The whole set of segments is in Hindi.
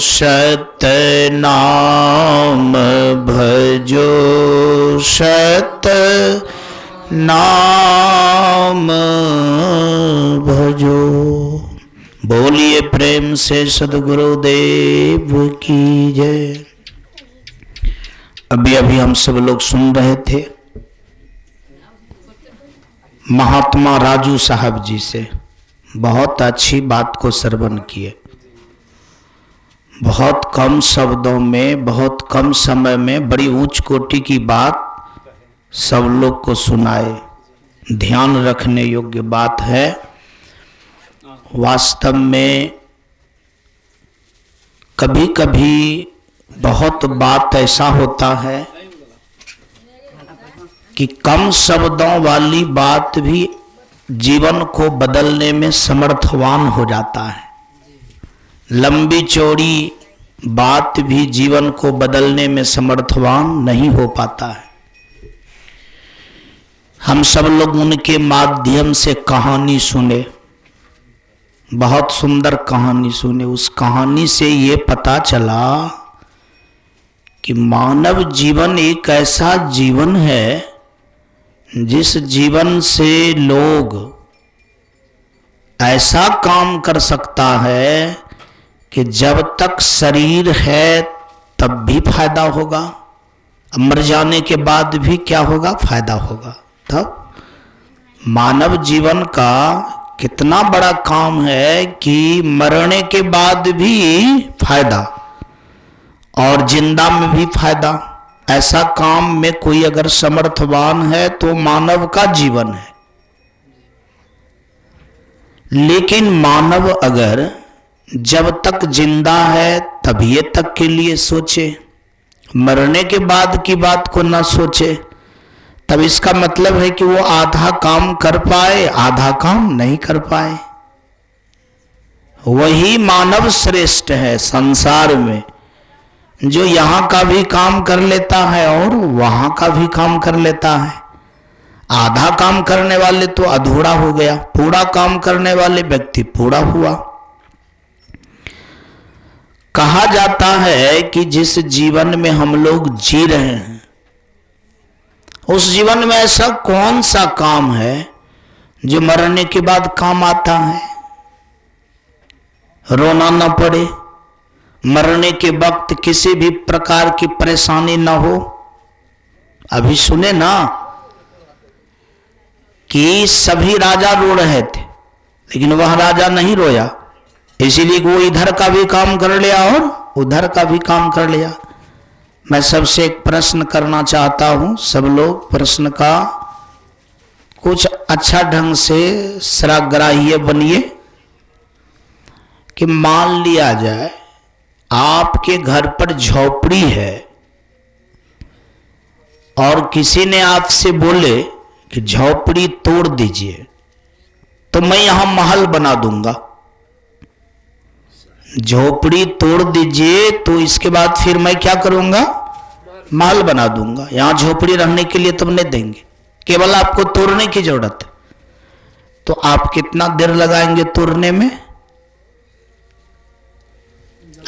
सत नाम भजो सत नाम भजो। बोलिए प्रेम से सद्गुरुदेव की जय। अभी अभी हम सब लोग सुन रहे थे महात्मा राजू साहब जी से, बहुत अच्छी बात को श्रवण किए। बहुत कम शब्दों में, बहुत कम समय में बड़ी उच्च कोटि की बात सब लोग को सुनाए। ध्यान रखने योग्य बात है। वास्तव में कभी कभी बहुत बात ऐसा होता है कि कम शब्दों वाली बात भी जीवन को बदलने में समर्थवान हो जाता है। लंबी चौड़ी बात भी जीवन को बदलने में समर्थवान नहीं हो पाता है। हम सब लोग उनके माध्यम से कहानी सुने, बहुत सुंदर कहानी सुने। उस कहानी से ये पता चला कि मानव जीवन एक ऐसा जीवन है जिस जीवन से लोग ऐसा काम कर सकता है कि जब तक शरीर है तब भी फायदा होगा, मर जाने के बाद भी क्या होगा, फायदा होगा। तब मानव जीवन का कितना बड़ा काम है कि मरने के बाद भी फायदा और जिंदा में भी फायदा। ऐसा काम में कोई अगर समर्थवान है तो मानव का जीवन है। लेकिन मानव अगर जब तक जिंदा है तभी ये तक के लिए सोचे, मरने के बाद की बात को ना सोचे, तब इसका मतलब है कि वो आधा काम कर पाए, आधा काम नहीं कर पाए। वही मानव श्रेष्ठ है संसार में, जो यहां का भी काम कर लेता है और वहां का भी काम कर लेता है। आधा काम करने वाले तो अधूरा हो गया, पूरा काम करने वाले व्यक्ति पूरा हुआ। कहा जाता है कि जिस जीवन में हम लोग जी रहे हैं उस जीवन में ऐसा कौन सा काम है जो मरने के बाद काम आता है। रोना न पड़े, मरने के वक्त किसी भी प्रकार की परेशानी न हो। अभी सुने ना कि सभी राजा रो रहे थे लेकिन वह राजा नहीं रोया, इसीलिए वो इधर का भी काम कर लिया और उधर का भी काम कर लिया। मैं सबसे एक प्रश्न करना चाहता हूं, सब लोग प्रश्न का कुछ अच्छा ढंग से सराग्राह्य बनिए। कि मान लिया जाए आपके घर पर झोपड़ी है और किसी ने आपसे बोले कि झोपड़ी तोड़ दीजिए तो मैं यहां महल बना दूंगा। झोपड़ी तोड़ दीजिए तो इसके बाद फिर मैं क्या करूंगा, महल बना दूंगा। यहां झोपड़ी रहने के लिए तब नहीं देंगे, केवल आपको तोड़ने की जरूरत है। तो आप कितना देर लगाएंगे तोड़ने में?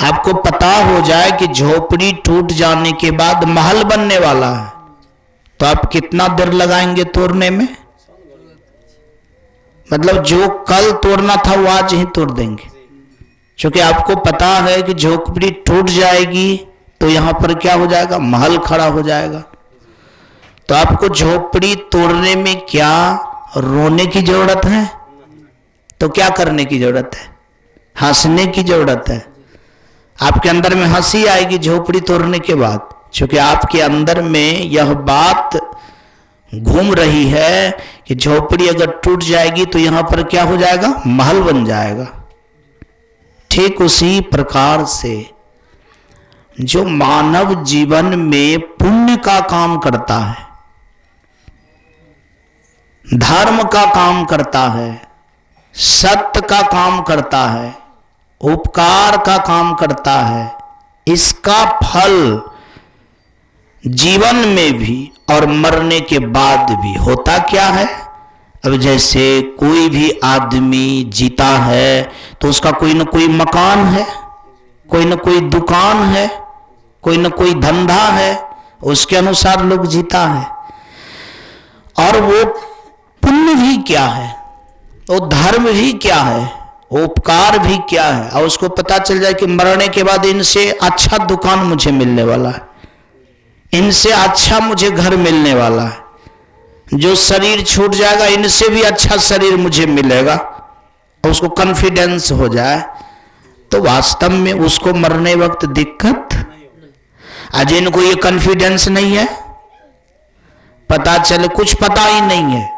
आपको पता हो जाए कि झोपड़ी टूट जाने के बाद महल बनने वाला है तो आप कितना देर लगाएंगे तोड़ने में? मतलब जो कल तोड़ना था वो आज ही तोड़ देंगे, क्योंकि आपको पता है कि झोपड़ी टूट जाएगी तो यहां पर क्या हो जाएगा, महल खड़ा हो जाएगा। तो आपको झोपड़ी तोड़ने में क्या रोने की जरूरत है? तो क्या करने की जरूरत है? हंसने की जरूरत है। आपके अंदर में हंसी आएगी झोपड़ी तोड़ने के बाद, क्योंकि आपके अंदर में यह बात घूम रही है कि झोपड़ी अगर टूट जाएगी तो यहां पर क्या हो जाएगा, महल बन जाएगा। ठीक उसी प्रकार से जो मानव जीवन में पुण्य का काम करता है, धर्म का काम करता है, सत्य का काम करता है, उपकार का काम करता है, इसका फल जीवन में भी और मरने के बाद भी होता क्या है। अब जैसे कोई भी आदमी जीता है तो उसका कोई न कोई मकान है, कोई न कोई दुकान है, कोई न कोई धंधा है, उसके अनुसार लोग जीता है। और वो पुण्य भी क्या है, वो धर्म भी क्या है, उपकार भी क्या है, और उसको पता चल जाए कि मरने के बाद इनसे अच्छा दुकान मुझे मिलने वाला है, इनसे अच्छा मुझे घर मिलने वाला है, जो शरीर छूट जाएगा इनसे भी अच्छा शरीर मुझे मिलेगा, और उसको कॉन्फिडेंस हो जाए, तो वास्तव में उसको मरने वक्त दिक्कत। आज इनको ये कॉन्फिडेंस नहीं है, पता चले कुछ पता ही नहीं है,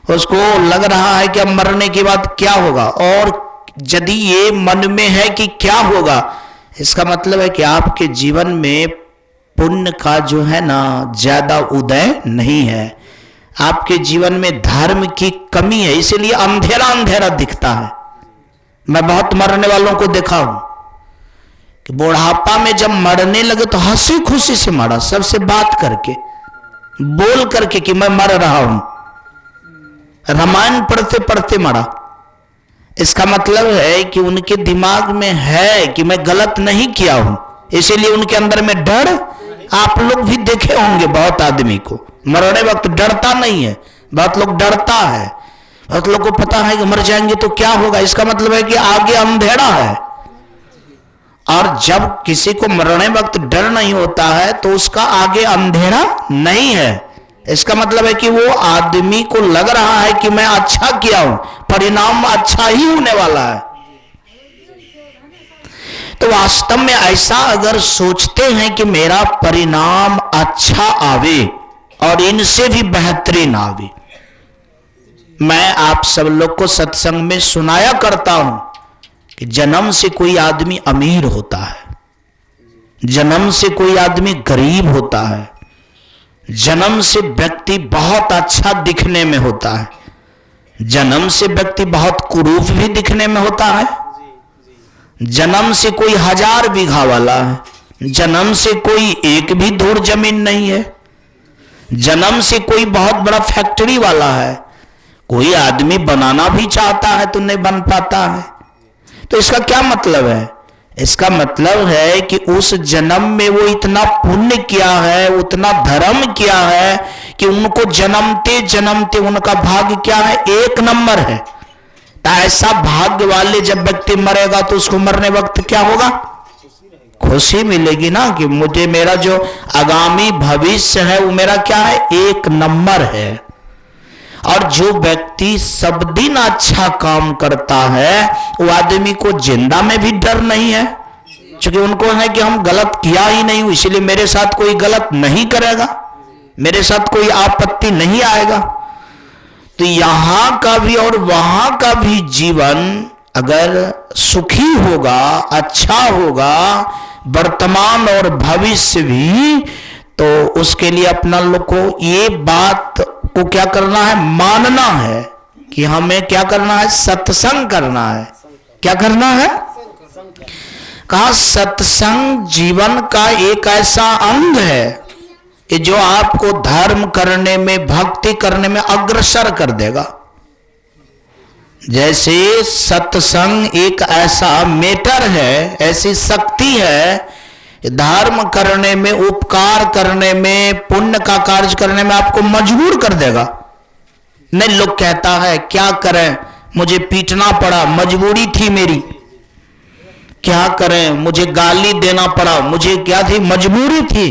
उसको लग रहा है कि अब मरने के बाद क्या होगा, और यदि ये मन में है कि क्या होगा, इसका मतलब है कि आपके जीवन में पुण्य का जो है ना ज्यादा उदय नहीं है, आपके जीवन में धर्म की कमी है, इसीलिए अंधेरा अंधेरा दिखता है। मैं बहुत मरने वालों को देखा हूं कि बुढ़ापा में जब मरने लगे तो हंसी खुशी से मरा, सबसे बात करके, बोल करके कि मैं मर रहा हूं, रामायण पढ़ते पढ़ते मरा। इसका मतलब है कि उनके दिमाग में है कि मैं गलत नहीं किया हूं, इसीलिए उनके अंदर में डर। आप लोग भी देखे होंगे बहुत आदमी को मरने वक्त डरता नहीं है, बहुत लोग डरता है, बहुत लोग को पता है कि मर जाएंगे तो क्या होगा, इसका मतलब है कि आगे अंधेरा है। और जब किसी को मरने वक्त डर नहीं होता है तो उसका आगे अंधेरा नहीं है, इसका मतलब है कि वो आदमी को लग रहा है कि मैं अच्छा किया हूं, परिणाम अच्छा ही होने वाला है। तो वास्तव में ऐसा अगर सोचते हैं कि मेरा परिणाम अच्छा आवे और इनसे भी बेहतरीन आवे, मैं आप सब लोग को सत्संग में सुनाया करता हूं कि जन्म से कोई आदमी अमीर होता है, जन्म से कोई आदमी गरीब होता है, जन्म से व्यक्ति बहुत अच्छा दिखने में होता है, जन्म से व्यक्ति बहुत कुरूप भी दिखने में होता है, जन्म से कोई 1000 बीघा वाला है, जन्म से कोई एक भी धूर जमीन नहीं है, जन्म से कोई बहुत बड़ा फैक्ट्री वाला है, कोई आदमी बनाना भी चाहता है तो नहीं बन पाता है। तो इसका क्या मतलब है? इसका मतलब है कि उस जन्म में वो इतना पुण्य किया है, उतना धर्म किया है कि उनको जन्मते जन्मते उनका भाग्य क्या है, 1 नंबर है। तो ऐसा भाग्य वाले जब व्यक्ति मरेगा तो उसको मरने वक्त क्या होगा, खुशी मिलेगी ना कि मुझे मेरा जो आगामी भविष्य है वो मेरा क्या है, 1 नंबर है। और जो व्यक्ति सब दिन अच्छा काम करता है वो आदमी को जिंदा में भी डर नहीं है, क्योंकि उनको है कि हम गलत किया ही नहीं, इसलिए मेरे साथ कोई गलत नहीं करेगा, मेरे साथ कोई आपत्ति नहीं आएगा। तो यहां का भी और वहां का भी जीवन अगर सुखी होगा, अच्छा होगा, वर्तमान और भविष्य भी, तो उसके लिए अपना लोग को ये बात को क्या करना है, मानना है कि हमें क्या करना है, सत्संग करना है। क्या करना है? कहा सत्संग जीवन का एक ऐसा अंग है कि जो आपको धर्म करने में, भक्ति करने में अग्रसर कर देगा। जैसे सत्संग एक ऐसा मेटर है, ऐसी शक्ति है, धर्म करने में, उपकार करने में, पुण्य का कार्य करने में आपको मजबूर कर देगा। नहीं, लोग कहता है क्या करें, मुझे पीटना पड़ा, मजबूरी थी मेरी, क्या करें, मुझे गाली देना पड़ा, मुझे क्या थी, मजबूरी थी।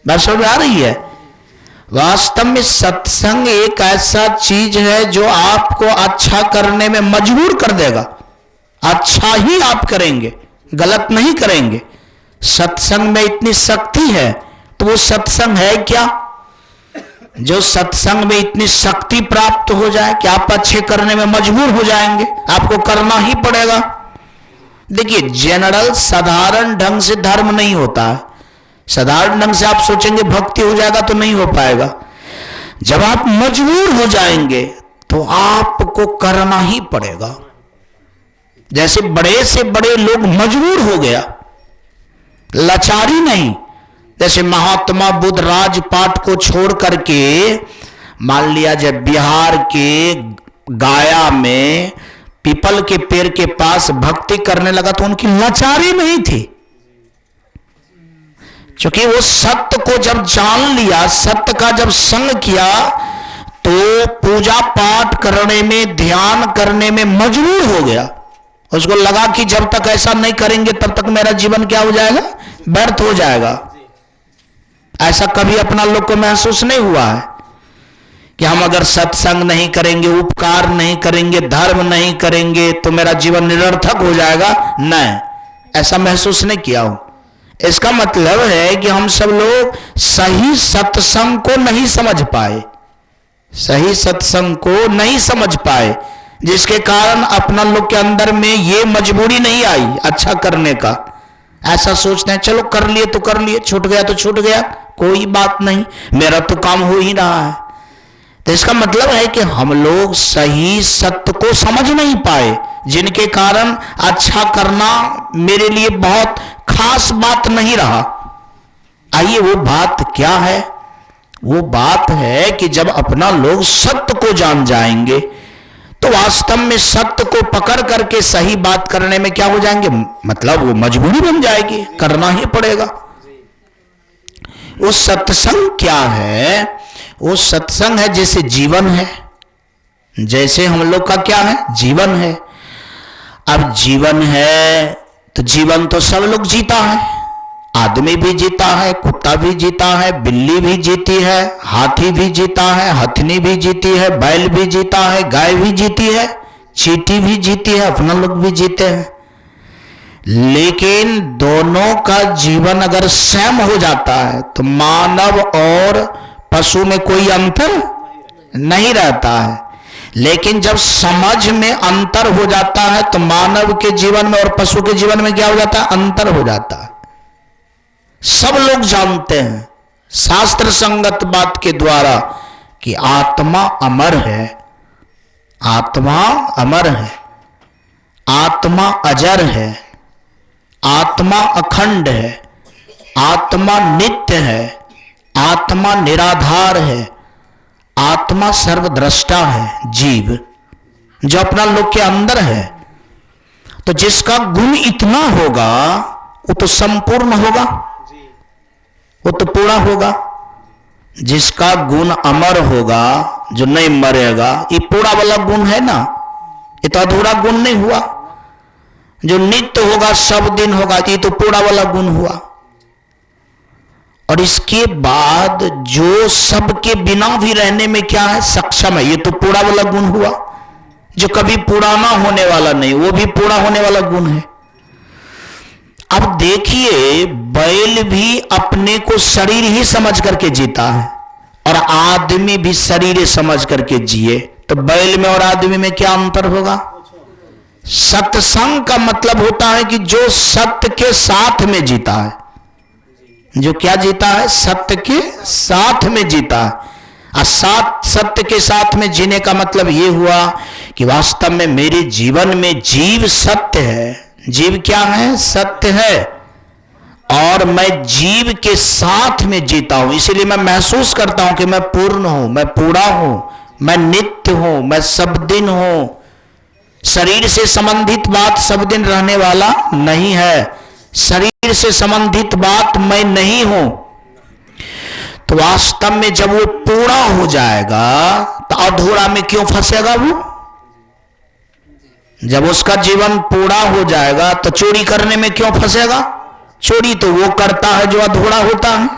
बात समझ आ रही है? वास्तव में सत्संग एक ऐसा चीज है जो आपको अच्छा करने में मजबूर कर देगा। अच्छा ही आप करेंगे, गलत नहीं करेंगे। सत्संग में इतनी शक्ति है, तो वो सत्संग है क्या? जो सत्संग में इतनी शक्ति प्राप्त हो जाए कि आप अच्छे करने में मजबूर हो जाएंगे, आपको करना ही पड़ेगा। देखिए, जनरल साधारण ढंग से धर्म नहीं होता है। साधारण ढंग से आप सोचेंगे भक्ति हो जाएगा तो नहीं हो पाएगा। जब आप मजबूर हो जाएंगे तो आपको करना ही पड़ेगा। जैसे बड़े से बड़े लोग मजबूर हो गया, लाचारी नहीं। जैसे महात्मा बुद्ध राजपाट को छोड़ करके, मान लिया जब बिहार के गाया में पीपल के पेड़ के पास भक्ति करने लगा तो उनकी लाचारी नहीं थी, क्योंकि वो सत्य को जब जान लिया, सत्य का जब संग किया, तो पूजा पाठ करने में, ध्यान करने में मजबूर हो गया। उसको लगा कि जब तक ऐसा नहीं करेंगे तब तक मेरा जीवन क्या हो जाएगा, व्यर्थ हो जाएगा। ऐसा कभी अपना लोग को महसूस नहीं हुआ है कि हम अगर सत्संग नहीं करेंगे, उपकार नहीं करेंगे, धर्म नहीं करेंगे तो मेरा जीवन निरर्थक हो जाएगा? नहीं, ऐसा महसूस नहीं किया हूं। इसका मतलब है कि हम सब लोग सही सत्संग को नहीं समझ पाए, सही सत्संग को नहीं समझ पाए, जिसके कारण अपना लोग के अंदर में ये मजबूरी नहीं आई अच्छा करने का। ऐसा सोचते हैं चलो कर लिए तो कर लिए, छूट गया तो छूट गया, कोई बात नहीं, मेरा तो काम हो ही रहा है। तो इसका मतलब है कि हम लोग सही सत्य को समझ नहीं पाए, जिनके कारण अच्छा करना मेरे लिए बहुत खास बात नहीं रहा। आइए वो बात क्या है? वो बात है कि जब अपना लोग सत्य को जान जाएंगे तो वास्तव में सत्य को पकड़ करके सही बात करने में क्या हो जाएंगे, मतलब वो मजबूरी बन जाएगी, करना ही पड़ेगा। वो सत्संग क्या है? वो सत्संग है जैसे जीवन है, जैसे हम लोग का क्या है, जीवन है। अब जीवन है तो जीवन तो सब लोग जीता है, आदमी भी जीता है, कुत्ता भी जीता है, बिल्ली भी जीती है, हाथी भी जीता है, हथनी भी जीती है, बैल भी जीता है, गाय भी जीती है, चींटी भी जीती है, अपना लोग भी जीते हैं। लेकिन दोनों का जीवन अगर सेम हो जाता है तो मानव और पशु में कोई अंतर नहीं रहता है। लेकिन जब समझ में अंतर हो जाता है तो मानव के जीवन में और पशु के जीवन में क्या हो जाता है, अंतर हो जाता है। सब लोग जानते हैं शास्त्र संगत बात के द्वारा कि आत्मा अमर है, आत्मा अमर है, आत्मा अजर है, आत्मा अखंड है, आत्मा नित्य है, आत्मा निराधार है, आत्मा सर्वद्रष्टा है, जीव जो अपना लोक के अंदर है। तो जिसका गुण इतना होगा वो तो संपूर्ण होगा, वो तो पूरा होगा। जिसका गुण अमर होगा, जो नहीं मरेगा, ये पूरा वाला गुण है ना, ये तो अधूरा गुण नहीं हुआ। जो नित्य होगा, सब दिन होगा, ये तो पूरा वाला गुण हुआ। और इसके बाद जो सबके बिना भी रहने में क्या है, सक्षम है, ये तो पूरा वाला गुण हुआ। जो कभी पूरा ना होने वाला नहीं, वो भी पूरा होने वाला गुण है। अब देखिए, बैल भी अपने को शरीर ही समझ करके जीता है और आदमी भी शरीर समझ करके जिए, तो बैल में और आदमी में क्या अंतर होगा? सत्संग का मतलब होता है कि जो सत्य के साथ में जीता है, जो क्या जीता है, सत्य के साथ में जीता है। और सत्य के साथ में जीने का मतलब ये हुआ कि वास्तव में मेरे जीवन में जीव सत्य है, जीव क्या है, सत्य है, और मैं जीव के साथ में जीता हूं। इसीलिए मैं महसूस करता हूं कि मैं पूर्ण हूं, मैं पूरा हूं, मैं नित्य हूं, मैं सब दिन हूं। शरीर से संबंधित बात सब दिन रहने वाला नहीं है, शरीर से संबंधित बात मैं नहीं हूं। तो वास्तव में जब वो पूरा हो जाएगा तो अधूरा में क्यों फंसेगा वो? जब उसका जीवन पूरा हो जाएगा तो चोरी करने में क्यों फंसेगा? चोरी तो वो करता है जो अधूरा होता है,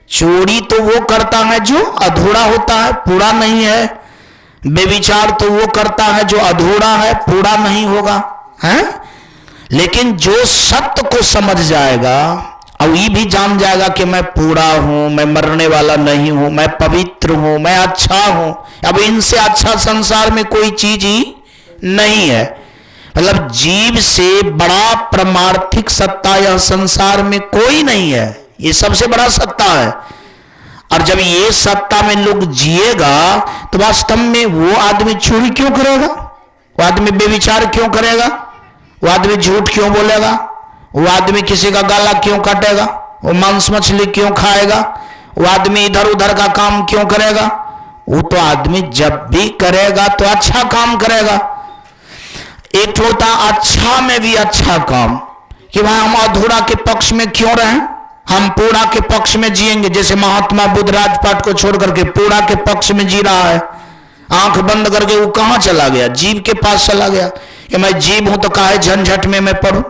चोरी तो वो करता है जो अधूरा होता है, पूरा नहीं है। बेविचार तो वो करता है जो अधूरा है, पूरा नहीं होगा, है? लेकिन जो सत्य को समझ जाएगा और ये भी जान जाएगा कि मैं पूरा हूं, मैं मरने वाला नहीं हूं, मैं पवित्र हूं, मैं अच्छा हूं, अब इनसे अच्छा संसार में कोई चीज ही नहीं है। मतलब जीव से बड़ा परमार्थिक सत्ता यह संसार में कोई नहीं है, ये सबसे बड़ा सत्ता है। और जब ये सत्ता में लोग जिएगा तो वास्तव में वो आदमी चोरी क्यों करेगा, वो आदमी बेविचार क्यों करेगा, वो आदमी झूठ क्यों बोलेगा, वो आदमी किसी का गला क्यों काटेगा, वो मांस मछली क्यों खाएगा, वो आदमी इधर उधर का काम क्यों करेगा? वो तो आदमी जब भी करेगा तो अच्छा काम करेगा। एक होता अच्छा में भी अच्छा काम, कि भाई हम अधूरा के पक्ष में क्यों रहें, हम पूरा के पक्ष में जिएंगे। जैसे महात्मा बुद्ध राजपाट को छोड़ करके पूरा के पक्ष में जी रहा है, आंख बंद करके वो कहां चला गया, जीव के पास चला गया कि मैं जीव हूं तो काहे झंझट में मैं पड़ूं,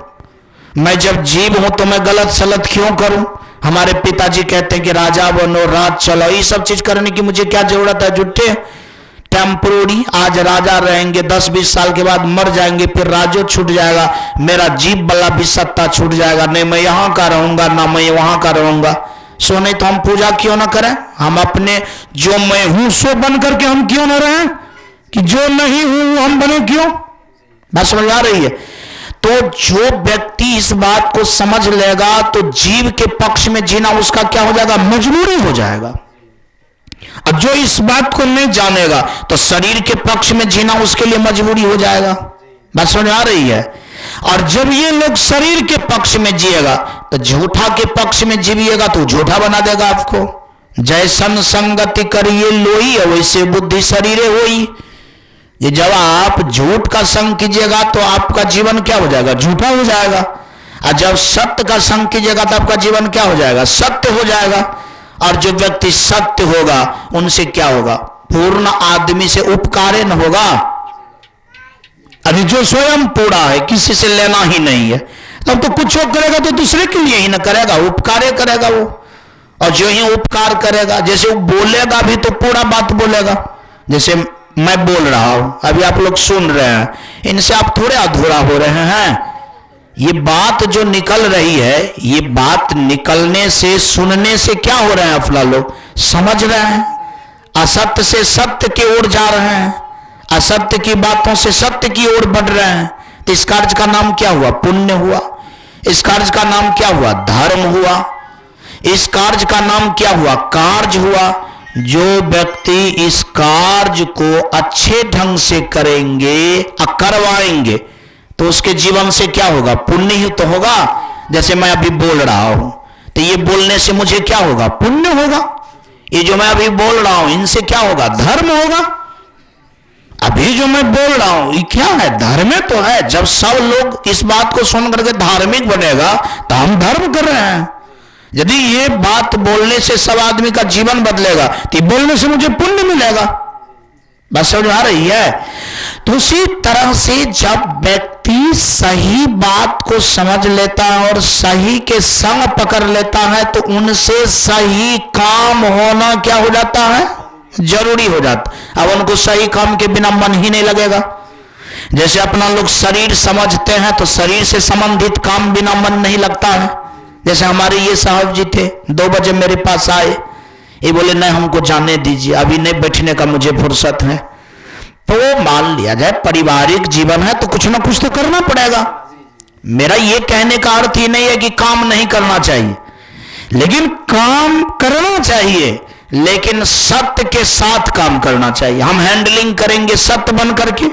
मैं जब जीव हूं तो मैं गलत सलत क्यों करूं। हमारे पिताजी कहते हैं कि राजा बनो राज चलो, ये सब चीज करने की मुझे क्या जरूरत है, झूठे टेम्पोरी। आज राजा रहेंगे, 10-20 साल के बाद मर जाएंगे, फिर राजो छूट जाएगा, मेरा जीव वाला भी सत्ता छूट जाएगा, नहीं मैं यहां का रहूंगा ना मैं वहां का रहूंगा। सो नहीं तो हम पूजा क्यों ना करें, हम अपने जो मैं हूं सो बन करके हम क्यों ना रहें, कि जो नहीं हूं हम बने क्यों। बात समझ आ रही है। तो जो व्यक्ति इस बात को समझ लेगा तो जीव के पक्ष में जीना उसका क्या हो जाएगा, मजबूरी हो जाएगा। और जो इस बात को नहीं जानेगा तो शरीर के पक्ष में जीना उसके लिए मजबूरी हो जाएगा। बात समझ आ रही है। और जब ये लोग शरीर के पक्ष में जिएगा तो झूठा के पक्ष में जीविएगा तो झूठा बना देगा आपको। जैसन संगति करिए लोई, वैसे बुद्धि शरीरे होई। ये जब आप झूठ का संग कीजिएगा तो आपका जीवन क्या हो जाएगा, झूठा हो जाएगा। और जब सत्य का संग कीजिएगा तो आपका जीवन क्या हो जाएगा, सत्य हो जाएगा। और जो व्यक्ति सत्य होगा उनसे क्या होगा, पूर्ण आदमी से उपकारे न होगा। अभी जो स्वयं पूरा है, किसी से लेना ही नहीं है, तब तो कुछ करेगा तो दूसरे के लिए ही न करेगा, उपकारे करेगा वो। और जो ही उपकार करेगा, जैसे वो बोलेगा भी तो पूरा बात बोलेगा। जैसे मैं बोल रहा हूं, अभी आप लोग सुन रहे हैं, इनसे आप थोड़े अधूरा हो रहे हैं। ये बात जो निकल रही है, ये बात निकलने से, सुनने से क्या हो रहे हैं, अपना लोग समझ रहे हैं। असत्य से सत्य की ओर जा रहे हैं, असत्य की बातों से सत्य की ओर बढ़ रहे हैं। तो इस कार्य का नाम क्या हुआ, पुण्य हुआ। इस कार्य का नाम क्या हुआ, धर्म हुआ। इस कार्य का नाम क्या हुआ, कार्य हुआ। जो व्यक्ति इस कार्य को अच्छे ढंग से करेंगे, करवाएंगे, तो उसके जीवन से क्या होगा, पुण्य ही तो होगा। जैसे मैं अभी बोल रहा हूं तो ये बोलने से मुझे क्या होगा, पुण्य होगा। ये जो मैं अभी बोल रहा हूं इनसे क्या होगा, धर्म होगा। अभी जो मैं बोल रहा हूं ये क्या है, धर्म तो है। जब सब लोग इस बात को सुन करके धार्मिक बनेगा तो हम धर्म कर रहे हैं। यदि ये बात बोलने से सब आदमी का जीवन बदलेगा तो बोलने से मुझे पुण्य मिलेगा। बस समझ आ रही है। तो उसी तरह से जब व्यक्ति सही बात को समझ लेता है और सही के संग पकड़ लेता है तो उनसे सही काम होना क्या हो जाता है, जरूरी हो जाता। अब उनको सही काम के बिना मन ही नहीं लगेगा। जैसे अपना लोग शरीर समझते हैं तो शरीर से संबंधित काम बिना मन नहीं लगता है। जैसे हमारे ये साहब जी थे, 2 बजे मेरे पास आए, ये बोले नहीं हमको जाने दीजिए, अभी नहीं बैठने का मुझे फुर्सत है। तो मान लिया जाए पारिवारिक जीवन है तो कुछ ना कुछ तो करना पड़ेगा। मेरा ये कहने का अर्थ ही नहीं है कि काम नहीं करना चाहिए, लेकिन काम करना चाहिए, लेकिन सत्य के साथ काम करना चाहिए। हम हैंडलिंग करेंगे सत्य बन करके,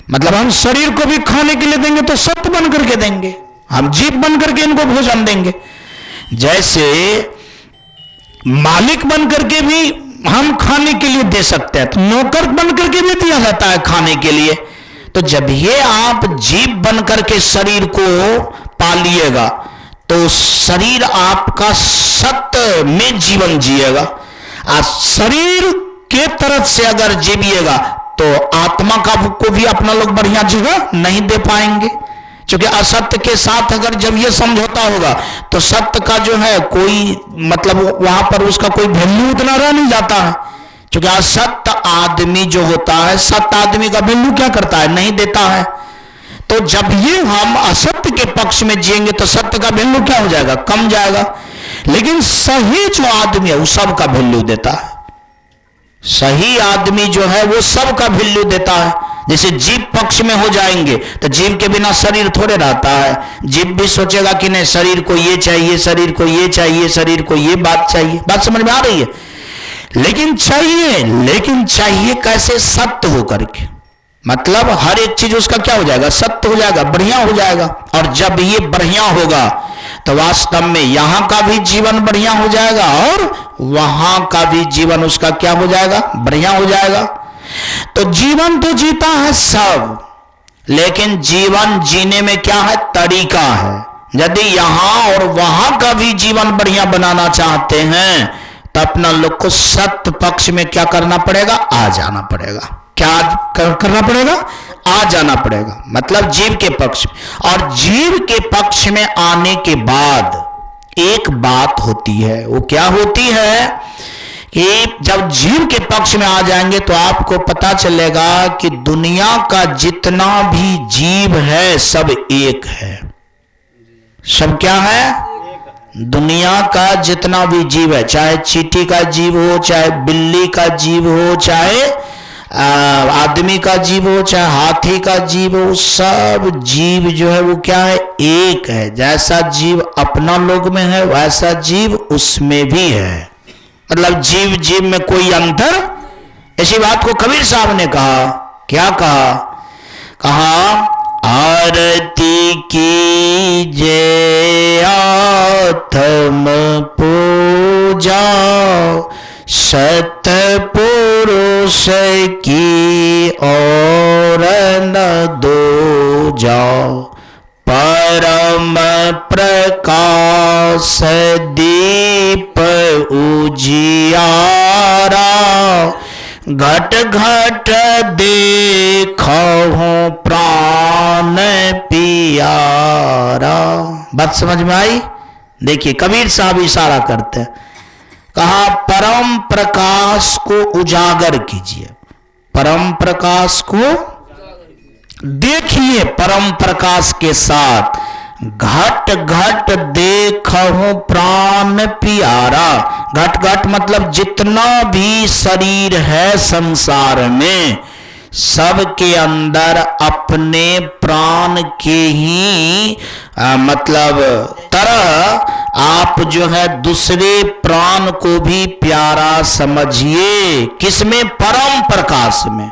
मतलब हम शरीर को भी खाने के लिए देंगे तो सत्य बन करके देंगे, हम जीव बन करके इनको भोजन देंगे। जैसे मालिक बन करके भी हम खाने के लिए दे सकते हैं तो नौकर बन करके भी दिया जाता है खाने के लिए। तो जब ये आप जीव बन करके शरीर को पालिएगा तो शरीर आपका सत्य में जीवन जिएगा। और शरीर के तरफ से अगर जीविएगा तो आत्मा का को भी अपना लोग बढ़िया जगह नहीं दे पाएंगे। क्योंकि असत्य के साथ अगर जब ये समझौता होगा तो सत्य का जो है कोई मतलब वहां पर उसका कोई वैल्यू उतना रह नहीं जाता है। क्योंकि असत्य आदमी जो होता है, सत्य आदमी का वैल्यू क्या करता है, नहीं देता है। तो जब ये हम असत्य के पक्ष में जिएंगे तो सत्य का वैल्यू क्या हो जाएगा, कम जाएगा। लेकिन सही जो आदमी है वो सबका वैल्यू देता है। सही आदमी जो है वो सबका वैल्यू देता है। जैसे जीव पक्ष में हो जाएंगे तो जीव के बिना शरीर थोड़े रहता है। जीव भी सोचेगा कि नहीं शरीर को ये चाहिए, शरीर को ये चाहिए, शरीर को ये बात चाहिए। बात समझ में आ रही है। लेकिन चाहिए कैसे, सत्य हो करके। मतलब हर एक चीज उसका क्या हो जाएगा, सत्य हो जाएगा, बढ़िया हो जाएगा। और जब ये बढ़िया होगा तो वास्तव में यहां का भी जीवन बढ़िया हो जाएगा और वहां का भी जीवन उसका क्या हो जाएगा, बढ़िया हो जाएगा। तो जीवन तो जीता है सब, लेकिन जीवन जीने में क्या है, तरीका है। यदि यहां और वहां का भी जीवन बढ़िया बनाना चाहते हैं तो अपना लोग को सत्य पक्ष में क्या करना पड़ेगा, आ जाना पड़ेगा। क्या करना पड़ेगा, आ जाना पड़ेगा, मतलब जीव के पक्ष में। और जीव के पक्ष में आने के बाद एक बात होती है, वो क्या होती है कि जब जीव के पक्ष में आ जाएंगे तो आपको पता चलेगा कि दुनिया का जितना भी जीव है सब एक है। सब क्या है, दुनिया का जितना भी जीव है, चाहे चींटी का जीव हो, चाहे बिल्ली का जीव हो, चाहे आदमी का जीव हो, चाहे हाथी का जीव हो, सब जीव जो है वो क्या है, एक है। जैसा जीव अपना लोक में है वैसा जीव उसमें भी है, मतलब जीव जीव में कोई अंतर। इसी बात को कबीर साहब ने कहा, क्या कहा, कहा आरती कीजिए आत्म पूजा सतपुरुष की और न दो जाओ, परम प्रकाश दीप उजियारा घट घट देखो प्राण पियारा। बात समझ में आई? देखिए कबीर साहब इशारा करते हैं, कहा परम प्रकाश को उजागर कीजिए, परम प्रकाश को देखिए, परम प्रकाश के साथ घट घट देखो प्राण प्यारा। घट घट मतलब जितना भी शरीर है संसार में सबके अंदर अपने प्राण के ही मतलब तरह आप जो है दूसरे प्राण को भी प्यारा समझिए। किसमें? परम प्रकाश में।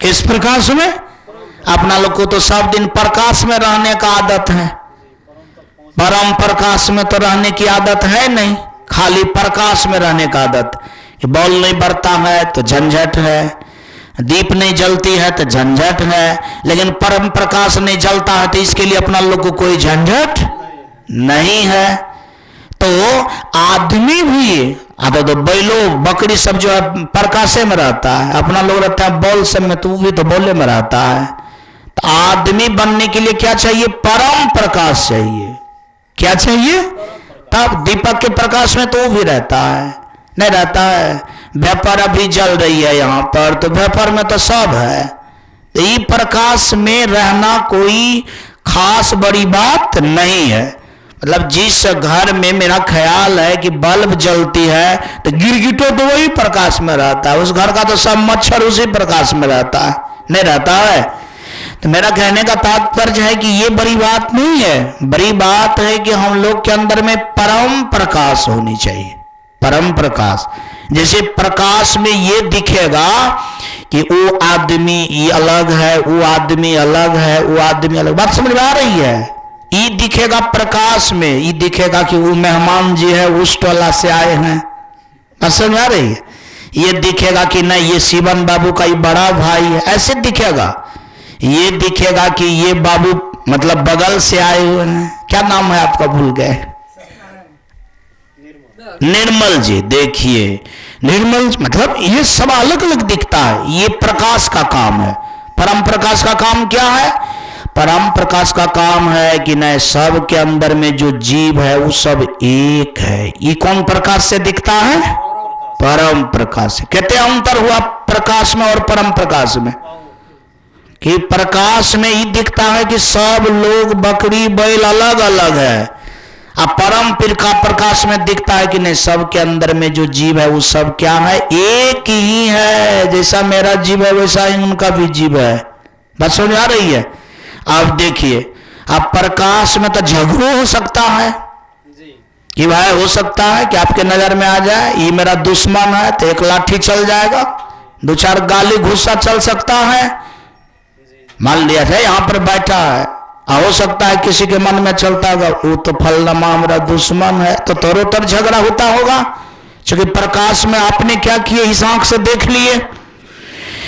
किस प्रकाश में? अपना लोग को तो सब दिन प्रकाश में रहने का आदत है, परम प्रकाश में तो रहने की आदत है नहीं, खाली प्रकाश में रहने का आदत। बॉल नहीं बढ़ता है तो झंझट है, दीप नहीं जलती है तो झंझट है, लेकिन परम प्रकाश नहीं जलता है तो इसके लिए अपना लोग को कोई झंझट नहीं है। तो आदमी भी आता तो बैलो बकरी सब जो है प्रकाशे में रहता है, अपना लोग रहता है बॉल सब में, तो वो भी तो बॉले में रहता है। तो आदमी बनने के लिए क्या चाहिए? परम प्रकाश चाहिए। क्या चाहिए? तब दीपक के प्रकाश में तो वो भी रहता है, नहीं रहता है। व्यापार अभी जल रही है यहाँ पर, तो व्यापार में तो सब है। तो ये प्रकाश में रहना कोई खास बड़ी बात नहीं है। मतलब जिस घर में मेरा ख्याल है कि बल्ब जलती है तो गिरगिटो तो वही प्रकाश में रहता है, उस घर का तो सब मच्छर उसी प्रकाश में रहता है, नहीं रहता है। तो मेरा कहने का तात्पर्य है कि ये बड़ी बात नहीं है, बड़ी बात है कि हम लोग के अंदर में परम प्रकाश होनी चाहिए। परम प्रकाश, जैसे प्रकाश में ये दिखेगा कि वो आदमी ये अलग है, वो आदमी अलग है, वो आदमी अलग। बात समझ में आ रही है? ये दिखेगा प्रकाश में, ये दिखेगा कि वो मेहमान जी है उस टोला से आए हैं। बात समझ में आ रही है? ये दिखेगा कि नहीं ये शिवन बाबू का ये बड़ा भाई है, ऐसे दिखेगा। ये दिखेगा कि ये बाबू मतलब बगल से आए हुए हैं। क्या नाम है आपका? भूल गए। निर्मल जी। देखिए निर्मल मतलब ये सब अलग अलग दिखता है, ये प्रकाश का काम है। परम प्रकाश का काम क्या है? परम प्रकाश का काम है कि नहीं सब के अंदर में जो जीव है वो सब एक है। ये कौन प्रकाश से दिखता है? परम प्रकाश से। कहते अंतर हुआ प्रकाश में और परम प्रकाश में कि प्रकाश में ही दिखता है कि सब लोग बकरी बैल अलग अलग है, अब परम प्रकाश में दिखता है कि नहीं सब के अंदर में जो जीव है वो सब क्या है? एक ही है। जैसा मेरा जीव है वैसा ही उनका भी जीव है। बात समझ आ रही है? अब देखिए अब प्रकाश में तो झगड़ा हो सकता है कि भाई हो सकता है कि आपके नजर में आ जाए ये मेरा दुश्मन है तो एक लाठी चल जाएगा, दो चार गाली गुस्सा चल सकता है। मान लिया था यहाँ पर बैठा है, हो सकता है किसी के मन में चलता होगा वो तो फलनमा हमारा दुश्मन है, तो तोरो तर झगड़ा होता होगा, क्योंकि प्रकाश में आपने क्या किए इस आंख से देख लिए।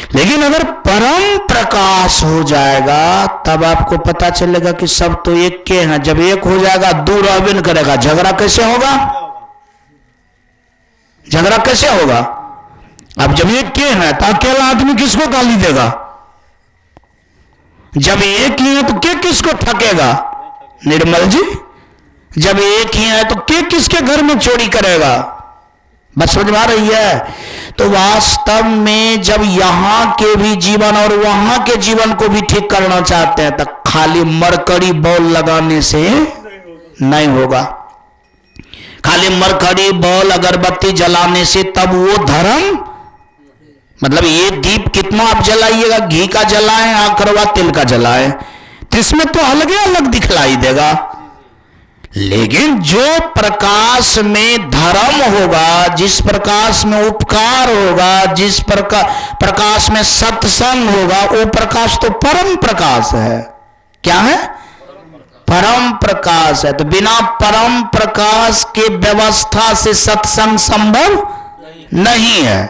लेकिन अगर परम प्रकाश हो जाएगा तब आपको पता चलेगा कि सब तो एक के हैं। जब एक हो जाएगा दूर अविन करेगा, झगड़ा कैसे होगा? झगड़ा कैसे होगा? अब जब एक के हैं तो अकेला आदमी किसको गाली देगा? जब एक ही है तो के किसको ठकेगा? निर्मल जी, जब एक ही है तो के किसके घर में चोरी करेगा? बस समझ में आ रही है? तो वास्तव में जब यहां के भी जीवन और वहां के जीवन को भी ठीक करना चाहते हैं तो खाली मरकरी बॉल लगाने से नहीं होगा। खाली मरकरी बॉल अगरबत्ती जलाने से तब वो धर्म, मतलब ये दीप कितना आप जलाइएगा, घी का जलाएं आखरवा तेल का जलाएं, तो इसमें तो अलग अलग दिखलाई देगा। लेकिन जो प्रकाश में धर्म होगा, जिस प्रकाश में उपकार होगा, जिस प्रकाश में सत्संग होगा, वो प्रकाश तो परम प्रकाश है। क्या है? परम प्रकाश है। तो बिना परम प्रकाश के व्यवस्था से सत्संग संभव नहीं है,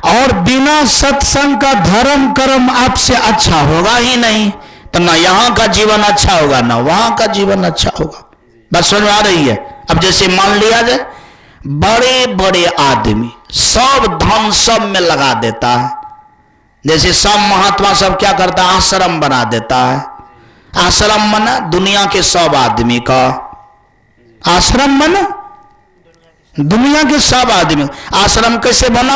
और बिना सत्संग का धर्म कर्म आपसे अच्छा होगा ही नहीं। तो ना यहां का जीवन अच्छा होगा ना वहां का जीवन अच्छा होगा। बस समझ आ रही है? अब जैसे मान लिया जाए बड़े बड़े आदमी सब धन सब में लगा देता है, जैसे सब महात्मा सब क्या करता है, आश्रम बना देता है। आश्रम बना दुनिया के सब आदमी का, आश्रम बना दुनिया के सब आदमी। आश्रम कैसे बना?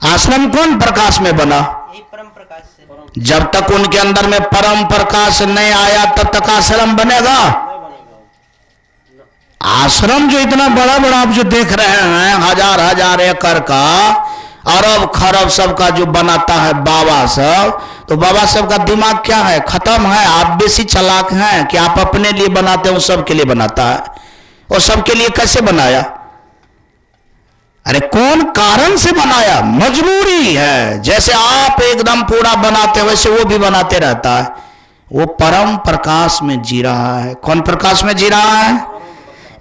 आश्रम कौन प्रकाश में बना? परम प्रकाश से। जब तक उनके अंदर में परम प्रकाश नहीं आया तब तक आश्रम बनेगा? आश्रम जो इतना बड़ा बड़ा आप जो देख रहे हैं, हजार हजार एकड़ का, अरब खरब सबका जो बनाता है बाबा सब, तो बाबा सब का दिमाग क्या है? खत्म है। आप बेसी चालाक हैं कि आप अपने लिए बनाते हो, सबके लिए बनाता है। और सबके लिए कैसे बनाया? अरे कौन कारण से बनाया? मजबूरी है। जैसे आप एकदम पूरा बनाते वैसे वो भी बनाते रहता है। वो परम प्रकाश में जी रहा है। कौन प्रकाश में जी रहा है?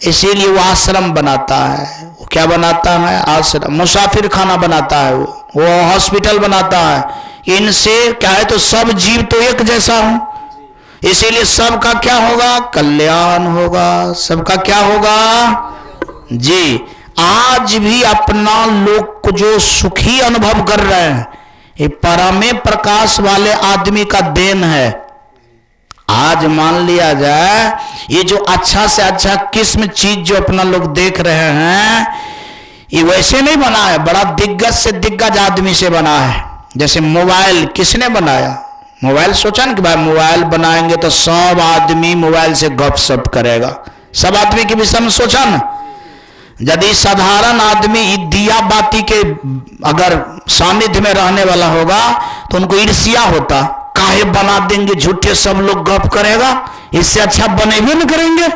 इसीलिए वो आश्रम बनाता है। वो क्या बनाता है? आश्रम, मुसाफिर खाना बनाता है, वो हॉस्पिटल बनाता है। इनसे क्या है तो सब जीव तो एक जैसा हो, इसीलिए सबका क्या होगा? कल्याण होगा। सबका क्या होगा? जी। आज भी अपना लोग को जो सुखी अनुभव कर रहे हैं, ये परमे प्रकाश वाले आदमी का देन है। आज मान लिया जाए ये जो अच्छा से अच्छा किस्म चीज जो अपना लोग देख रहे हैं, ये वैसे नहीं बना है, बड़ा दिग्गज से दिग्गज आदमी से बना है। जैसे मोबाइल किसने बनाया? मोबाइल सोचा ना कि भाई मोबाइल बनाएंगे तो सब आदमी मोबाइल से गपशप करेगा, सब आदमी के विषय में सोचा ना। यदि साधारण आदमी दिया बाती के अगर सानिध्य में रहने वाला होगा तो उनको ईर्ष्या होता, काहे बना देंगे झूठे, सब लोग गप करेगा, इससे अच्छा बने भी नहीं करेंगे।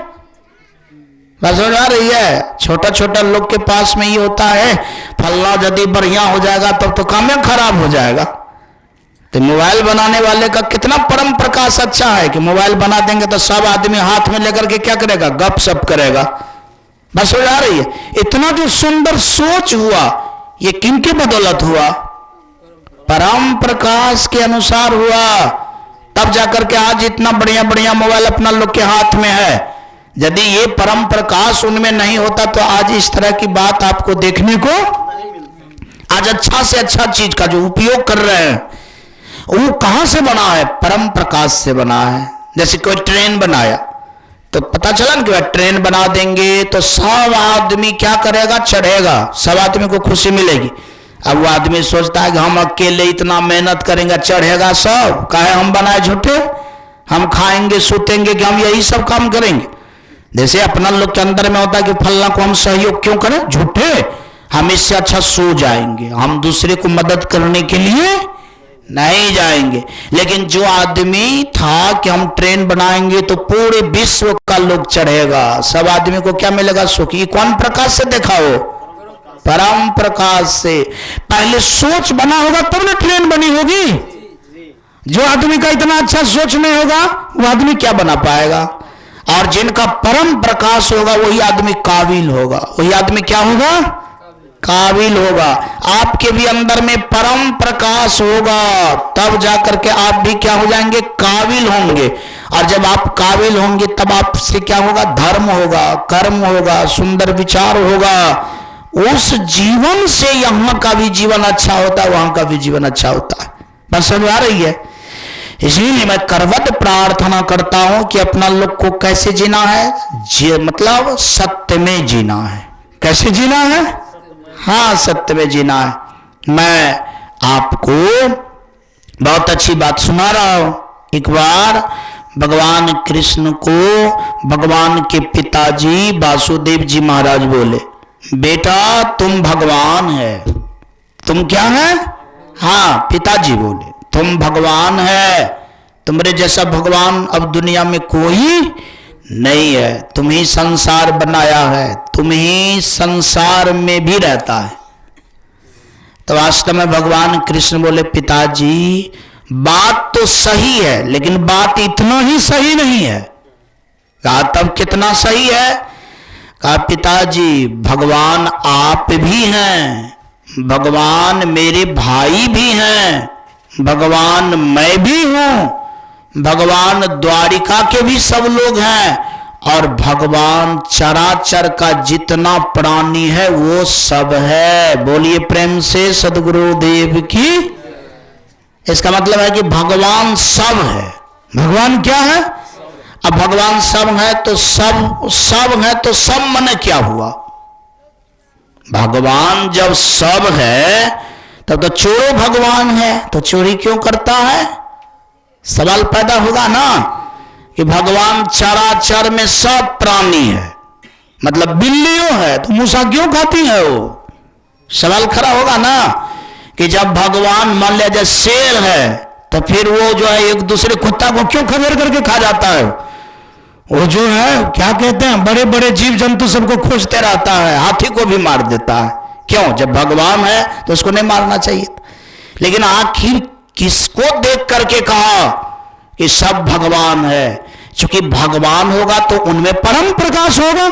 बात समझ आ रही है? छोटा छोटा लोग के पास में ये होता है, फलना यदि बढ़िया हो जाएगा तब तो काम खराब हो जाएगा। तो मोबाइल बनाने वाले का कितना परम प्रकाश अच्छा है कि मोबाइल बना देंगे तो सब आदमी हाथ में लेकर के क्या करेगा? गप सप करेगा। बस हो जा रही है? इतना जो सुंदर सोच हुआ ये किनके बदौलत हुआ? परम प्रकाश के अनुसार हुआ। तब जाकर के आज इतना बढ़िया बढ़िया मोबाइल अपना लोग के हाथ में है। यदि ये परम प्रकाश उनमें नहीं होता तो आज इस तरह की बात आपको देखने को, आज अच्छा से अच्छा चीज का जो उपयोग कर रहे हैं वो कहां से बना है? परम प्रकाश से बना है। जैसे कोई ट्रेन बनाया तो पता चला ना कि ट्रेन बना देंगे तो सब आदमी क्या करेगा? चढ़ेगा, सब आदमी को खुशी मिलेगी। अब वो आदमी सोचता है कि हम अकेले इतना मेहनत करेंगे, चढ़ेगा सब, काहे हम बनाए झूठे, हम खाएंगे सूतेंगे कि हम यही सब काम करेंगे। जैसे अपना लोग के अंदर में होता है कि फलना को हम सहयोग क्यों करें झूठे, हम इससे अच्छा सो जाएंगे, हम दूसरे को मदद करने के लिए नहीं जाएंगे। लेकिन जो आदमी था कि हम ट्रेन बनाएंगे तो पूरे विश्व का लोग चढ़ेगा, सब आदमी को क्या मिलेगा? सुख। ये कौन प्रकाश से देखा हो? परम प्रकाश से। पहले सोच बना होगा तब ना ट्रेन बनी होगी। जो आदमी का इतना अच्छा सोच नहीं होगा वो आदमी क्या बना पाएगा? और जिनका परम प्रकाश होगा वही आदमी काबिल होगा, वही आदमी क्या होगा? काबिल होगा। आपके भी अंदर में परम प्रकाश होगा, तब जाकर के आप भी क्या हो जाएंगे, काबिल होंगे। और जब आप काबिल होंगे तब आपसे क्या होगा, धर्म होगा, कर्म होगा, सुंदर विचार होगा। उस जीवन से यहाँ का भी जीवन अच्छा होता है, वहां का भी जीवन अच्छा होता है। बस समझ आ रही है? इसीलिए मैं करवत प्रार्थना करता हूं कि अपना लोग को कैसे जीना है, मतलब सत्य में जीना है। कैसे जीना है? हाँ, सत्य में जीना है। मैं आपको बहुत अच्छी बात सुना रहा हूं। एक बार भगवान कृष्ण को भगवान के पिताजी वासुदेव जी महाराज बोले, बेटा तुम भगवान है। तुम क्या है? हाँ, पिताजी बोले तुम भगवान है, तुम्हारे जैसा भगवान अब दुनिया में कोई नहीं है। तुम ही संसार बनाया है, तुम ही संसार में भी रहता है। तो वास्तव में भगवान कृष्ण बोले, पिताजी बात तो सही है, लेकिन बात इतना ही सही नहीं है। कहा तब कितना सही है? कहा पिताजी भगवान आप भी हैं, भगवान मेरे भाई भी हैं, भगवान मैं भी हूं, भगवान द्वारिका के भी सब लोग हैं, और भगवान चराचर का जितना प्राणी है वो सब है। बोलिए प्रेम से सद्गुरुदेव की। इसका मतलब है कि भगवान सब है। भगवान क्या है? अब भगवान सब है तो सब है तो सब माने क्या हुआ? भगवान जब सब है तब तो चोरों भगवान है, तो चोरी क्यों करता है? सवाल पैदा होगा ना कि भगवान चराचर में सब प्राणी है, मतलब बिल्लियों है तो मूसा क्यों खाती है वो? सवाल खड़ा होगा ना कि जब भगवान मान लिया जाए शेर है तो फिर वो जो है एक दूसरे कुत्ता को क्यों खदेड़ करके खा जाता है? वो जो है क्या कहते हैं, बड़े बड़े जीव जंतु सबको खोजते रहता है, हाथी को भी मार देता है। क्यों? जब भगवान है तो उसको नहीं मारना चाहिए। लेकिन आखिर किसको देख करके कहा कि सब भगवान है? क्योंकि भगवान होगा तो उनमें परम प्रकाश होगा।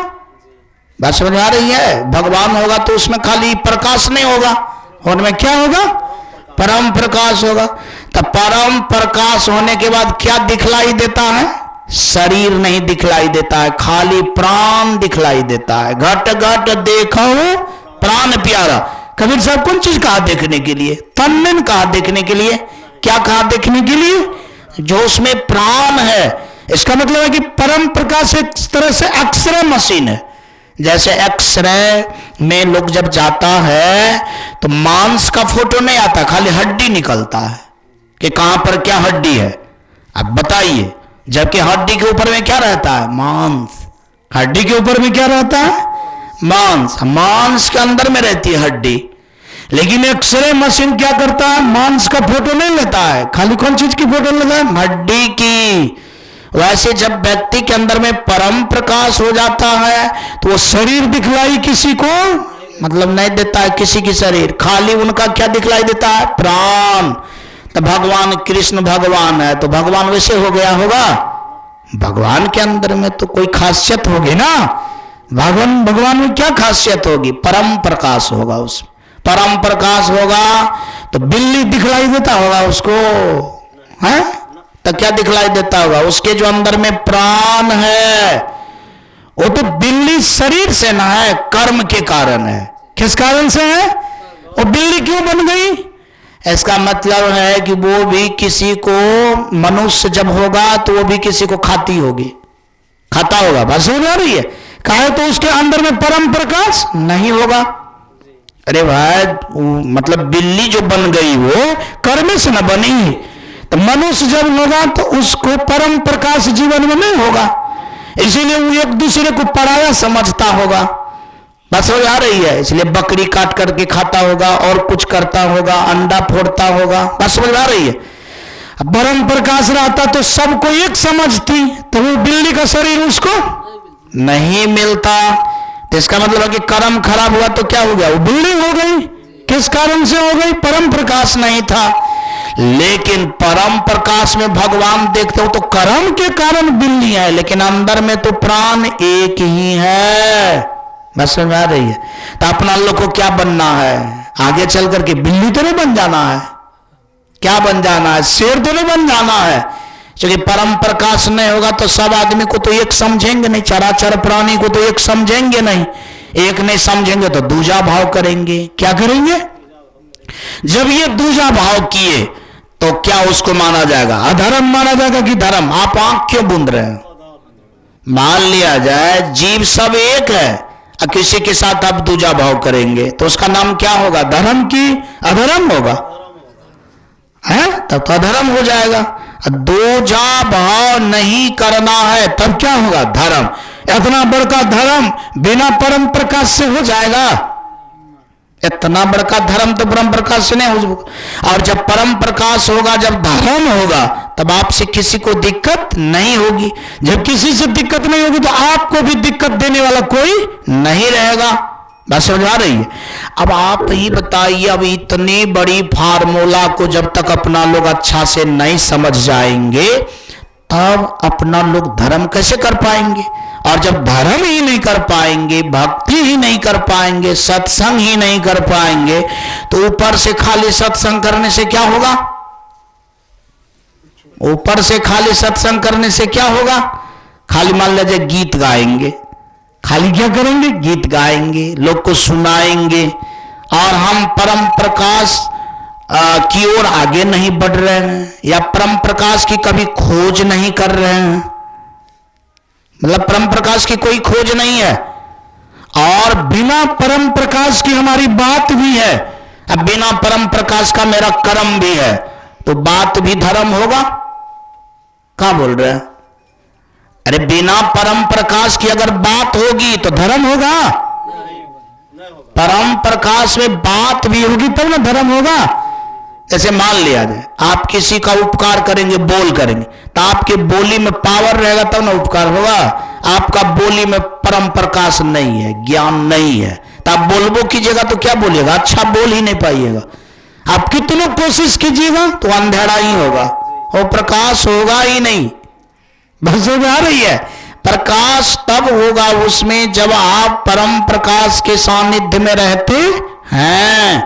बात समझ आ रही है? भगवान होगा तो उसमें खाली प्रकाश नहीं होगा, उनमें क्या होगा? परम प्रकाश होगा। तब परम प्रकाश होने के बाद क्या दिखलाई देता है? शरीर नहीं दिखलाई देता है, खाली प्राण दिखलाई देता है। घट घट देखो प्राण प्यारा। कबीर साहब कौन चीज कहा देखने के लिए? तन मन कहा देखने के लिए। क्या कहा देखने के लिए? जो उसमें प्राण है। इसका मतलब है कि परम प्रकाश एक तरह से एक्सरे मशीन है। जैसे एक्सरे में लोग जब जाता है तो मांस का फोटो नहीं आता, खाली हड्डी निकलता है कि कहां पर क्या हड्डी है। अब बताइए, जबकि हड्डी के ऊपर में क्या रहता है? मांस। हड्डी के ऊपर में क्या रहता है? मांस। मांस के अंदर में रहती है हड्डी। लेकिन एक्सरे मशीन क्या करता है? मांस का फोटो नहीं लेता है, खाली कौन चीज की फोटो लेता है? हड्डी की। वैसे जब व्यक्ति के अंदर में परम प्रकाश हो जाता है तो वो शरीर दिखलाई किसी को मतलब नहीं देता है, किसी की शरीर, खाली उनका क्या दिखलाई देता है? प्राण। तो भगवान कृष्ण भगवान है तो भगवान वैसे हो गया होगा? भगवान के अंदर में तो कोई खासियत होगी ना। भगवान में क्या खासियत होगी? परम प्रकाश होगा। उस परम प्रकाश होगा तो बिल्ली दिखलाई देता होगा उसको, है? तो क्या दिखलाई देता होगा? उसके जो अंदर में प्राण है वो तो बिल्ली शरीर से ना है, कर्म के कारण है। किस कारण से है? वो बिल्ली क्यों बन गई? इसका मतलब है कि वो भी किसी को, मनुष्य जब होगा तो वो भी किसी को खाती होगी, खाता होगा। बस हो जा रही है। कहे तो उसके अंदर में परम प्रकाश नहीं होगा। अरे भाई, मतलब बिल्ली जो बन गई वो कर्म से न बनी, तो मनुष्य जब होगा तो उसको परम प्रकाश जीवन में नहीं होगा, इसीलिए वो एक दूसरे को पराया समझता होगा। बस हो जा रही है। इसलिए बकरी काट करके खाता होगा और कुछ करता होगा, अंडा फोड़ता होगा। बस हो जा रही है। अब परम प्रकाश रहता तो सबको एक समझती, तो वो बिल्ली का शरीर उसको नहीं मिलता। तो इसका मतलब है कि कर्म खराब हुआ तो क्या हो गया? वो बिल्ली हो गई। किस कारण से हो गई? परम प्रकाश नहीं था। लेकिन परम प्रकाश में भगवान देखते हो तो कर्म के कारण बिल्ली है, लेकिन अंदर में तो प्राण एक ही है। बस समझ आ रही है। तो अपना लोग को क्या बनना है आगे चल करके? बिल्ली तो नहीं बन जाना है, क्या बन जाना है? शेर तो नहीं बन जाना है। क्योंकि परम प्रकाश नहीं होगा तो सब आदमी को तो एक समझेंगे नहीं, चराचर प्राणी को तो एक समझेंगे नहीं, एक नहीं समझेंगे तो दूजा भाव करेंगे। क्या करेंगे? जब ये दूजा भाव किए तो क्या उसको माना जाएगा? अधर्म माना जाएगा कि धर्म? आप आंख क्यों बूंद रहे हैं? मान लिया जाए जीव सब एक है और किसी के साथ आप दूजा भाव करेंगे तो उसका नाम क्या होगा? धर्म की अधर्म होगा? है तब तो अधर्म हो जाएगा। दूजा भाव नहीं करना है तब क्या होगा? धर्म। इतना बड़का धर्म बिना परम प्रकाश से हो जाएगा? इतना बड़का धर्म तो परम प्रकाश से नहीं होगा। और जब परम प्रकाश होगा, जब धर्म होगा, तब आपसे किसी को दिक्कत नहीं होगी। जब किसी से दिक्कत नहीं होगी तो आपको भी दिक्कत देने वाला कोई नहीं रहेगा। बात समझ आ रही है? अब आप ही बताइए, अब इतनी बड़ी फार्मूला को जब तक अपना लोग अच्छा से नहीं समझ जाएंगे तब अपना लोग धर्म कैसे कर पाएंगे? और जब धर्म ही नहीं कर पाएंगे, भक्ति ही नहीं कर पाएंगे, सत्संग ही नहीं कर पाएंगे, तो ऊपर से खाली सत्संग करने से क्या होगा? ऊपर से खाली सत्संग करने से क्या होगा? खाली मान लीजिए गीत गाएंगे, खाली क्या करेंगे? गीत गाएंगे, लोग को सुनाएंगे, और हम परम प्रकाश की ओर आगे नहीं बढ़ रहे हैं, या परम प्रकाश की कभी खोज नहीं कर रहे हैं। मतलब परम प्रकाश की कोई खोज नहीं है, और बिना परम प्रकाश की हमारी बात भी है, अब बिना परम प्रकाश का मेरा कर्म भी है, तो बात भी धर्म होगा? क्या बोल रहे हैं? अरे बिना परम प्रकाश की अगर बात होगी तो धर्म होगा? परम प्रकाश में बात भी होगी तब ना धर्म होगा। जैसे मान लिया जाए आप किसी का उपकार करेंगे, बोल करेंगे, तो आपके बोली में पावर रहेगा तब ना उपकार होगा। आपका बोली में परम प्रकाश नहीं है, ज्ञान नहीं है, तो आप बोलबो कीजिएगा तो क्या बोलिएगा? अच्छा बोल ही नहीं पाइएगा। आप कितनी कोशिश कीजिएगा तो अंधेरा ही होगा, वो प्रकाश होगा ही नहीं। बस समझ आ रही है? प्रकाश तब होगा उसमें जब आप परम प्रकाश के सानिध्य में रहते हैं,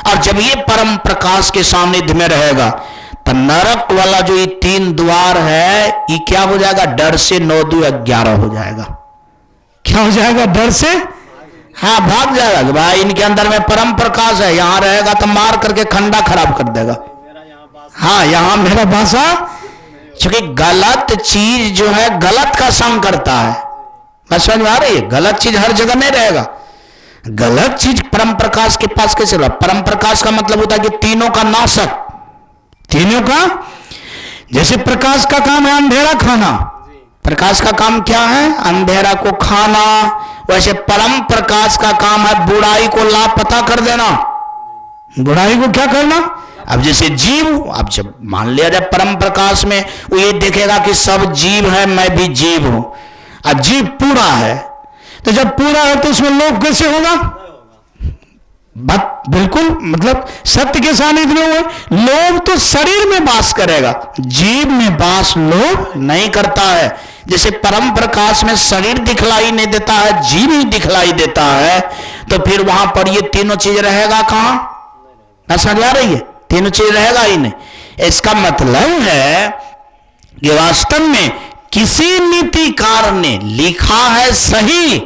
और जब ये परम प्रकाश के सानिध्य में रहेगा तो नरक वाला जो ये 3 द्वार है ये क्या हो जाएगा? डर से 9 2 11 हो जाएगा। क्या हो जाएगा? डर से हाँ भाग जाएगा कि भाई इनके अंदर में परम प्रकाश है, यहां रहेगा तो मार करके खंडा खराब कर देगा। हाँ यहां मेरा भाषा, क्योंकि गलत चीज जो है गलत का संग करता है। बस समझ में आ रही है? गलत चीज हर जगह नहीं रहेगा। गलत चीज परम प्रकाश के पास कैसे रहेगा? परम प्रकाश का मतलब होता है कि तीनों का नाशक, तीनों का। जैसे प्रकाश का काम है अंधेरा खाना, प्रकाश का काम क्या है? अंधेरा को खाना। वैसे परम प्रकाश का काम है बुराई को लापता कर देना। बुराई को क्या करना? अब जैसे जीव, अब जब मान लिया जाए परम प्रकाश में वो ये देखेगा कि सब जीव है, मैं भी जीव हूं, और जीव पूरा है, तो जब पूरा है तो उसमें लोभ कैसे होगा? बात बिल्कुल मतलब सत्य के सानिध्य में हुए। लोभ तो शरीर में वास करेगा, जीव में वास लोभ नहीं करता है। जैसे परम प्रकाश में शरीर दिखलाई नहीं देता है, जीव ही दिखलाई देता है, तो फिर वहां पर ये तीनों चीज रहेगा कहां? ना समझ आ रही है? तीनों चीज रहेगा ही नहीं। इसका मतलब है कि वास्तव में किसी नीतिकार ने लिखा है सही,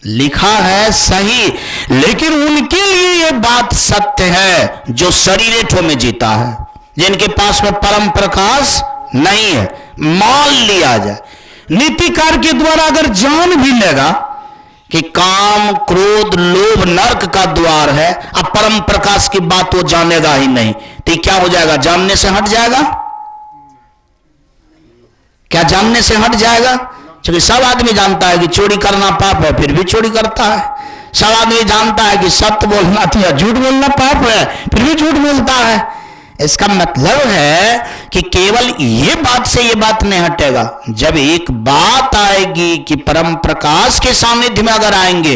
लिखा है सही, लेकिन उनके लिए यह बात सत्य है जो शरीरेठों में जीता है, जिनके पास में परम प्रकाश नहीं है। मान लिया जाए नीतिकार के द्वारा अगर जान भी लेगा कि काम क्रोध लोभ नरक का द्वार है, अब परम प्रकाश की बात वो जानेगा ही नहीं, तो क्या हो जाएगा? जानने से हट जाएगा। क्या जानने से हट जाएगा? क्योंकि सब आदमी जानता है कि चोरी करना पाप है, फिर भी चोरी करता है। सब आदमी जानता है कि सत्य बोलना या झूठ बोलना पाप है, फिर भी झूठ बोलता है। इसका मतलब है कि केवल ये बात से ये बात नहीं हटेगा। जब एक बात आएगी कि परम प्रकाश के सानिध्य में अगर आएंगे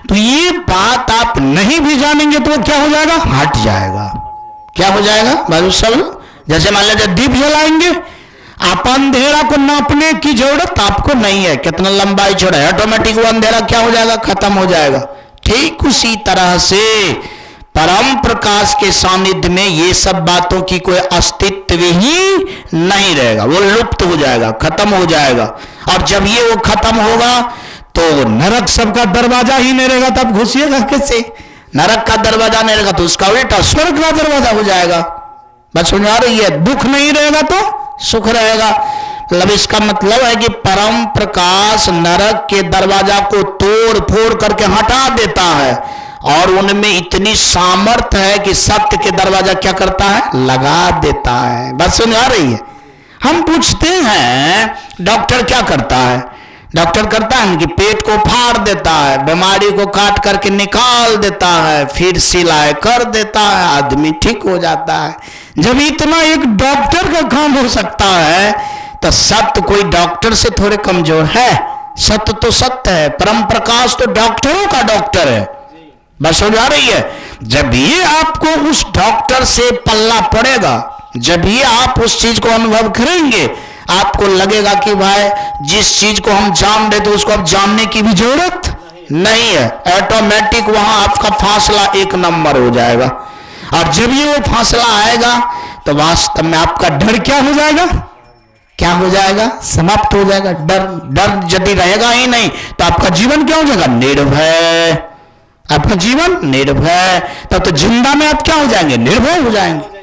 तो ये बात आप नहीं भी जानेंगे तो क्या हो जाएगा? हट जाएगा। क्या हो जाएगा? बाबू सब जैसे मान लीजिए दीप जलाएंगे, आप अंधेरा को नापने की जरूरत आपको नहीं है, कितना लंबाई चौड़ा है, ऑटोमेटिक वो अंधेरा क्या हो जाएगा, खत्म हो जाएगा। ठीक उसी तरह से परम प्रकाश के सानिध्य में ये सब बातों की कोई अस्तित्व ही नहीं रहेगा, वो लुप्त हो जाएगा, खत्म हो जाएगा। और जब ये वो खत्म होगा तो नरक सबका दरवाजा ही नहीं रहेगा, तब घुसिएगा कैसे? नरक का दरवाजा नहीं रहेगा तो उसका उल्टा स्वर्ग का दरवाजा हो जाएगा। बस समझ आ रही है? दुख नहीं रहेगा तो सुख रहेगा। मतलब इसका मतलब है कि परम प्रकाश नरक के दरवाजा को तोड़ फोड़ करके हटा देता है, और उनमें इतनी सामर्थ्य है कि सत्य के दरवाजा क्या करता है, लगा देता है। बस समझ आ रही है? हम पूछते हैं डॉक्टर क्या करता है? डॉक्टर करता है कि पेट को फाड़ देता है, बीमारी को काट करके निकाल देता है, फिर सिलाई कर देता है, आदमी ठीक हो जाता है। जब इतना एक डॉक्टर का काम हो सकता है तो सत्य कोई डॉक्टर से थोड़े कमजोर है? सत्य तो सत्य है, परम प्रकाश तो डॉक्टरों का डॉक्टर है। बस समझ आ रही है? जब ये आपको उस डॉक्टर से पल्ला पड़ेगा, जब ये आप उस चीज को अनुभव करेंगे, आपको लगेगा कि भाई जिस चीज को हम जान रहे थे उसको अब जानने की भी जरूरत नहीं है, ऑटोमेटिक वहां आपका फासला एक नंबर हो जाएगा। और जब ये वो फासला आएगा तो वास्तव में आपका डर क्या हो जाएगा, क्या हो जाएगा, समाप्त हो जाएगा। डर यदि रहेगा ही नहीं तो आपका जीवन क्या हो जाएगा, निर्भय। आपका जीवन निर्भय, तब तो जिंदा में आप क्या हो जाएंगे, निर्भय हो जाएंगे।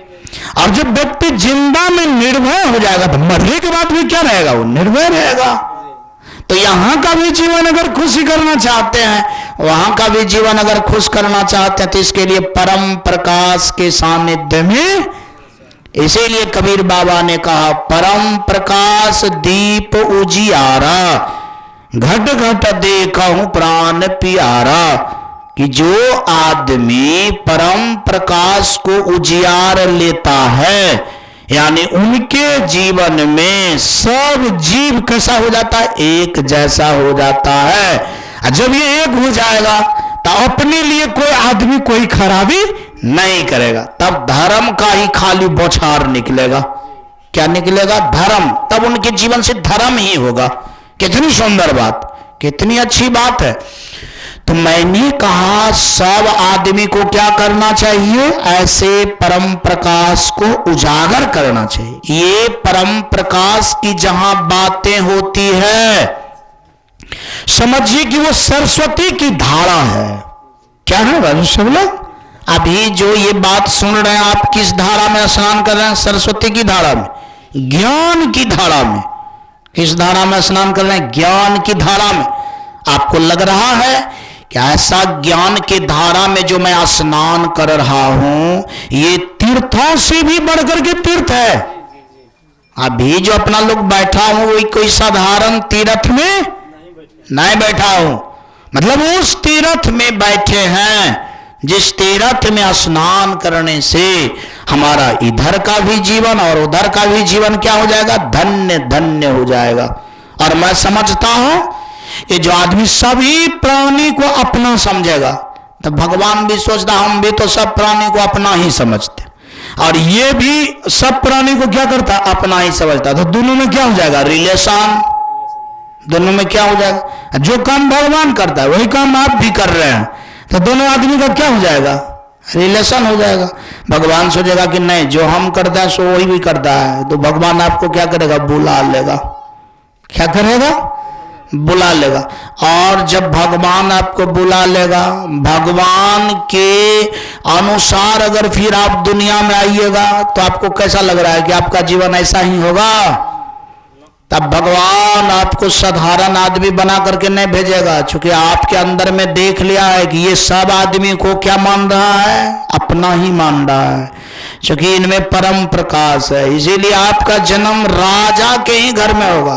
और जब व्यक्ति जिंदा में निर्भय हो जाएगा तो मरने के बाद भी क्या रहेगा, वो निर्भय रहेगा। तो यहां का भी जीवन अगर खुशी करना चाहते हैं, वहां का भी जीवन अगर खुश करना चाहते हैं, तो इसके लिए परम प्रकाश के सानिध्य में, इसीलिए कबीर बाबा ने कहा परम प्रकाश दीप उजियारा, घट घट देखूं प्राण प्यारा। कि जो आदमी परम प्रकाश को उजियार लेता है, यानी उनके जीवन में सब जीव कैसा हो जाता है, एक जैसा हो जाता है। जब ये एक हो जाएगा तो अपने लिए कोई आदमी कोई खराबी नहीं करेगा, तब धर्म का ही खाली बौछार निकलेगा। क्या निकलेगा, धर्म। तब उनके जीवन से धर्म ही होगा। कितनी सुंदर बात, कितनी अच्छी बात है। तो मैंने कहा सब आदमी को क्या करना चाहिए, ऐसे परम प्रकाश को उजागर करना चाहिए। ये परम प्रकाश की जहां बातें होती है, समझिए कि वो सरस्वती की धारा है। क्या है राजू सब लोग? अभी जो ये बात सुन रहे हैं, आप किस धारा में स्नान कर रहे हैं, सरस्वती की धारा में, ज्ञान की धारा में। किस धारा में स्नान कर रहे हैं, ज्ञान की धारा में। आपको लग रहा है कि ऐसा ज्ञान की धारा में जो मैं स्नान कर रहा हूं, ये तीर्थों से भी बढ़कर के तीर्थ है। अभी जो अपना लोग बैठा हूं, वही कोई साधारण तीर्थ में नहीं बैठा हूं, मतलब उस तीर्थ में बैठे हैं जिस तीर्थ में स्नान करने से हमारा इधर का भी जीवन और उधर का भी जीवन क्या हो जाएगा, धन्य धन्य हो जाएगा। और मैं समझता हूं कि जो आदमी सभी प्राणी को अपना समझेगा, तो भगवान भी सोचता हम भी तो सब प्राणी को अपना ही समझते, और ये भी सब प्राणी को क्या करता, अपना ही समझता। तो दोनों में क्या हो जाएगा, रिलेशन। दोनों में क्या हो जाएगा, जो काम भगवान करता है वही काम आप भी कर रहे हैं, तो दोनों आदमी का क्या हो जाएगा, रिलेशन हो जाएगा। भगवान सोचेगा कि नहीं, जो हम करते हैं सो वही भी करता है, तो भगवान आपको क्या करेगा, बुला लेगा। क्या करेगा, बुला लेगा। और जब भगवान आपको बुला लेगा, भगवान के अनुसार अगर फिर आप दुनिया में आइएगा, तो आपको कैसा लग रहा है कि आपका जीवन ऐसा ही होगा? तब भगवान आपको साधारण आदमी बना करके नहीं भेजेगा, क्योंकि आपके अंदर में देख लिया है कि ये सब आदमी को क्या मान रहा है, अपना ही मान रहा है, क्योंकि इनमें परम प्रकाश है। इसीलिए आपका जन्म राजा के ही घर में होगा।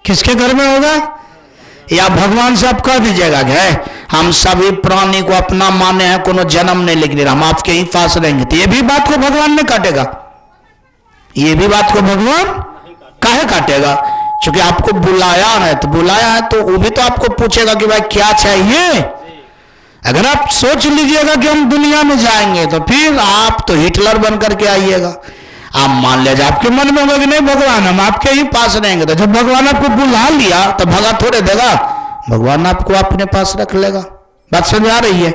किसके घर में होगा? या भगवान से आप कह दीजिएगा कि हम सभी प्राणी को अपना माने हैं, कोनो जन्म नहीं लेके हम आपके ही पास रहेंगे, तो ये भी बात को भगवान नहीं काटेगा। ये भी बात को भगवान काहे काटेगा? क्योंकि आपको बुलाया है, तो बुलाया है तो वो भी तो आपको पूछेगा कि भाई क्या चाहिए। अगर आप सोच लीजिएगा कि हम दुनिया में जाएंगे, तो फिर आप तो हिटलर बन करके आइएगा। आप मान लीजिए आपके मन में होगा कि नहीं भगवान हम आपके ही पास रहेंगे, तो जब भगवान आपको बुला लिया तो भगा थोड़े देगा, भगवान आपको अपने पास रख लेगा। बात समझ आ रही है?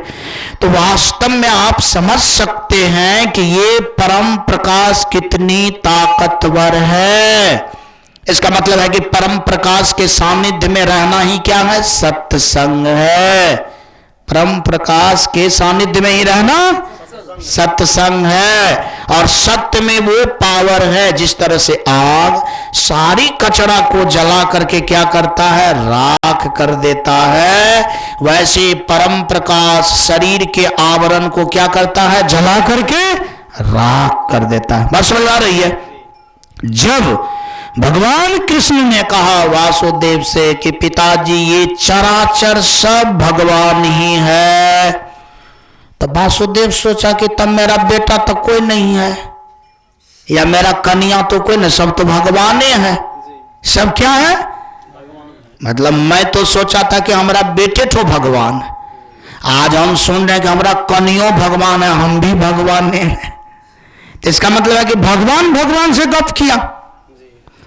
तो वास्तव में आप समझ सकते हैं कि ये परम प्रकाश कितनी ताकतवर है। इसका मतलब है कि परम प्रकाश के सानिध्य में रहना ही क्या है? सत्संग है। परम प्रकाश के सानिध्य में ही रहना सत्संग है। और सत्य में वो पावर है, जिस तरह से आग सारी कचरा को जला करके क्या करता है? राख कर देता है। वैसे परम प्रकाश शरीर के आवरण को क्या करता है? जला करके राख कर देता है। बात समझ आ रही है? जब भगवान कृष्ण ने कहा वासुदेव से कि पिताजी ये चराचर सब भगवान ही है, तो वासुदेव सोचा कि तब मेरा बेटा तो कोई नहीं है, या मेरा कन्या तो कोई नहीं, सब तो भगवान है। सब क्या है? मतलब मैं तो सोचा था कि हमारा बेटे तो भगवान है, आज हम सुन रहे हैं कि हमारा कन्या भगवान है, हम भी भगवान है। तो इसका मतलब है कि भगवान भगवान से गप किया।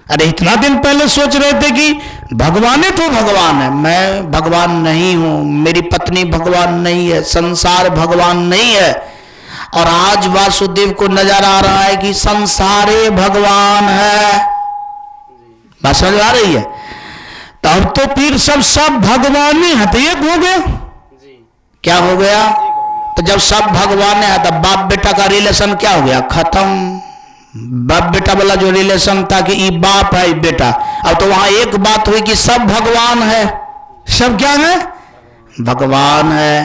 अरे इतना दिन पहले सोच रहे थे कि भगवान तो भगवान है, मैं भगवान नहीं हूं, मेरी पत्नी भगवान नहीं है, संसार भगवान नहीं है, और आज वासुदेव को नजर आ रहा है कि संसारे भगवान है। बात समझ आ रही है? तब तो फिर सब भगवान है, तो एक हो गया। क्या हो गया? तो जब सब भगवान है तब बाप बेटा का रिलेशन क्या हो गया? खत्म। बाप बेटा वाला जो रिलेशन था कि ये बाप है ये बेटा, अब तो वहां एक बात हुई कि सब भगवान है। सब क्या है? भगवान है।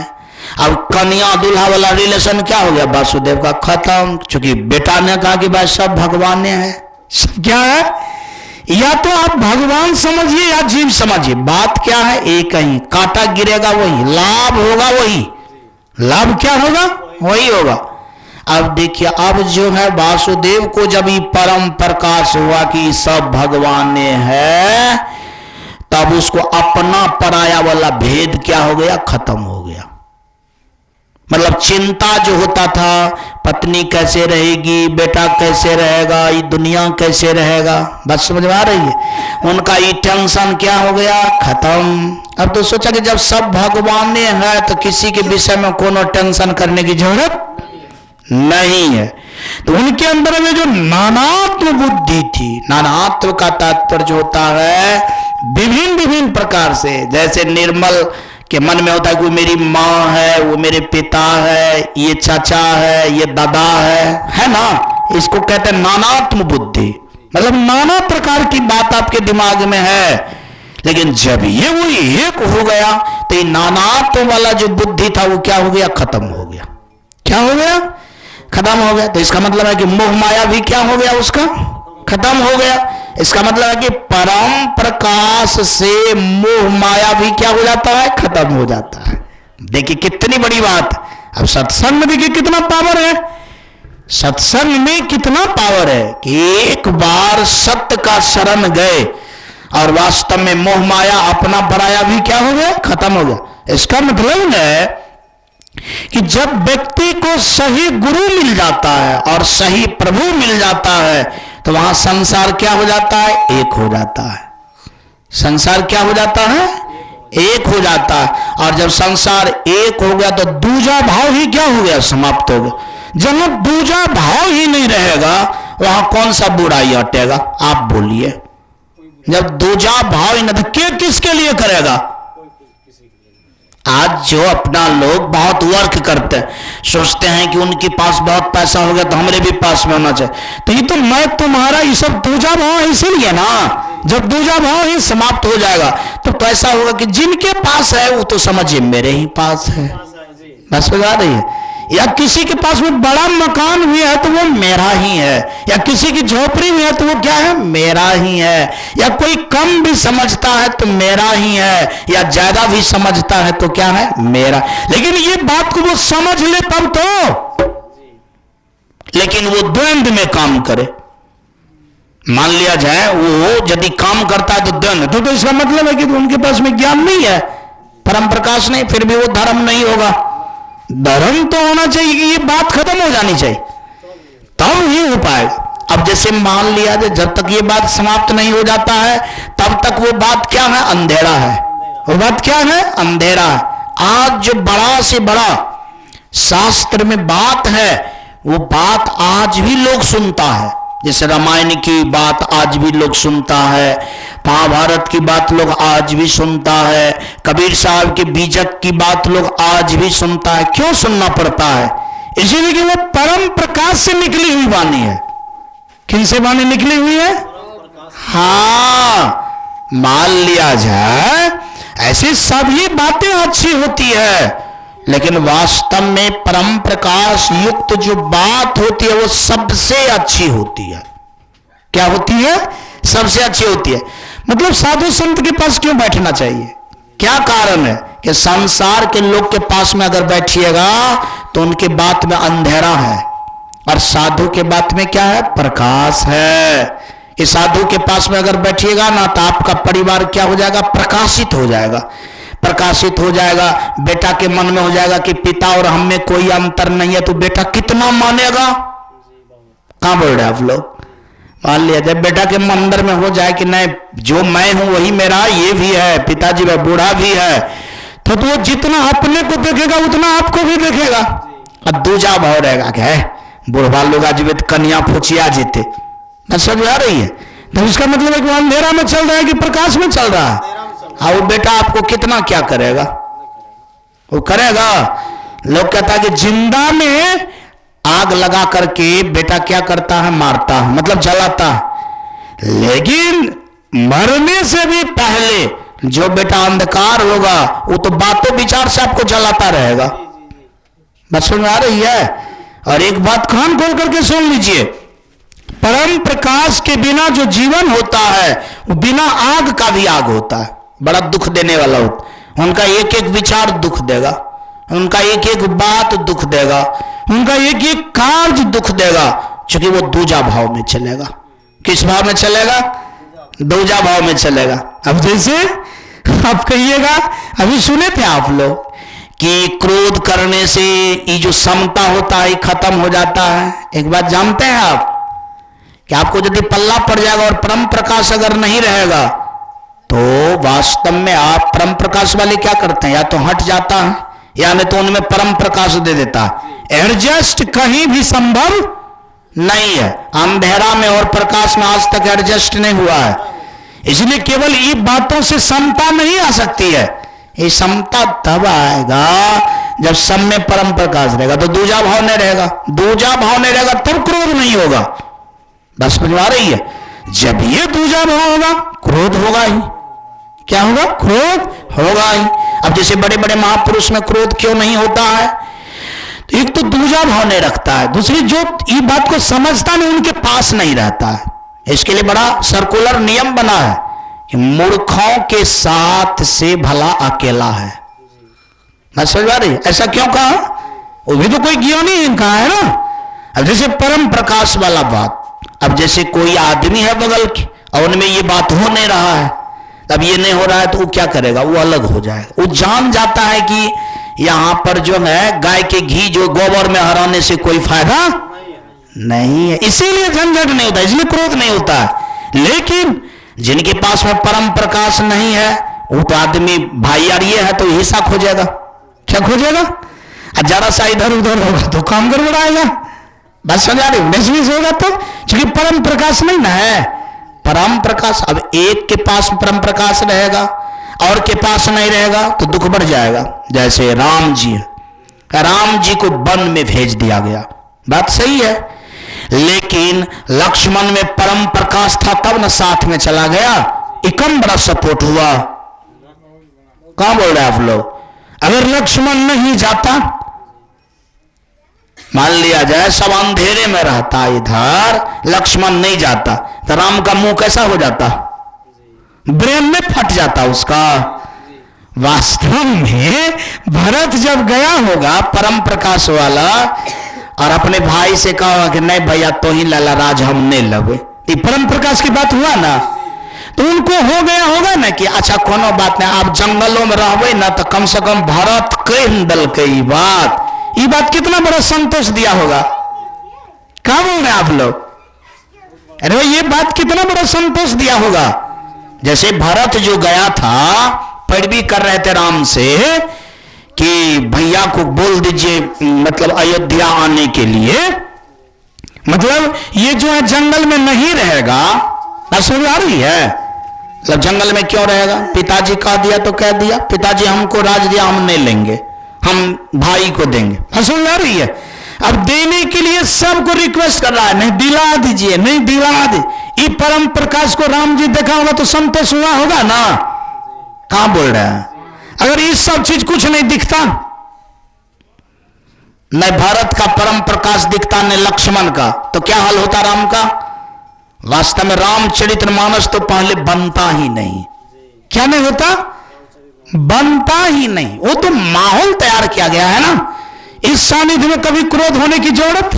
अब कन्या दूल्हा वाला रिलेशन क्या हो गया? वासुदेव का खत्म, क्योंकि बेटा ने कहा कि भाई सब भगवान है। सब क्या है? या तो आप भगवान समझिए या जीव समझिए, बात क्या है? एक ही। कांटा गिरेगा वही, लाभ होगा वही। लाभ क्या होगा? वही होगा। अब देखिए, अब जो है वासुदेव को जब ये परम प्रकाश हुआ कि सब भगवान है, तब उसको अपना पराया वाला भेद क्या हो गया? खत्म हो गया। मतलब चिंता जो होता था, पत्नी कैसे रहेगी, बेटा कैसे रहेगा, ये दुनिया कैसे रहेगा, बस समझ में आ रही है? उनका ये टेंशन क्या हो गया? खत्म। अब तो सोचा कि जब सब भगवान है तो किसी के विषय में कोनो टेंशन करने की जरूरत नहीं है। तो उनके अंदर में जो नानात्व बुद्धि थी, नानात्व का तात्पर्य जो होता है विभिन्न विभिन्न प्रकार से, जैसे निर्मल के मन में होता है कि मेरी माँ है, वो मेरे पिता है, ये चाचा है, ये दादा है ना? इसको कहते हैं नानात्म बुद्धि। मतलब नाना प्रकार की बात आपके दिमाग में है, लेकिन जब ये वो एक हो गया तो ये नानात्व वाला जो बुद्धि था वो क्या हो गया? खत्म हो गया। क्या हो गया? खत्म हो गया। तो इसका मतलब है कि मोह माया भी क्या हो गया? उसका खत्म हो गया। इसका मतलब है कि परम प्रकाश से मोह माया भी क्या हो जाता है? खत्म हो जाता है। देखिए कितनी बड़ी बात। अब सत्संग में देखिए कितना पावर है। सत्संग में कितना पावर है कि एक बार सत्य का शरण गए और वास्तव में मोह माया अपना पराया भी क्या हो गया? खत्म हो गया। इसका मतलब है कि जब व्यक्ति को सही गुरु मिल जाता है और सही प्रभु मिल जाता है तो वहां संसार क्या हो जाता है? एक हो जाता है। संसार क्या हो जाता है? एक हो जाता है। और जब संसार एक हो गया तो दूजा भाव ही क्या हो गया? समाप्त हो गया। जब दूजा भाव ही नहीं रहेगा वहां कौन सा बुराई हटेगा? आप बोलिए। जब दूजा भाव ही नहीं, क्या किसके लिए करेगा? आज जो अपना लोग बहुत वर्क करते हैं, सोचते हैं कि उनके पास बहुत पैसा हो गया तो हमारे भी पास में होना चाहिए, तो ये तो मैं तुम्हारा, ये सब दूजा भाव है इसीलिए ना। जब दूजा भाव ही समाप्त हो जाएगा तो ऐसा होगा कि जिनके पास है वो तो समझिए मेरे ही पास है। बस बता रही है। या किसी के पास में बड़ा मकान भी है तो वो मेरा ही है, या किसी की झोपड़ी भी है तो वो क्या है? मेरा ही है। या कोई कम भी समझता है तो मेरा ही है, या ज्यादा भी समझता है तो क्या है? मेरा। लेकिन ये बात को वो समझ ले तब तो, लेकिन वो द्वंद्व में काम करे। मान लिया जाए वो यदि काम करता है तो द्वंद्व, तो इसका मतलब है कि उनके पास में ज्ञान नहीं है, परम प्रकाश नहीं, फिर भी वो धर्म नहीं होगा। धर्म तो होना चाहिए कि ये बात खत्म हो जानी चाहिए, तब ही हो पाएगा। अब जैसे मान लिया जाए जब तक ये बात समाप्त नहीं हो जाता है तब तक वो बात क्या है, अंधेरा है। वो बात क्या है, अंधेरा है। आज जो बड़ा से बड़ा शास्त्र में बात है वो बात आज भी लोग सुनता है। जैसे रामायण की बात आज भी लोग सुनता है, महाभारत की बात लोग आज भी सुनता है, कबीर साहब के बीजक की बात लोग आज भी सुनता है। क्यों सुनना पड़ता है? इसीलिए कि वो परम प्रकाश से निकली हुई वाणी है। किन से वाणी निकली हुई है? हाँ, मान लिया जाए ऐसी सभी बातें अच्छी होती है, लेकिन वास्तव में परम प्रकाश युक्त जो बात होती है वो सबसे अच्छी होती है। क्या होती है? सबसे अच्छी होती है। मतलब साधु संत के पास क्यों बैठना चाहिए? क्या कारण है कि संसार के लोग के पास में अगर बैठिएगा तो उनके बात में अंधेरा है और साधु के बात में क्या है? प्रकाश है। इस साधु के पास में अगर बैठिएगा ना तो आपका परिवार क्या हो जाएगा? प्रकाशित हो जाएगा। प्रकाशित हो जाएगा। बेटा के मन में हो जाएगा कि पिता और हम में कोई अंतर नहीं है, तो बेटा कितना मानेगा? कहां बोल रहे आप लोग? मान लिया जब बेटा के मंदिर में हो जाए कि नहीं जो मैं हूं वही मेरा, ये भी है, पिताजी वह बूढ़ा भी है, तो वो जितना अपने को देखेगा उतना आपको भी देखेगा। अब दूजा भाव रहेगा क्या है, बूढ़ा लोग आज कन्या फुचिया जीते, मैं समझ आ रही है? तो इसका मतलब है कि अंधेरा में चल रहा है कि प्रकाश में चल रहा है। हाँ, वो बेटा आपको कितना क्या करेगा? वो करेगा। लोग कहता है कि जिंदा में आग लगा करके बेटा क्या करता है? मारता है, मतलब जलाता है। लेकिन मरने से भी पहले जो बेटा अंधकार होगा वो तो बातों विचार से आपको जलाता रहेगा। बात समझ में आ रही है? और एक बात कान खोल करके सुन लीजिए, परम प्रकाश के बिना जो जीवन होता है वो बिना आग का भी आग होता है, बड़ा दुख देने वाला होता। उनका एक एक विचार दुख देगा, उनका एक एक बात दुख देगा, उनका एक एक कार्य दुख देगा, क्योंकि वो दूजा भाव में चलेगा। किस भाव में चलेगा? दूजा भाव में चलेगा। अब जैसे आप कहिएगा, अभी सुने थे आप लोग कि क्रोध करने से ये जो समता होता है खत्म हो जाता है। एक बात जानते हैं आप कि आपको यदि पल्ला पड़ जाएगा और परम प्रकाश अगर नहीं रहेगा तो वास्तव में आप परम प्रकाश वाले क्या करते हैं? या तो हट जाता है या नहीं तो उनमें परम प्रकाश दे देता है। एडजस्ट कहीं भी संभव नहीं है। अंधेरा में और प्रकाश में आज तक एडजस्ट नहीं हुआ है। इसलिए केवल ये बातों से समता नहीं आ सकती है। ये समता तब आएगा जब सब में परम प्रकाश रहेगा, तो दूजा भाव नहीं रहेगा। दूजा भाव नहीं रहेगा तब क्रोध नहीं होगा। बस समझ आ रही है? जब ये दूजा भाव होगा क्रोध होगा ही। क्या होगा? क्रोध होगा ही। अब जैसे बड़े बड़े महापुरुष में क्रोध क्यों नहीं होता है? तो एक तो दूजा भाव नहीं रखता है, दूसरी जो ये बात को समझता नहीं उनके पास नहीं रहता है। इसके लिए बड़ा सर्कुलर नियम बना है कि मूर्खों के साथ से भला अकेला है। मैं समझ आ रही है? ऐसा क्यों कहा? वो भी तो कोई ज्ञानी इनका है ना। अब जैसे परम प्रकाश वाला बात, अब जैसे कोई आदमी है बगल के और उनमें ये बात हो नहीं रहा है, अब ये नहीं हो रहा है तो वो क्या करेगा? वो अलग हो जाएगा। वो जान जाता है कि यहां पर जो है गाय के घी जो गोबर में हराने से कोई फायदा नहीं है, इसीलिए झंझट नहीं होता, इसलिए क्रोध नहीं होता है। लेकिन जिनके पास में परम प्रकाश नहीं है वो तो आदमी भाई यार ये है तो हिस्सा खोजेगा। क्या खोजेगा? जरा सा इधर उधर होगा तो काम गड़बड़ाएगा। बस समझा रही हूं? होगा तो क्योंकि परम प्रकाश नहीं ना है। परम प्रकाश, अब एक के पास परम प्रकाश रहेगा और के पास नहीं रहेगा तो दुख बढ़ जाएगा। जैसे राम जी को वन में भेज दिया गया, बात सही है, लेकिन लक्ष्मण में परम प्रकाश था तब न साथ में चला गया। एकम बड़ा सपोर्ट हुआ। कहां बोल रहे हैं आप लोग? अगर लक्ष्मण नहीं जाता, मान लिया जाए सब अंधेरे में रहता, इधर लक्ष्मण नहीं जाता तो राम का मुंह कैसा हो जाता? ब्रेन में फट जाता उसका। वास्तव में भरत जब गया होगा परम प्रकाश वाला और अपने भाई से कहा कि नहीं भैया तो ही लाला राज हम नहीं लगे, ये परम प्रकाश की बात हुआ ना, तो उनको हो गया होगा ना कि अच्छा कोनो बात नहीं, आप जंगलों में रहबे ना तो कम से कम भरत कह दल के ये बात कितना बड़ा संतोष दिया होगा। क्या बोल रहे हैं आप लोग? अरे भाई ये बात कितना बड़ा संतोष दिया होगा। जैसे भरत जो गया था, पैरवी कर रहे थे राम से कि भैया को बोल दीजिए मतलब अयोध्या आने के लिए, मतलब ये जो है जंगल में नहीं रहेगा। बात समझ आ रही है? मतलब जंगल में क्यों रहेगा? पिताजी कह दिया तो कह दिया, पिताजी हमको राज दिया हम नहीं लेंगे, हम भाई को देंगे। बात समझ आ रही है? अब देने के लिए सबको रिक्वेस्ट कर रहा है, नहीं दिला दीजिए, नहीं दिला दीजिए। ये परम प्रकाश को राम जी देखा होगा तो संतोष हुआ होगा ना? कहां बोल रहे हैं? अगर ये सब चीज कुछ नहीं दिखता, न भारत का परम प्रकाश दिखता न लक्ष्मण का, तो क्या हाल होता राम का? वास्तव में रामचरितमानस तो पहले बनता ही नहीं। क्या नहीं होता? बनता ही नहीं। वो तो माहौल तैयार किया गया है ना। इस सानिध्य में कभी क्रोध होने की जरूरत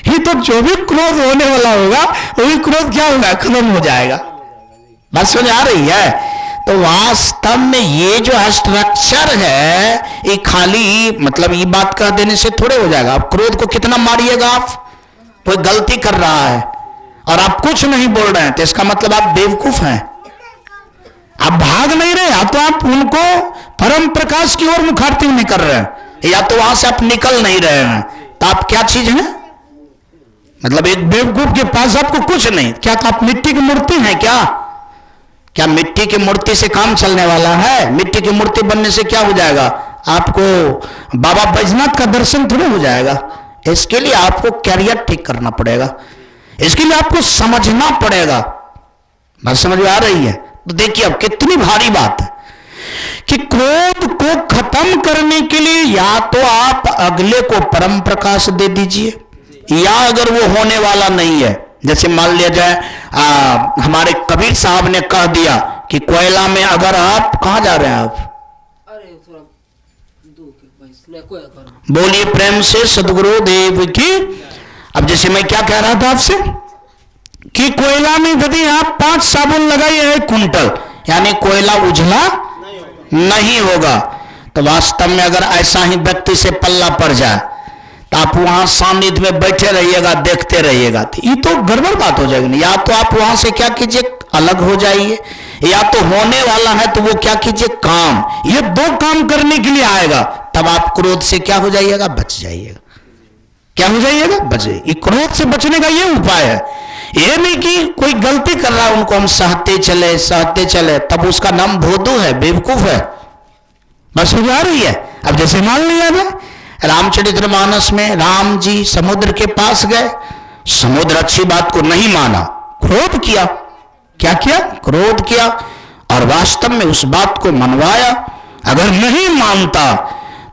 ही, तो जो भी क्रोध होने वाला होगा वो भी क्रोध क्या होगा? खत्म हो जाएगा। बात समझ आ रही है? तो वास्तव में ये जो स्ट्रक्चर है ये खाली मतलब ये बात कह देने से थोड़े हो जाएगा। आप क्रोध को कितना मारिएगा? आप कोई गलती कर रहा है और आप कुछ नहीं बोल रहे हैं तो इसका मतलब आप बेवकूफ हैं। आप भाग नहीं रहे, या तो आप उनको परम प्रकाश की ओर मुखारती नहीं कर रहे हैं, या तो वहां से आप निकल नहीं रहे हैं। तो आप क्या चीज हैं? मतलब एक बेवकूफ के पास आपको कुछ नहीं। क्या आप मिट्टी की मूर्ति हैं क्या? क्या मिट्टी की मूर्ति से काम चलने वाला है? मिट्टी की मूर्ति बनने से क्या हो जाएगा? आपको बाबा बैजनाथ का दर्शन थोड़ा हो जाएगा। इसके लिए आपको कैरियर ठीक करना पड़ेगा, इसके लिए आपको समझना पड़ेगा। बात समझ में आ रही है? तो देखिए अब कितनी भारी बात है कि क्रोध को खत्म करने के लिए या तो आप अगले को परम प्रकाश दे दीजिए, या अगर वो होने वाला नहीं है, जैसे मान लिया जाए हमारे कबीर साहब ने कह दिया कि कोयला में अगर आप कहां जा रहे हैं आप? अरे थोड़ा बोलिए प्रेम से सदगुरु देव की। अब जैसे मैं क्या कह रहा था आपसे कि कोयला में यदि आप 5 साबुन लगाइए 1 कुंटल, यानी कोयला उजला नहीं होगा। तो वास्तव में अगर ऐसा ही व्यक्ति से पल्ला पड़ जाए तो आप वहां सानिध्य में बैठे रहिएगा, देखते रहिएगा, तो ये तो गड़बड़ बात हो जाएगी। या तो आप वहां से क्या कीजिए, अलग हो जाइए, या तो होने वाला है तो वो क्या कीजिए, काम। ये 2 काम करने के लिए आएगा, तब आप क्रोध से क्या हो जाइएगा, बच जाइएगा। क्या हो जाइएगा, बच जाइए। क्रोध से बचने का ये उपाय है। ये नहीं कि कोई गलती कर रहा है उनको हम सहते चले, तब उसका नाम भोदू है, बेवकूफ है। बस हो जा रही है। अब जैसे मान लिया जाए रामचरितमानस में राम जी समुद्र के पास गए, समुद्र अच्छी बात को नहीं माना, क्रोध किया। क्या किया? क्रोध किया, और वास्तव में उस बात को मनवाया। अगर नहीं मानता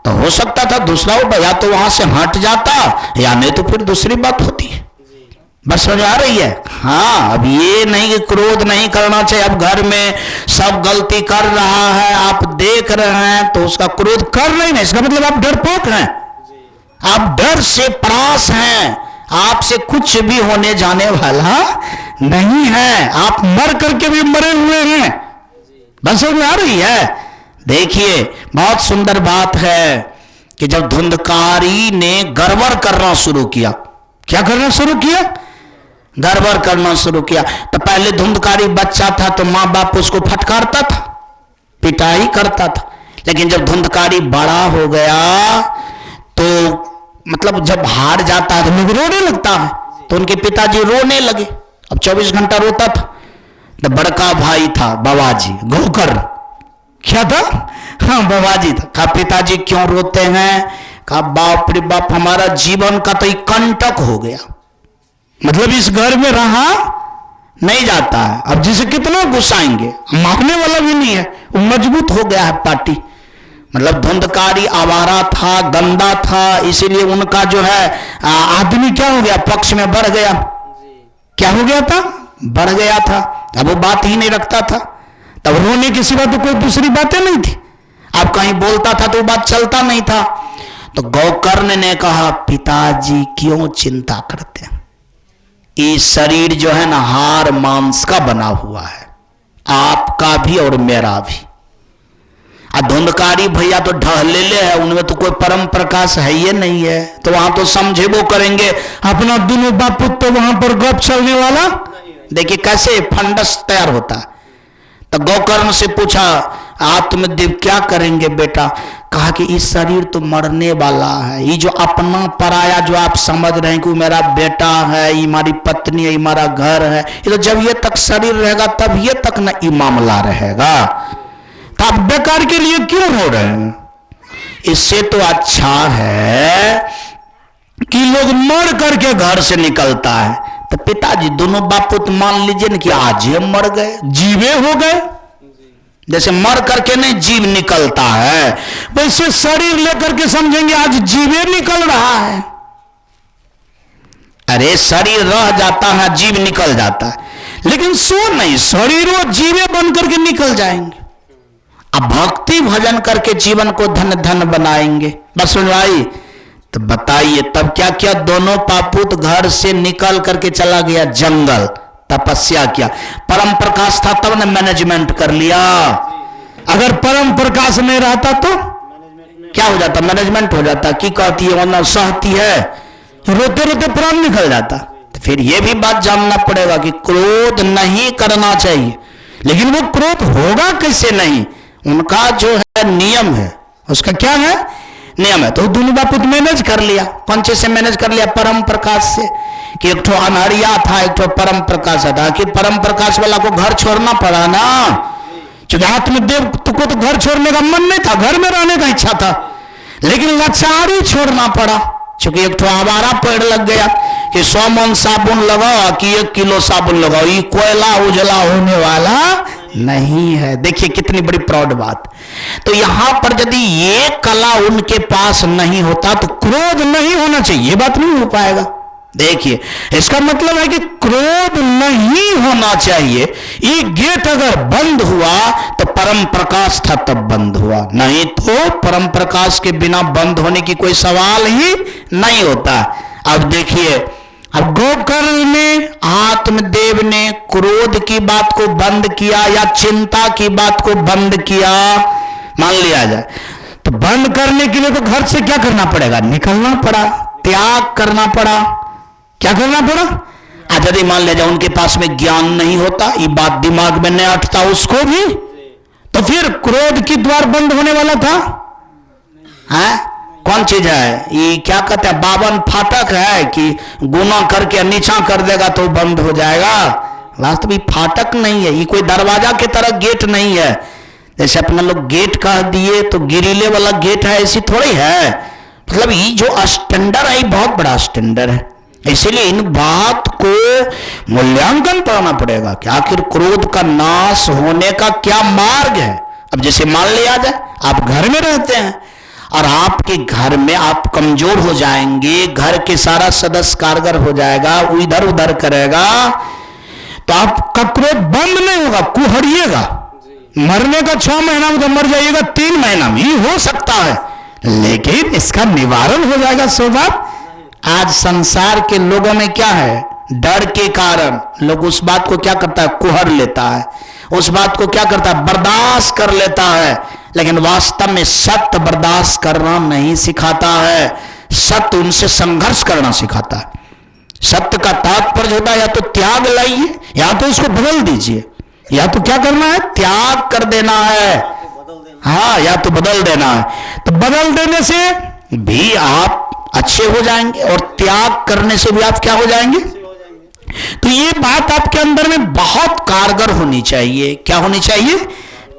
तो हो सकता था दूसरा उपाय, या तो वहां से हट जाता, या नहीं तो फिर दूसरी बात होती है। बस समझ आ रही है? हाँ। अब ये नहीं कि क्रोध नहीं करना चाहिए। अब घर में सब गलती कर रहा है, आप देख रहे हैं, तो उसका क्रोध कर नहीं है, इसका मतलब आप डरपोक हैं, आप डर से परास हैं, आपसे कुछ भी होने जाने वाला नहीं है, आप मर करके भी मरे हुए हैं। बस समझ आ रही है? देखिए बहुत सुंदर बात है कि जब धुंधकारी ने गड़बड़ करना शुरू किया, क्या करना शुरू किया? गड़बड़ करना शुरू किया। तो पहले धुंधकारी बच्चा था तो माँ बाप उसको फटकारता था, पिटाई करता था। लेकिन जब धुंधकारी बड़ा हो गया तो मतलब जब हार जाता है तो लोग रोने लगता है, तो उनके पिताजी रोने लगे। अब 24 घंटा रोता था। तो बड़का भाई था बाबाजी गोकर्ण, क्या था? हाँ बाबाजी था। कहा पिताजी क्यों रोते हैं? कहा बाप रे बाप, हमारा जीवन का तो एक कंटक हो गया, मतलब इस घर में रहा नहीं जाता है। अब जिसे कितना गुस्साएंगे, मारने वाला भी नहीं है, वो मजबूत हो गया है पार्टी। मतलब धुंधकारी आवारा था, गंदा था, इसीलिए उनका जो है आदमी क्या हो गया, पक्ष में बढ़ गया। क्या हो गया था? बढ़ गया था। अब वो बात ही नहीं रखता था। तब रोने की सिवा तो कोई दूसरी बातें नहीं थी। अब कहीं बोलता था तो बात चलता नहीं था। तो गोकर्ण ने कहा पिताजी क्यों चिंता करते हैं, ये शरीर जो है ना हार मांस का बना हुआ है, आपका भी और मेरा भी। धुंधकारी भैया तो ढहले है, उनमें तो कोई परम प्रकाश है ये नहीं है, तो वहां तो समझे वो करेंगे। अपना दोनों बाप पुत्र तो वहां पर गप चलने वाला देखिए कैसे फंडस तैयार होता है। तो गोकर्ण से पूछा आत्मदेव क्या करेंगे बेटा? कहा कि इस शरीर तो मरने वाला है, ये जो अपना पराया जो आप समझ रहे हैं कि वो मेरा बेटा है, ये हमारी पत्नी है, ये हमारा घर है, ये तो जब ये तक शरीर रहेगा तब ये तक ना ये मामला रहेगा। तो आप बेकार के लिए क्यों रो रहे हैं? इससे तो अच्छा है कि लोग मर करके घर से निकलता है। तो पिताजी दोनों बापुत मान लीजिए ना कि आज ये मर गए, जीवे हो गए। जैसे मर करके नहीं जीव निकलता है, वैसे शरीर लेकर के समझेंगे आज जीवे निकल रहा है। अरे शरीर रह जाता है, जीव निकल जाता है, लेकिन सो नहीं, शरीर वो जीवे बन करके निकल जाएंगे। अब भक्ति भजन करके जीवन को धन धन बनाएंगे। बस सुन भाई, तो बताइए तब क्या किया? दोनों पापूत घर से निकल करके चला गया जंगल, तपस्या किया। परम प्रकाश था तब ने मैनेजमेंट कर लिया। अगर परम प्रकाश नहीं रहता तो क्या हो जाता? मैनेजमेंट हो जाता। की कहती है वरना सहती है, रोते रोते प्राण निकल जाता। तो फिर यह भी बात जानना पड़ेगा कि क्रोध नहीं करना चाहिए, लेकिन वो क्रोध होगा कैसे नहीं, उनका जो है नियम है, उसका क्या है नियम है। तो दोनों बापुत मैनेज कर लिया। कौन चीज से मैनेज कर लिया? परम प्रकाश से। कि एक ठो अनहरिया था, एक ठो परम प्रकाश था। कि परम प्रकाश वाला को घर छोड़ना पड़ा ना, क्योंकि आत्मदेव को तो घर छोड़ने का मन नहीं था, घर में रहने का इच्छा था, लेकिन लाचारी छोड़ना पड़ा। क्योंकि एक ठो आवारा पेड़ लग गया कि 100 मन साबुन लगाओ कि 1 किलो साबुन लगाओ, ये कोयला उजला होने वाला नहीं है। देखिए कितनी बड़ी प्राउड बात। तो यहां पर यदि ये कला उनके पास नहीं होता तो क्रोध नहीं होना चाहिए, ये बात नहीं हो पाएगा। देखिए इसका मतलब है कि क्रोध नहीं होना चाहिए। ये गेट अगर बंद हुआ तो परम प्रकाश था तब बंद हुआ, नहीं तो परम प्रकाश के बिना बंद होने की कोई सवाल ही नहीं होता। अब देखिए, अब गोकर्ण ने, आत्मदेव ने क्रोध की बात को बंद किया या चिंता की बात को बंद किया, मान लिया जाए, तो बंद करने के लिए तो घर से क्या करना पड़ेगा? निकलना पड़ा, त्याग करना पड़ा। क्या करना पड़ा? आज यदि मान लिया जाए उनके पास में ज्ञान नहीं होता, ये बात दिमाग में नहीं अटता उसको भी, तो फिर क्रोध की द्वार बंद होने वाला था। है कौन चीज है ये? क्या कहते हैं? 52 फाटक है कि गुना करके नीचा कर देगा तो बंद हो जाएगा। वास्तविक फाटक नहीं है, ये कोई दरवाजा की तरह गेट नहीं है। जैसे अपना लोग गेट कह दिए तो गिरीले वाला गेट है, ऐसी थोड़ी है। मतलब ये जो स्टैंडर्ड है, बहुत बड़ा स्टैंडर्ड है। इसीलिए इन बात को मूल्यांकन करना पड़ेगा कि आखिर क्रोध का नाश होने का क्या मार्ग है। अब जैसे मान लिया जाए आप घर में रहते हैं और आपके घर में आप कमजोर हो जाएंगे, घर के सारा सदस्य कारगर हो जाएगा, वो इधर उधर करेगा, तो आपका क्रोध बंद नहीं होगा, कुहरिएगा। मरने का 6 महीना में तो मर जाइएगा, 3 महीना में ही हो सकता है, लेकिन इसका निवारण हो जाएगा स्वभाव। आज संसार के लोगों में क्या है? डर के कारण लोग उस बात को क्या करता है? कुहर लेता है, उस बात को क्या करता है? बर्दाश्त कर लेता है। लेकिन वास्तव में सत्य बर्दाश्त करना नहीं सिखाता है, सत्य उनसे संघर्ष करना सिखाता है। सत्य का तात्पर्य होता है या तो त्याग लाइए या तो उसको बदल दीजिए, या तो क्या करना है? त्याग कर देना है, हाँ, या तो बदल देना है। तो बदल देने से भी आप अच्छे हो जाएंगे और त्याग करने से भी आप क्या हो जाएंगे? तो ये बात आपके अंदर में बहुत कारगर होनी चाहिए। क्या होनी चाहिए?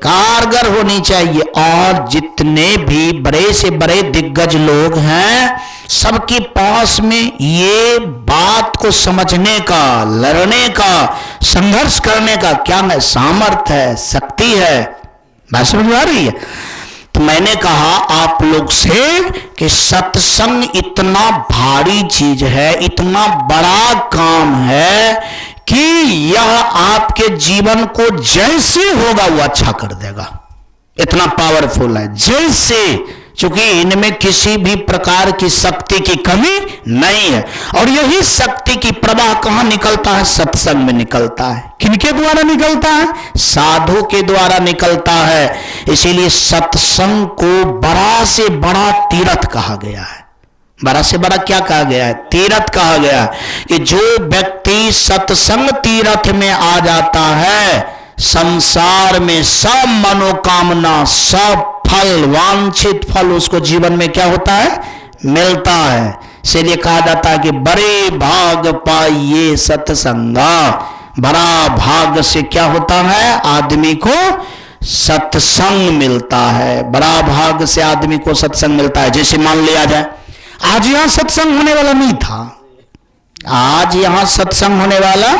कारगर होनी चाहिए। और जितने भी बड़े से बड़े दिग्गज लोग हैं, सबके पास में ये बात को समझने का, लड़ने का, संघर्ष करने का क्या है? सामर्थ्य है, शक्ति है। बात समझ में आ रही है? तो मैंने कहा आप लोग से कि सत्संग इतना भारी चीज है, इतना बड़ा काम है कि यह आपके जीवन को जैसे होगा वो अच्छा कर देगा। इतना पावरफुल है जैसे, क्योंकि इनमें किसी भी प्रकार की शक्ति की कमी नहीं है। और यही शक्ति की प्रवाह कहां निकलता है? सत्संग में निकलता है। किनके द्वारा निकलता है? साधु के द्वारा निकलता है। इसीलिए सत्संग को बड़ा से बड़ा तीर्थ कहा गया है। बड़ा से बड़ा क्या कहा गया है? तीर्थ कहा गया है कि जो व्यक्ति सत्संग तीर्थ में आ जाता है, संसार में सब मनोकामना, सब फल, वांछित फल उसको जीवन में क्या होता है? मिलता है। इसलिए कहा जाता है कि बड़े भाग पाइए सत्संगा। बड़ा भाग से क्या होता है? आदमी को सत्संग मिलता है। बड़ा भाग से आदमी को सत्संग मिलता है। जैसे मान लिया जाए आज यहां सत्संग होने वाला नहीं था, आज यहां सत्संग होने वाला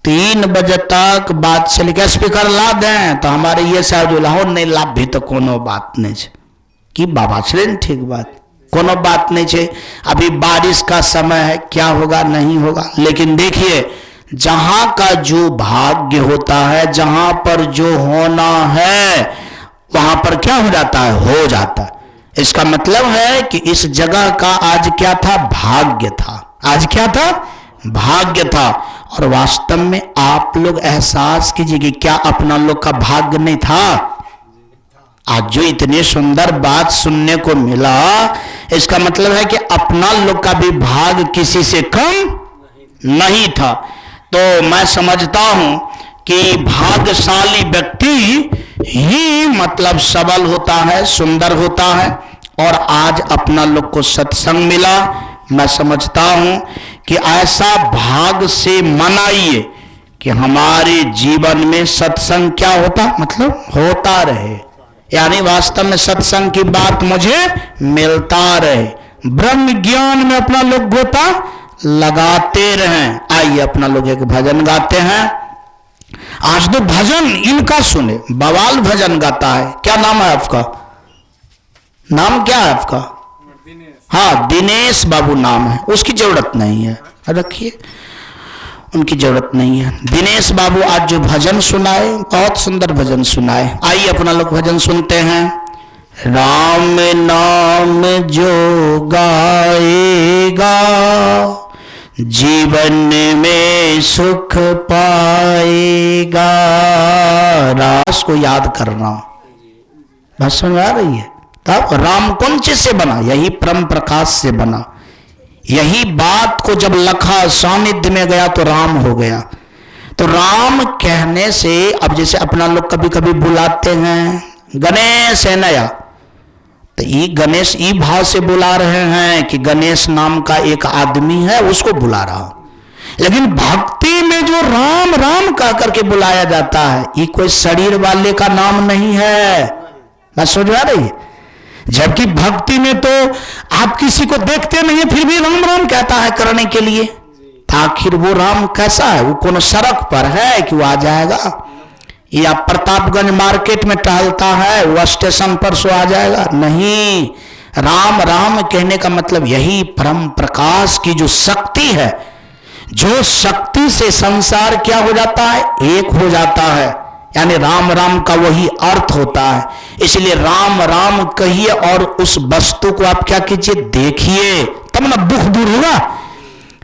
3 बजे तक बात चली के स्पीकर ला दें तो हमारे ये शायद लाहौर नहीं लाभ भी तो कोनो बात नहीं है कि बाबा चले ठीक बात, कोनो बात नहीं है। अभी बारिश का समय है, क्या होगा नहीं होगा। लेकिन देखिए जहां का जो भाग्य होता है, जहां पर जो होना है वहां पर क्या हो जाता है? हो जाता है। इसका मतलब है कि इस जगह का आज क्या था? भाग्य था। आज क्या था? भाग्य था। और वास्तव में आप लोग एहसास कीजिए कि क्या अपना लोग का भाग्य नहीं था? आज जो इतनी सुंदर बात सुनने को मिला, इसका मतलब है कि अपना लोग का भी भाग्य किसी से कम नहीं था। तो मैं समझता हूं कि भाग्यशाली व्यक्ति ही मतलब सबल होता है, सुंदर होता है। और आज अपना लोग को सत्संग मिला। मैं समझता हूं कि ऐसा भाग से मनाइए कि हमारे जीवन में सत्संग क्या होता, मतलब होता रहे, यानी वास्तव में सत्संग की बात मुझे मिलता रहे, ब्रह्म ज्ञान में अपना लोग गोता लगाते रहें। आइए अपना लोग एक भजन गाते हैं। आज तो भजन इनका सुने, बवाल भजन गाता है। क्या नाम है आपका? नाम क्या है आपका? हाँ, दिनेश बाबू नाम है। उसकी जरूरत नहीं है, रखिए, उनकी जरूरत नहीं है। दिनेश बाबू आज जो भजन सुनाए, बहुत सुंदर भजन सुनाए। आइए अपना लोग भजन सुनते हैं। राम नाम जो गाएगा जीवन में सुख पाएगा। रास को याद करना, बात समझ आ रही है? तब राम कौन चीज से बना? यही परम प्रकाश से बना। यही बात को जब लखा सानिध्य में गया तो राम हो गया। तो राम कहने से, अब जैसे अपना लोग कभी कभी बुलाते हैं गणेश है नया, तो ये गणेश ई भाव से बुला रहे हैं कि गणेश नाम का एक आदमी है उसको बुला रहा। लेकिन भक्ति में जो राम राम कह करके बुलाया जाता है, ये कोई शरीर वाले का नाम नहीं है। बात समझ आ रही है? जबकि भक्ति में तो आप किसी को देखते नहीं है फिर भी राम राम कहता है करने के लिए। आखिर वो राम कैसा है? वो कौन सड़क पर है कि वो आ जाएगा, या प्रतापगंज मार्केट में टहलता है वो स्टेशन पर सो आ जाएगा? नहीं, राम राम कहने का मतलब यही परम प्रकाश की जो शक्ति है, जो शक्ति से संसार क्या हो जाता है? एक हो जाता है। यानी राम राम का वही अर्थ होता है। इसलिए राम राम कहिए और उस वस्तु को आप क्या कीजिए? देखिए, तब ना दुख दूर होगा।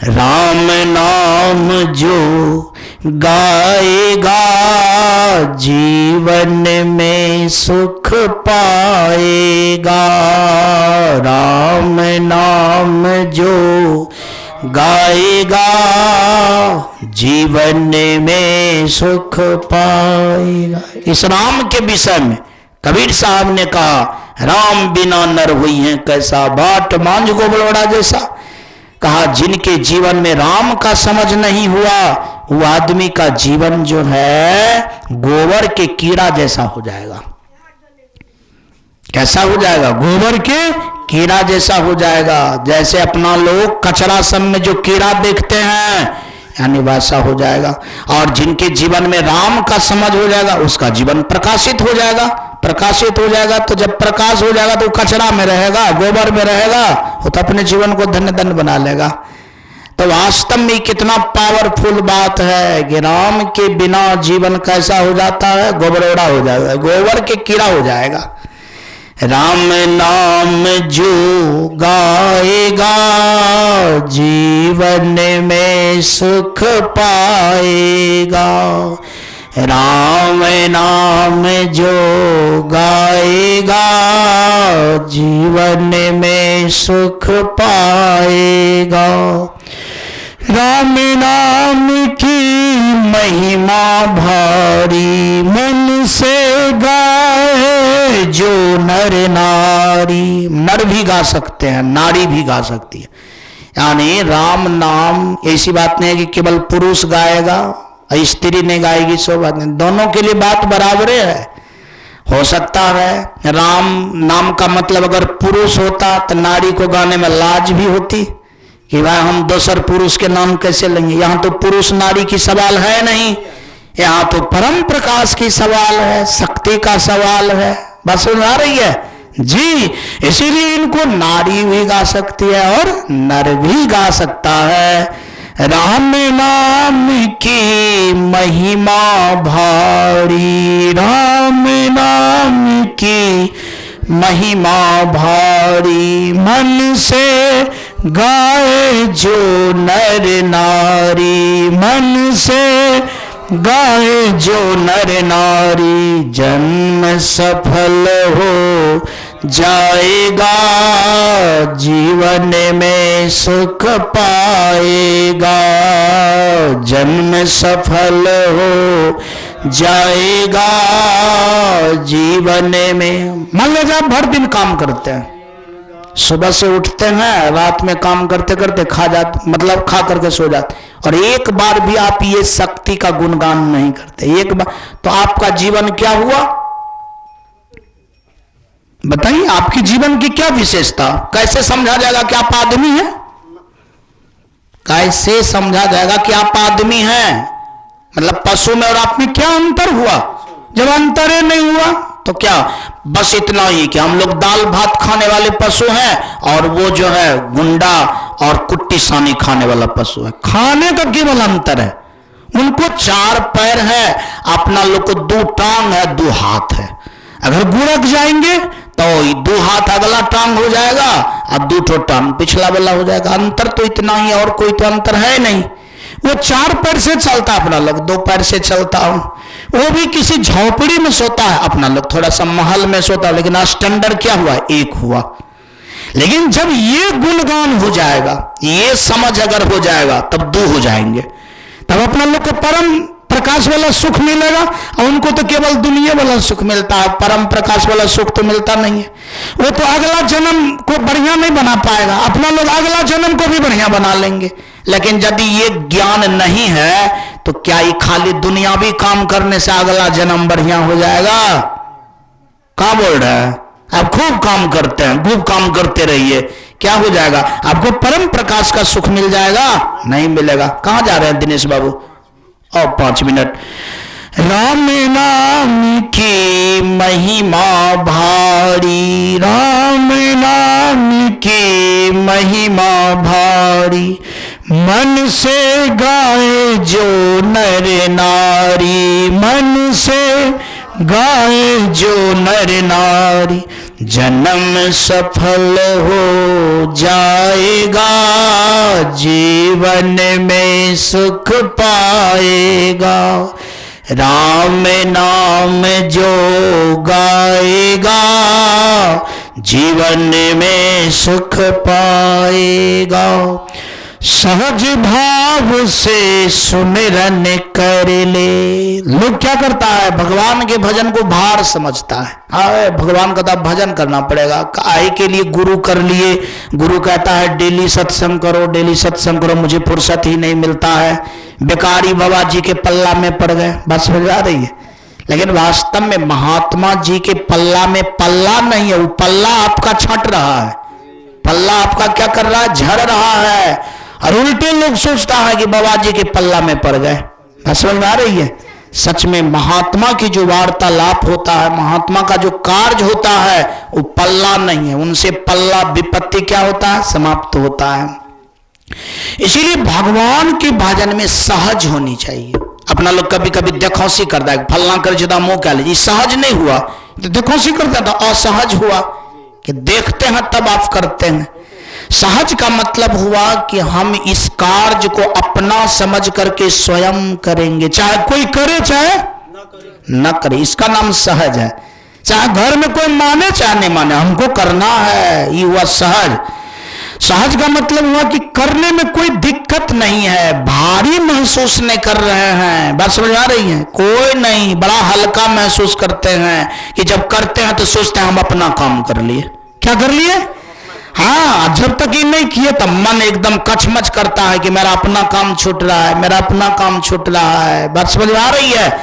राम नाम जो गाएगा जीवन में सुख पाएगा। राम नाम जो गाएगा जीवन में सुख पाएगा। इस राम के विषय में कबीर साहब ने कहा, राम बिना नर हुई है कैसा, बाट मांझ गोबलवाड़ा जैसा। कहा जिनके जीवन में राम का समझ नहीं हुआ, वो आदमी का जीवन जो है गोबर के कीड़ा जैसा हो जाएगा। कैसा हो जाएगा? गोबर के कीड़ा जैसा हो जाएगा। जैसे अपना लोग कचरा सब में जो कीड़ा देखते हैं, यानी वैसा हो जाएगा। और जिनके जीवन में राम का समझ हो जाएगा, उसका जीवन प्रकाशित हो जाएगा। प्रकाशित हो जाएगा तो जब प्रकाश हो जाएगा तो कचरा में रहेगा, गोबर में रहेगा, वो तो अपने जीवन को धन्य धन्य बना लेगा। तो वास्तव में कितना पावरफुल बात है कि राम के बिना जीवन कैसा हो जाता है? गोबरोड़ा हो जाएगा, गोबर के कीड़ा हो जाएगा। राम नाम जो गाएगा जीवन में सुख पाएगा। राम नाम जो गाएगा जीवन में सुख पाएगा। राम नाम की महिमा भारी, मन से गाए जो नर नारी। नर भी गा सकते हैं, नारी भी गा सकती है। यानी राम नाम ऐसी बात नहीं है कि केवल पुरुष गाएगा स्त्री नहीं गाएगी, सो बात नहीं, दोनों के लिए बात बराबर है। हो सकता है राम नाम का मतलब अगर पुरुष होता तो नारी को गाने में लाज भी होती कि भाई हम दूसर पुरुष के नाम कैसे लेंगे। यहाँ तो पुरुष नारी की सवाल है नहीं, यहाँ तो परम प्रकाश की सवाल है, शक्ति का सवाल है। बस सुन आ रही है जी। इसीलिए इनको नारी भी गा सकती है और नर भी गा सकता है। राम नाम की महिमा भारी, राम नाम की महिमा भारी, मन से गाए जो नर नारी, मन से गाए जो नर नारी। जन्म सफल हो जाएगा, जीवन में सुख पाएगा। जन्म सफल हो जाएगा, जीवन में। मान लीजिए आप भर दिन काम करते हैं, सुबह से उठते हैं, रात में काम करते करते खा जाते, मतलब खा करके सो जाते, और एक बार भी आप ये शक्ति का गुणगान नहीं करते, एक बार, तो आपका जीवन क्या हुआ बताइए? आपकी जीवन की क्या विशेषता? कैसे समझा जाएगा कि आप आदमी हैं? कैसे समझा जाएगा कि आप आदमी हैं? मतलब पशु में और आप में क्या अंतर हुआ? जब अंतर ही नहीं हुआ तो क्या, बस इतना ही कि हम लोग दाल भात खाने वाले पशु हैं और वो जो है गुंडा और कुट्टी सानी खाने वाला पशु है। खाने का केवल अंतर है। उनको 4 पैर है, अपना लोग को 2 टांग है, 2 हाथ है। अगर गुड़क जाएंगे तो 2 हाथ अगला टांग हो जाएगा और 2 टांग पिछला वाला हो जाएगा। अंतर तो इतना ही, और कोई तो अंतर है नहीं। वो 4 पैर से चलता, अपना लोग 2 पैर से चलता हूं। वो भी किसी झोपड़ी में सोता है, अपना लोग थोड़ा सा महल में सोता है, लेकिन स्टैंडर्ड क्या हुआ? 1 हुआ। लेकिन जब ये गुणगान हो जाएगा, ये समझ अगर हो जाएगा, तब 2 हो जाएंगे। तब अपना लोग को परम प्रकाश वाला सुख मिलेगा, और उनको तो केवल दुनिया वाला सुख मिलता है, परम प्रकाश वाला सुख तो मिलता नहीं है। वो तो अगला जन्म को बढ़िया नहीं बना पाएगा, अपना लोग अगला जन्म को भी बढ़िया बना लेंगे। लेकिन यदि ये ज्ञान नहीं है तो क्या ये खाली दुनियावी काम करने से अगला जन्म बढ़िया हो जाएगा? क्या बोल रहे हैं आप? खूब काम करते हैं, खूब काम करते रहिए, क्या हो जाएगा? आपको परम प्रकाश का सुख मिल जाएगा? नहीं मिलेगा। कहां जा रहे हैं दिनेश बाबू? और 5 मिनट। राम नाम की महिमा भारी, राम नाम की महिमा भारी, मन से गाए जो नर नारी, मन से गाए जो नर नारी। जन्म सफल हो जाएगा, जीवन में सुख पाएगा। राम नाम जो गाएगा, जीवन में सुख पाएगा। सहज भाव से सुमिरन कर ले। लोग क्या करता है, भगवान के भजन को भार समझता है। हाँ, भगवान का तो भजन करना पड़ेगा, काहे के लिए गुरु कर लिए। गुरु कहता है डेली सत्संग करो, डेली सत्संग करो, मुझे फुर्सत ही नहीं मिलता है। बेकारी बाबा जी के पल्ला में पड़ गए, बस हो जा रही है। लेकिन वास्तव में महात्मा जी के पल्ला में पल्ला नहीं है, वो पल्ला आपका छट रहा है, पल्ला आपका क्या कर रहा है, झड़ रहा है। और उल्टे लोग सोचता है कि बाबा जी के पल्ला में पड़ गए। समझ में आ रही है? सच में महात्मा की जो वार्तालाप होता है, महात्मा का जो कार्य होता है, वो पल्ला नहीं है। उनसे पल्ला विपत्ति क्या होता है, समाप्त होता है। इसीलिए भगवान के भजन में सहज होनी चाहिए। अपना लोग कभी कभी देखौसी करता है, फलना कर जुदा मुंह क्या लीजिए, सहज नहीं हुआ तो देखौसी करता था, असहज हुआ कि देखते हैं तब आप करते हैं। सहज का मतलब हुआ कि हम इस कार्य को अपना समझ करके स्वयं करेंगे, चाहे कोई करे चाहे न करे, इसका नाम सहज है। चाहे घर में कोई माने चाहे नहीं माने, हमको करना है। ये हुआ सहज। सहज का मतलब हुआ कि करने में कोई दिक्कत नहीं है, भारी महसूस नहीं कर रहे हैं। बात समझ आ रही है? कोई नहीं, बड़ा हल्का महसूस करते हैं कि जब करते हैं तो सोचते हैं हम अपना काम कर लिए। क्या कर लिए? हाँ, जब तक ये नहीं किए तब मन एकदम कचमच करता है कि मेरा अपना काम छूट रहा है, मेरा अपना काम छूट रहा है। बात समझ आ रही है?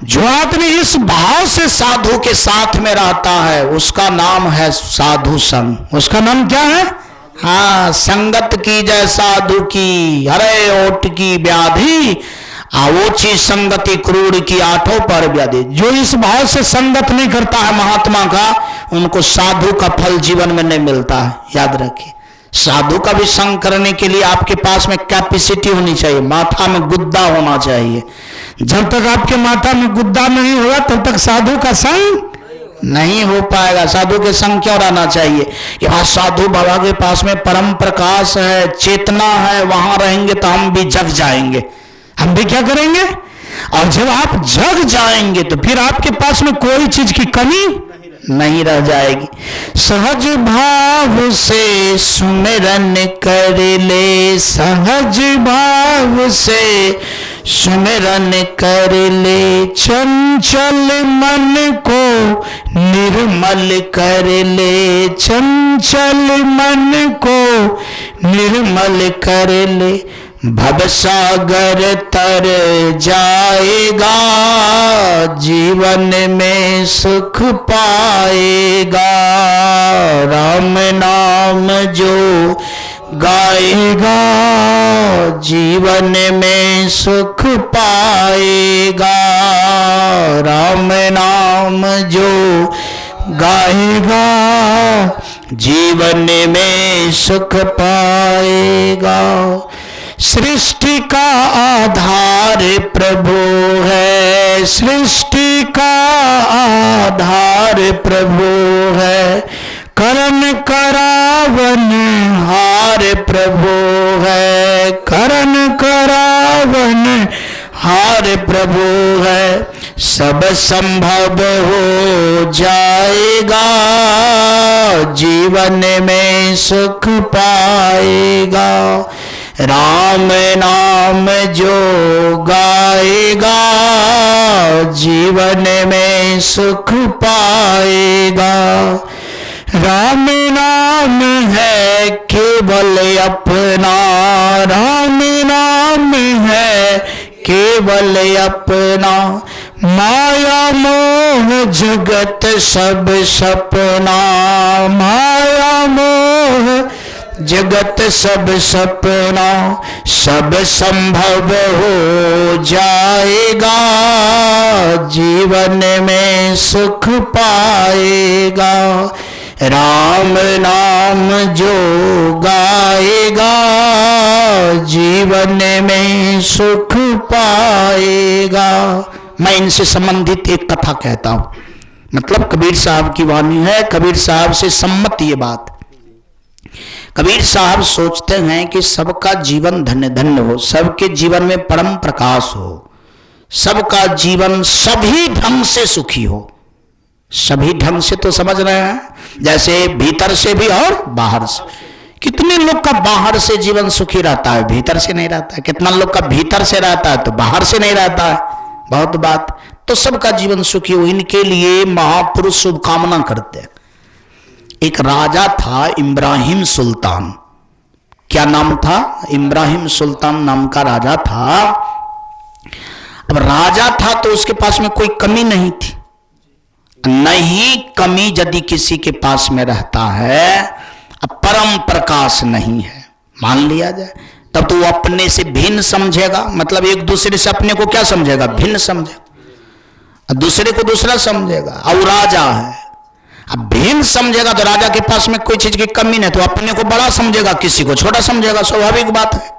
जो आदमी इस भाव से साधु के साथ में रहता है उसका नाम है साधु संग। उसका नाम क्या है? हाँ, संगत की जय साधु की, हरे ओट की व्याधि, आवोची संगति क्रूर की आठों पर व्याधि। जो इस भाव से संगत नहीं करता है महात्मा का, उनको साधु का फल जीवन में नहीं मिलता है। याद रखिए, साधु का भी संग करने के लिए आपके पास में कैपेसिटी होनी चाहिए, माथा में गुद्दा होना चाहिए। जब तक आपके माथा में गुद्दा नहीं होगा तब तक साधु का संग नहीं हो पाएगा। साधु के संग क्यों रहना चाहिए कि हाँ साधु बाबा के पास में परम प्रकाश है, चेतना है, वहां रहेंगे तो हम भी जग जाएंगे। हम भी क्या करेंगे? और जब आप जग जाएंगे तो फिर आपके पास में कोई चीज की कमी नहीं रह जाएगी। सहज भाव से सुमिरन कर ले, सहज भाव से सुमिरन कर ले, चंचल मन को निर्मल कर ले, चंचल मन को निर्मल कर ले, भवसागर तर जाएगा, जीवन में सुख पाएगा। राम नाम जो गाएगा जीवन में सुख पाएगा। राम नाम जो गाएगा जीवन में सुख पाएगा। सृष्टि का आधार प्रभु है, सृष्टि का आधार प्रभु है, करन करावन हार प्रभु है, करन करावन हार प्रभु है। सब संभव हो जाएगा, जीवन में सुख पाएगा। राम नाम जो गाएगा जीवन में सुख पाएगा। राम नाम है केवल अपना, राम नाम है केवल अपना, माया मोह जगत सब सपना, माया मोह जगत सब सपना, सब संभव हो जाएगा, जीवन में सुख पाएगा। राम नाम जो गाएगा जीवन में सुख पाएगा। मैं इनसे संबंधित एक कथा कहता हूं, मतलब कबीर साहब की वाणी है, कबीर साहब से सम्मत ये बात। कबीर साहब सोचते हैं कि सबका जीवन धन्य धन्य हो, सबके जीवन में परम प्रकाश हो, सबका जीवन सभी ढंग से सुखी हो। सभी ढंग से तो समझ रहे हैं, जैसे भीतर से भी और बाहर से। कितने लोग का बाहर से जीवन सुखी रहता है, भीतर से नहीं रहता है। कितना लोग का भीतर से रहता है तो बाहर से नहीं रहता है। बहुत बात। तो सबका जीवन सुखी हो, इनके लिए महापुरुष शुभकामना करते हैं। एक राजा था इब्राहिम सुल्तान। क्या नाम था? इब्राहिम सुल्तान नाम का राजा था। अब राजा था तो उसके पास में कोई कमी नहीं थी। नहीं कमी यदि किसी के पास में रहता है, अब परम प्रकाश नहीं है मान लिया जाए, तब तो वो अपने से भिन्न समझेगा। मतलब एक दूसरे से अपने को क्या समझेगा? भिन्न समझेगा, दूसरे को दूसरा समझेगा। और राजा है, अब भिन्न समझेगा तो राजा के पास में कोई चीज की कमी नहीं, तो अपने को बड़ा समझेगा, किसी को छोटा समझेगा, स्वाभाविक बात है।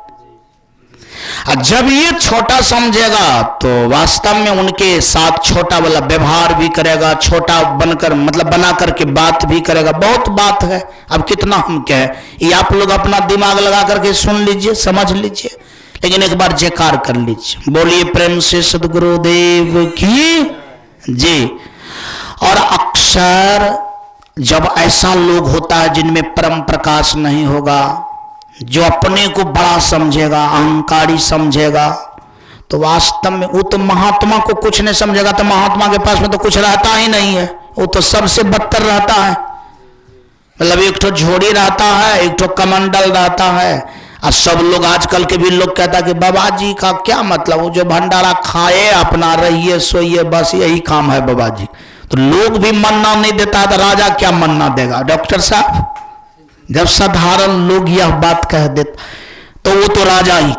और जब ये छोटा समझेगा तो वास्तव में उनके साथ छोटा वाला व्यवहार भी करेगा, छोटा बनकर मतलब बना करके बात भी करेगा। बहुत बात है, अब कितना हम कहें, ये आप लोग अपना दिमाग लगा करके सुन लीजिए, समझ लीजिए, लेकिन एक बार जयकार कर लीजिए, बोलिए प्रेम से सद्गुरुदेव की जी। और सर जब ऐसा लोग होता है जिनमें परम प्रकाश नहीं होगा, जो अपने को बड़ा समझेगा, अहंकारी समझेगा, तो वास्तव में वो तो महात्मा को कुछ नहीं समझेगा। तो महात्मा के पास में तो कुछ रहता ही नहीं है, वो तो सबसे बदतर रहता है। मतलब एक तो झोड़ी रहता है, एक तो कमंडल रहता है। और सब लोग आजकल के भी लोग कहता है कि बाबा जी का क्या मतलब, वो जो भंडारा खाए अपना रहिए सोइए, बस यही काम है बाबा जी। तो लोग भी मन्ना नहीं देता तो राजा क्या मन्ना देगा डॉक्टर साहब? जब साधारण लोग यह बात कह देते तो वो तो राजा ही।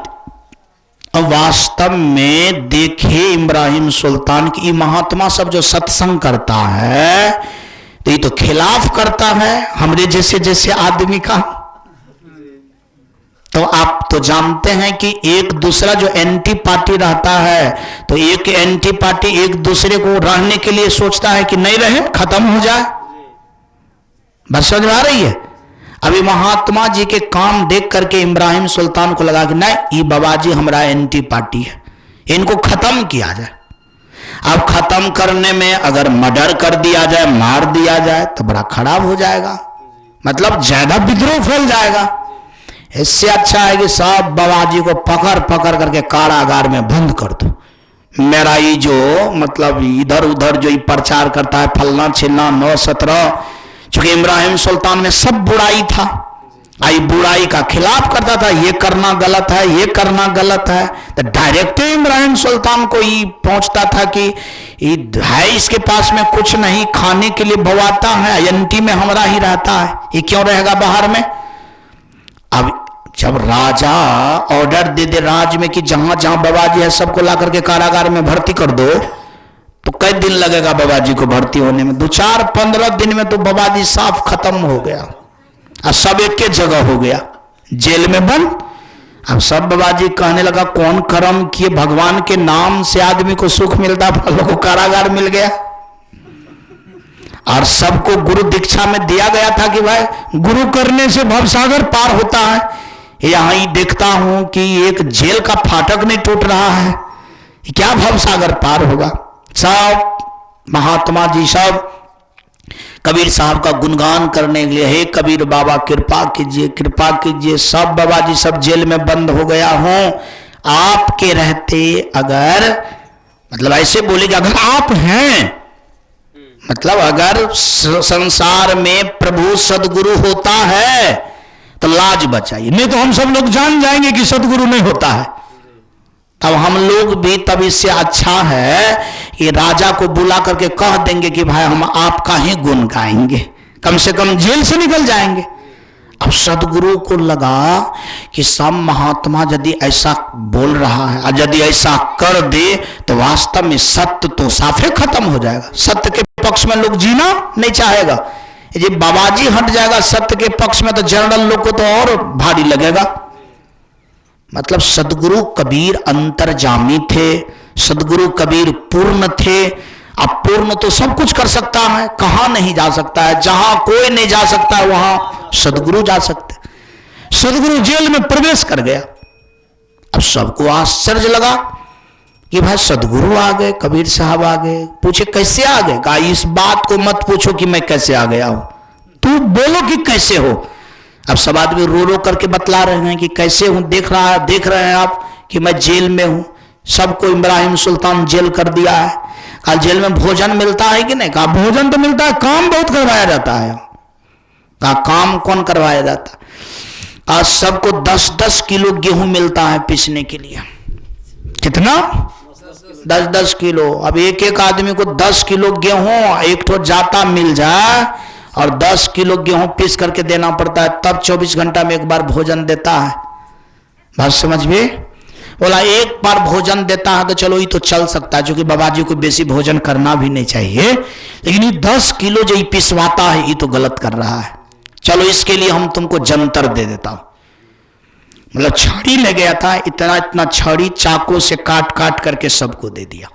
अब वास्तव में देखिए इब्राहिम सुल्तान की महात्मा सब जो सत्संग करता है तो ये तो खिलाफ करता है हमरे जैसे जैसे आदमी का। तो आप तो जानते हैं कि एक दूसरा जो एंटी पार्टी रहता है तो एक एंटी पार्टी एक दूसरे को रहने के लिए सोचता है कि नहीं रहे, खत्म हो जाए। बस समझ में आ रही है? अभी महात्मा जी के काम देख करके इब्राहिम सुल्तान को लगा कि नहीं ये बाबा जी हमारा एंटी पार्टी है, इनको खत्म किया जाए। अब खत्म करने में अगर मर्डर कर दिया जाए, मार दिया जाए तो बड़ा खराब हो जाएगा, मतलब ज्यादा विद्रोह फैल जाएगा। इससे अच्छा है कि सब बाबा जी को पकड़ पकड़ करके कारागार में बंद कर दो। मेरा ये जो मतलब इधर उधर जो प्रचार करता है फलना छिलना 9-17, चूंकि इब्राहिम सुल्तान में सब बुराई था, आई बुराई का खिलाफ करता था, ये करना गलत है, ये करना गलत है। तो डायरेक्ट इब्राहिम सुल्तान को ही पहुंचता था कि है इसके पास में कुछ नहीं, खाने के लिए भवाता है, एनटी में हमारा ही रहता है, ये क्यों रहेगा बाहर में। अब जब राजा ऑर्डर दे दे राज में कि जहां जहां बाबा जी है सबको ला करके कारागार में भर्ती कर दो, तो कई दिन लगेगा बाबा जी को भर्ती होने में? 2-4-15 दिन में तो बाबा जी साफ खत्म हो गया और सब एक के जगह हो गया, जेल में बंद। अब सब बाबा जी कहने लगा कौन कर्म किए भगवान के नाम से आदमी को सुख मिलता, लोगों को कारागार मिल गया। और सबको गुरु दीक्षा में दिया गया था कि भाई गुरु करने से भवसागर पार होता है। यहां ही देखता हूं कि एक जेल का फाटक नहीं टूट रहा है, क्या भवसागर पार होगा। सब महात्मा जी सब कबीर साहब का गुणगान करने के लिए, हे कबीर बाबा कृपा कीजिए कृपा कीजिए। सब बाबा जी सब जेल में बंद हो गया हूं, आपके रहते अगर मतलब ऐसे बोले कि अगर आप हैं, मतलब अगर संसार में प्रभु सदगुरु होता है तो लाज बचाइए, नहीं तो हम सब लोग जान जाएंगे कि सदगुरु नहीं होता है। तब हम लोग भी तब इससे अच्छा है कि राजा को बुला करके कह देंगे कि भाई हम आपका ही गुण गाएंगे, कम से कम जेल से निकल जाएंगे। अब सदगुरु को लगा कि सब महात्मा यदि ऐसा बोल रहा है और यदि ऐसा कर दे तो वास्तव में सत्य तो साफे खत्म हो जाएगा, सत्य के पक्ष में लोग जीना नहीं चाहेगा। ये बाबा जी हट जाएगा सत्य के पक्ष में तो जनरल लोग को तो और भारी लगेगा। मतलब सदगुरु कबीर अंतर्जामी थे, सदगुरु कबीर पूर्ण थे। अब पूर्ण तो सब कुछ कर सकता है, कहां नहीं जा सकता है, जहां कोई नहीं जा सकता है वहां सदगुरु जा सकते। सदगुरु जेल में प्रवेश कर गया। अब सबको आश्चर्य लगा कि भाई सदगुरु आ गए, कबीर साहब आ गए। पूछे कैसे आ गए? कहा इस बात को मत पूछो कि मैं कैसे आ गया हूं, तू बोलो कि कैसे हो। अब सब आदमी रो रो करके बतला रहे हैं कि कैसे हूं। देख रहे हैं आप कि मैं जेल में हूं, सबको इब्राहिम सुल्तान जेल कर दिया है। कहा जेल में भोजन मिलता है कि नहीं? कहा भोजन तो मिलता है, काम बहुत करवाया जाता है। कहा काम कौन करवाया जाता है? आज सबको 10-10 किलो गेहूं मिलता है पीसने के लिए। कितना? 10-10 किलो। अब एक एक आदमी को 10 किलो गेहूं एक तो जाता मिल जाए और 10 किलो गेहूं पीस करके देना पड़ता है, तब 24 घंटा में एक बार भोजन देता है। बात समझ में? बोला एक बार भोजन देता है तो चलो ये तो चल सकता है, क्योंकि बाबा जी को बेसी भोजन करना भी नहीं चाहिए, लेकिन ये 10 किलो जो पिसवाता है ये तो गलत कर रहा है। चलो इसके लिए हम तुमको जंतर दे देता हूं। मतलब छड़ी ले गया था, इतना इतना छड़ी चाकू से काट काट करके सबको दे दिया।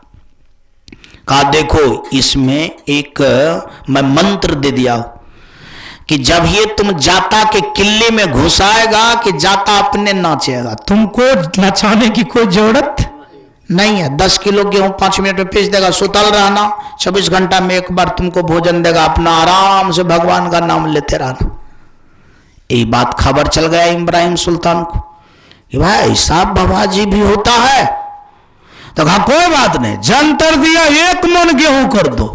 कहा देखो इसमें एक मैं मंत्र दे दिया कि जब ये तुम जाता के किले में घुसाएगा कि जाता अपने नाचेगा, तुमको नचाने की कोई जरूरत नहीं है। 10 किलो गेहूं 5 मिनट में पीस देगा, सुतल रहना, 24 घंटा में एक बार तुमको भोजन देगा, अपना आराम से भगवान का नाम लेते रहना। ये बात खबर चल गया इब्राहिम सुल्तान को कि भाई ऐसा बाबा जी भी होता है। तो कहा कोई बात नहीं, जंतर दिया, 1 मन गेहूं कर दो,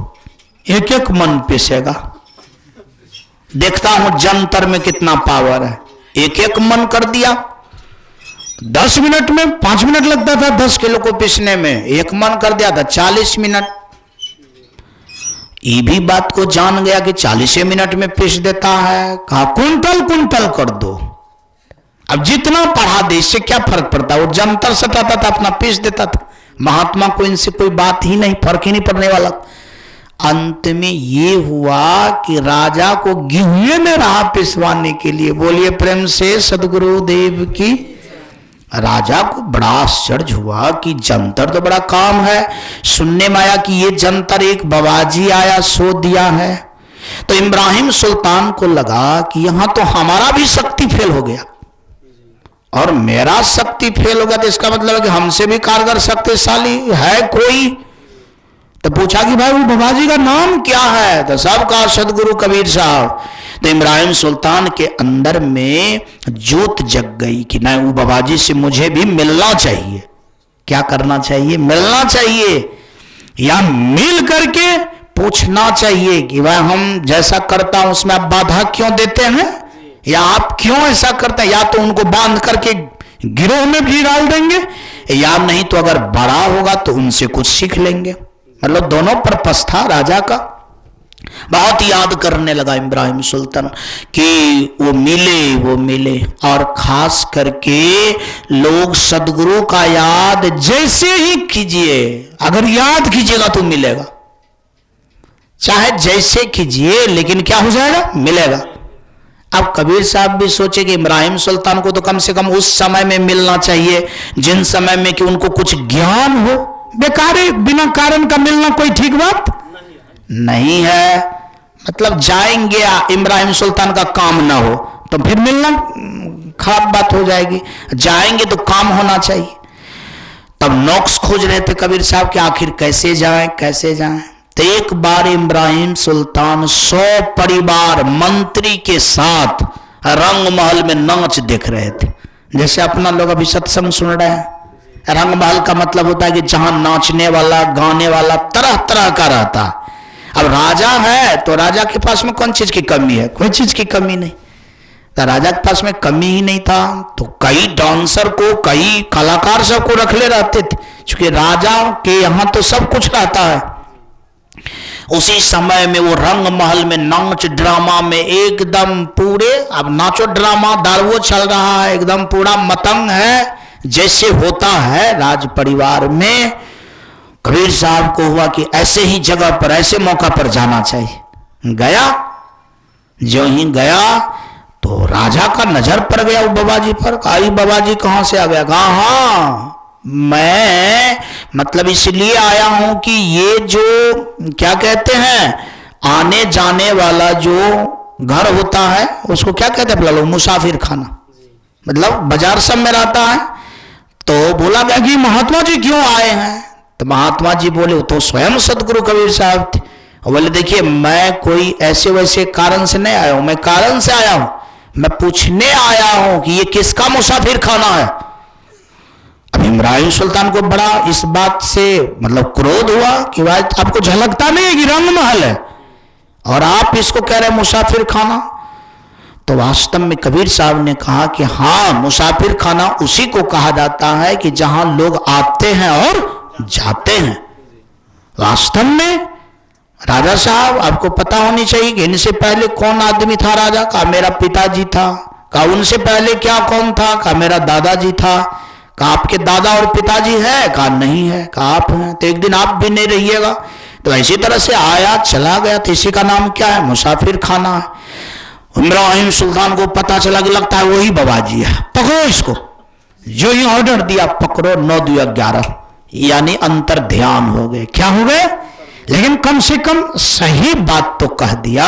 1 मन पीसेगा, देखता हूं जंतर में कितना पावर है। 1 मन कर दिया, 10 मिनट में, 5 मिनट लगता था 10 किलो को पीसने में, 1 मन कर दिया था 40 मिनट। ये भी बात को जान गया कि 40 मिनट में पीस देता है। कहा कुंटल कुंटल कर दो, अब जितना पढ़ा दे इससे क्या फर्क पड़ता है। वो जंतर सटाता था, अपना पीस देता था। महात्मा को इनसे कोई बात ही नहीं, फर्क ही नहीं पड़ने वाला। अंत में ये हुआ कि राजा को गेहूं में रहा पिसवाने के लिए। बोलिए प्रेम से सदगुरुदेव की। राजा को बड़ा आश्चर्य हुआ कि जंतर तो बड़ा काम है। सुनने में आया कि ये जंतर एक बाबाजी आया सो दिया है। तो इब्राहिम सुल्तान को लगा कि यहां तो हमारा भी शक्ति फेल हो गया और मेरा शक्ति फेल हो गया, तो इसका मतलब है कि हमसे भी कारगर शक्तिशाली है कोई। तो पूछा कि भाई वो बाबाजी का नाम क्या है। तो सब कहा सदगुरु कबीर साहब। तो इब्राहिम सुल्तान के अंदर में जोत जग गई कि नहीं, वो बाबाजी से मुझे भी मिलना चाहिए। क्या करना चाहिए? मिलना चाहिए, या मिल करके पूछना चाहिए कि भाई हम जैसा करता हूं उसमें आप बाधा क्यों देते हैं, या आप क्यों ऐसा करते हैं। या तो उनको बांध करके गिरोह में भी डाल देंगे, या नहीं तो अगर बड़ा होगा तो उनसे कुछ सीख लेंगे। मतलब दोनों पर्पस था राजा का। बहुत याद करने लगा इब्राहिम सुल्तान कि वो मिले। और खास करके लोग सदगुरु का याद जैसे ही कीजिए, अगर याद कीजिएगा तो मिलेगा, चाहे जैसे कीजिए, लेकिन क्या हो जाएगा? मिलेगा। अब कबीर साहब भी सोचे कि इब्राहिम सुल्तान को तो कम से कम उस समय में मिलना चाहिए जिन समय में कि उनको कुछ ज्ञान हो। बेकार बिना कारण का मिलना कोई ठीक बात नहीं है। मतलब जाएंगे इब्राहिम सुल्तान का काम ना हो तो फिर मिलना खराब बात हो जाएगी। जाएंगे तो काम होना चाहिए। तब नोक्स खोज रहे थे कबीर साहब कि आखिर कैसे जाएं। तो एक बार इब्राहिम सुल्तान 100 परिवार मंत्री के साथ रंग महल में नाच देख रहे थे। जैसे अपना लोग अभी सत्संग सुन रहे हैं। रंग महल का मतलब होता है कि जहां नाचने वाला, गाने वाला तरह तरह का रहता। अब राजा है तो राजा के पास में कौन चीज की कमी है? कोई चीज की कमी नहीं। तो राजा के पास में कमी ही नहीं था, तो कई डांसर को, कई कलाकार सबको रख ले रहते थे, क्योंकि राजा के यहां तो सब कुछ रहता है। उसी समय में वो रंग महल में नाच ड्रामा में एकदम पूरे, अब नाचो ड्रामा दारवो चल रहा है, एकदम पूरा मतंग है जैसे होता है राज परिवार में। कबीर साहब को हुआ कि ऐसे ही जगह पर, ऐसे मौका पर जाना चाहिए। गया, जो ही गया तो राजा का नजर पड़ गया वो बाबाजी पर। कहा बाबाजी कहां से आ गया? कहा हाँ मैं मतलब इसलिए आया हूं कि ये जो क्या कहते हैं आने जाने वाला जो घर होता है उसको क्या कहते हैं? मुसाफिर खाना, मतलब बाजार सब में रहता है। तो बोला गया कि महात्मा जी क्यों आए हैं? तो महात्मा जी बोले तो स्वयं सदगुरु कबीर साहब थे। बोले देखिए मैं कोई ऐसे वैसे कारण से नहीं आया हूं, मैं कारण से आया हूं, मैं पूछने आया हूं कि ये किसका मुसाफिर खाना है। अब इब्राहिम सुल्तान को बड़ा इस बात से मतलब क्रोध हुआ कि भाई आपको झलकता नहीं है कि रंग महल है और आप इसको कह रहे हैं मुसाफिर खाना। तो वास्तव में कबीर साहब ने कहा कि हाँ, मुसाफिर खाना उसी को कहा जाता है कि जहां लोग आते हैं और जाते हैं। वास्तव में राजा साहब आपको पता होनी चाहिए कि इनसे पहले कौन आदमी था राजा का? मेरा पिताजी था। कहा उनसे पहले क्या कौन था? कहा मेरा दादाजी था। कहा आपके दादा और पिताजी है? कहा नहीं है। कहा आप हैं, तो एक दिन आप भी नहीं रहिएगा। तो इसी तरह से आया चला गया, तो इसी का नाम क्या है? मुसाफिर खाना है। इब्राहिम सुल्तान को पता चला कि लगता है वही बाबाजी है, पकड़ो इसको। जो ही ऑर्डर दिया पकड़ो, 9 2 11, यानी अंतर ध्यान हो गए। क्या हो गए? लेकिन कम से कम सही बात तो कह दिया।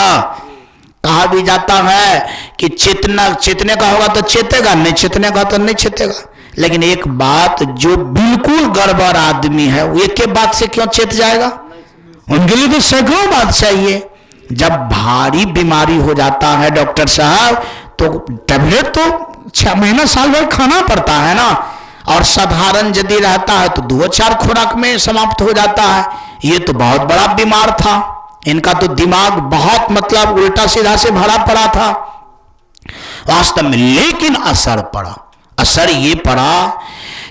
कहा भी जाता है कि चेतने का होगा तो चेतेगा, नहीं चेतने का तो नहीं चेतेगा। लेकिन एक बात, जो बिल्कुल गड़बड़ आदमी है वो एक बात से क्यों चेत जाएगा? उनके लिए तो सैकड़ों बात चाहिए। जब भारी बीमारी हो जाता है डॉक्टर साहब, तो टैबलेट तो 6 महीना साल भर खाना पड़ता है ना, और साधारण यदि रहता है तो 2-4 खुराक में समाप्त हो जाता है। ये तो बहुत बड़ा बीमार था, इनका तो दिमाग बहुत मतलब उल्टा सीधा से भरा पड़ा था वास्तव में। लेकिन असर पड़ा, असर ये पड़ा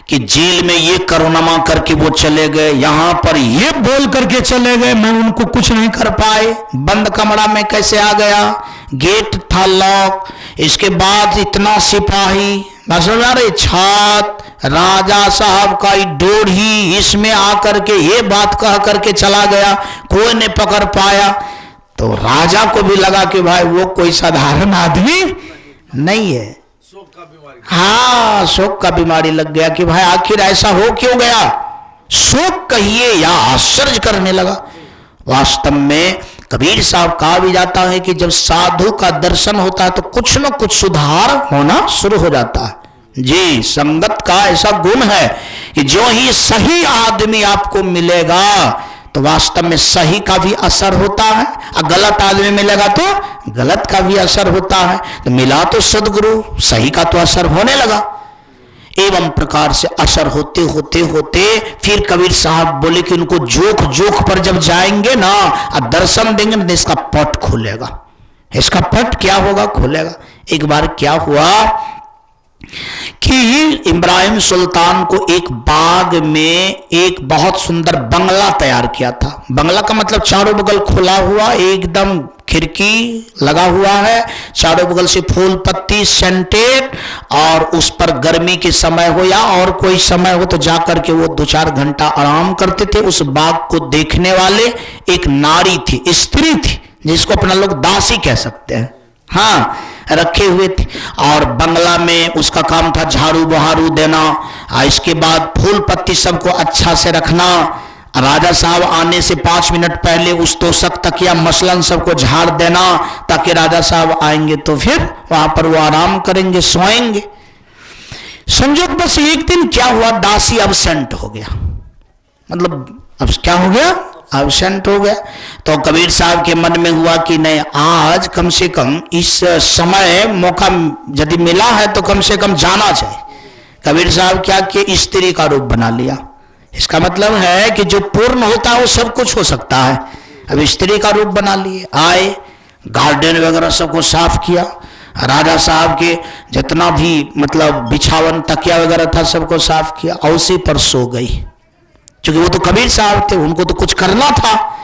कि जेल में ये करोनमा करके वो चले गए, यहां पर ये बोल करके चले गए, मैं उनको कुछ नहीं कर पाए। बंद कमरा में कैसे आ गया, गेट था लॉक, इसके बाद इतना सिपाही, छात राजा साहब का डोरी, इसमें आकर के ये बात कह करके चला गया, कोई नहीं पकड़ पाया। तो राजा को भी लगा कि भाई वो कोई साधारण आदमी नहीं है। हाँ, शोक का बीमारी लग गया कि भाई आखिर ऐसा हो क्यों गया, शोक कहिए या आश्चर्य करने लगा। वास्तव में कबीर साहब कहा भी जाता है कि जब साधु का दर्शन होता है तो कुछ न कुछ सुधार होना शुरू हो जाता है। जी, संगत का ऐसा गुण है कि जो ही सही आदमी आपको मिलेगा तो वास्तव में सही का भी असर होता है, और गलत आदमी मिलेगा तो गलत का भी असर होता है। तो मिला तो सदगुरु, सही का तो असर होने लगा। एवं प्रकार से असर होते होते होते फिर कबीर साहब बोले कि उनको जोख जोख पर जब जाएंगे ना और दर्शन देंगे ना, इसका पट खुलेगा। इसका पट क्या होगा, खुलेगा। एक बार क्या हुआ कि इब्राहिम सुल्तान को एक बाग में एक बहुत सुंदर बंगला तैयार किया था। बंगला का मतलब चारों बगल खुला हुआ, एकदम खिड़की लगा हुआ है, चारों बगल से फूल पत्ती सेंटेड, और उस पर गर्मी के समय हो या और कोई समय हो तो जाकर के वो 2-4 घंटा आराम करते थे। उस बाग को देखने वाले एक नारी थी, स्त्री थी, जिसको अपना लोग दासी कह सकते हैं, हाँ, रखे हुए थे। और बंगला में उसका काम था झाड़ू बहारू देना, इसके बाद फूल पत्ती सबको अच्छा से रखना। राजा साहब आने से 5 मिनट पहले उस तोशक तकिया मसलन सबको झाड़ देना, ताकि राजा साहब आएंगे तो फिर वहां पर वो आराम करेंगे, सोएंगे। संजोग बस एक दिन क्या हुआ, दासी अब्सेंट हो गया, मतलब अब क्या हो गया, एब्सेंट हो गया। तो कबीर साहब के मन में हुआ कि नहीं, आज कम से कम इस समय मौका यदि मिला है तो कम से कम जाना चाहिए। कबीर साहब क्या किए, स्त्री का रूप बना लिया। इसका मतलब है कि जो पूर्ण होता है वो सब कुछ हो सकता है। अब स्त्री का रूप बना लिए, आए, गार्डन वगैरह सबको साफ किया, राजा साहब के जितना भी मतलब बिछावन तकिया वगैरह था सबको साफ किया, और उसी पर सो गई। क्योंकि वो तो कबीर साहब थे, उनको तो कुछ करना था।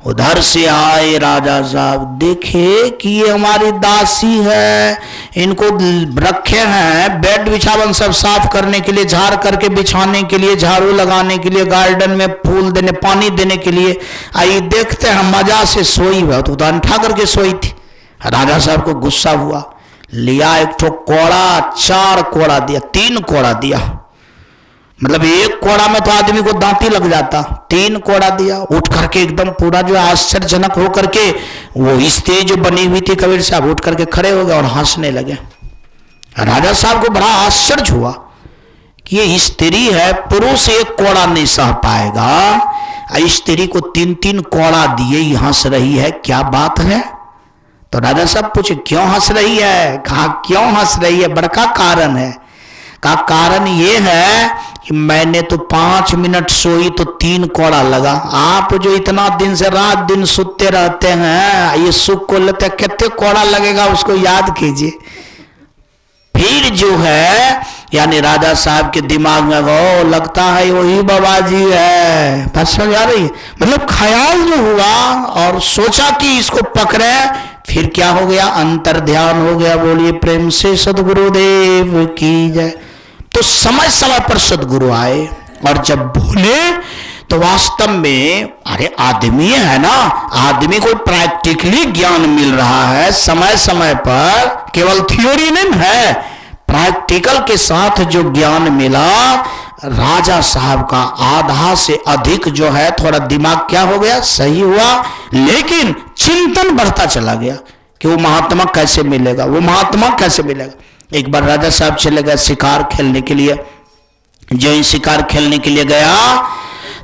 उधर से आए राजा साहब, देखे कि ये हमारी दासी है, इनको रखे हैं बेड बिछावन सब साफ करने के लिए, झाड़ करके बिछाने के लिए, झाड़ू लगाने के लिए, गार्डन में फूल देने, पानी देने के लिए। आइए देखते हैं, मजा से सोई हुआ, तो अंठा करके सोई थी। राजा साहब को गुस्सा हुआ, लिया एक ठो कोड़ा, 4 कोड़ा दिया, 3 कोड़ा दिया, मतलब एक कोड़ा में तो आदमी को दांती लग जाता, 3 कोड़ा दिया। उठ करके एकदम पूरा जो आश्चर्यजनक हो करके, वो स्त्री जो बनी हुई थी कबीर साहब उठ करके खड़े हो गए और हंसने लगे। राजा साहब को बड़ा आश्चर्य हुआ कि ये स्त्री है, पुरुष 1 कोड़ा नहीं सह पाएगा, स्त्री को 3-3 कोड़ा दिए, ही हंस रही है, क्या बात है। तो राजा साहब पूछे क्यों हंस रही है, कहा क्यों हंस रही है, बड़का कारण है। का कारण ये है कि मैंने तो 5 मिनट सोई तो 3 कोड़ा लगा, आप जो इतना दिन से रात दिन सोते रहते हैं, ये सुख को लेते कितने कोड़ा लगेगा उसको याद कीजिए। फिर जो है यानी राजा साहब के दिमाग में वो लगता है वही बाबा जी है, बस समझ आ रही है, मतलब ख्याल जो हुआ और सोचा कि इसको पकड़े, फिर क्या हो गया, अंतर ध्यान हो गया। बोलिए प्रेम से सदगुरुदेव की जय। तो समय समय पर सदगुरु आए और जब बोले तो वास्तव में अरे आदमी है ना, आदमी को प्रैक्टिकली ज्ञान मिल रहा है समय समय पर, केवल थ्योरी नहीं है, प्रैक्टिकल के साथ जो ज्ञान मिला। राजा साहब का आधा से अधिक जो है थोड़ा दिमाग क्या हो गया, सही हुआ, लेकिन चिंतन बढ़ता चला गया कि वो महात्मा कैसे मिलेगा, वो महात्मा कैसे मिलेगा। एक बार राजा साहब चले गए शिकार खेलने के लिए, जो इन शिकार खेलने के लिए गया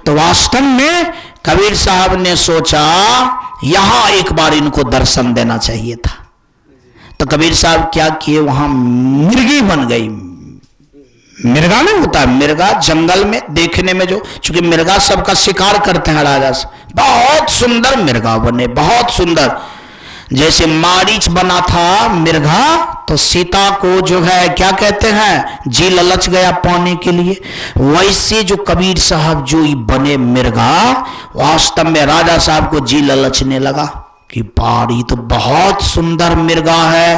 तो वास्तव में कबीर साहब ने सोचा यहां एक बार इनको दर्शन देना चाहिए था। तो कबीर साहब क्या किए, वहां मिर्गी बन गई। मिर्गा नहीं होता, मिर्गा जंगल में देखने में, जो चूंकि मिर्गा सबका शिकार करते हैं राजा से, बहुत सुंदर मिर्गा बने, बहुत सुंदर। जैसे मारीच बना था मिर्गा, तो सीता को जो है क्या कहते हैं, जी ललच गया पाने के लिए, वैसे जो कबीर साहब जो बने मिर्गा, वास्तव में राजा साहब को जी ललचने लगा कि बाड़ी तो बहुत सुंदर मिर्गा है।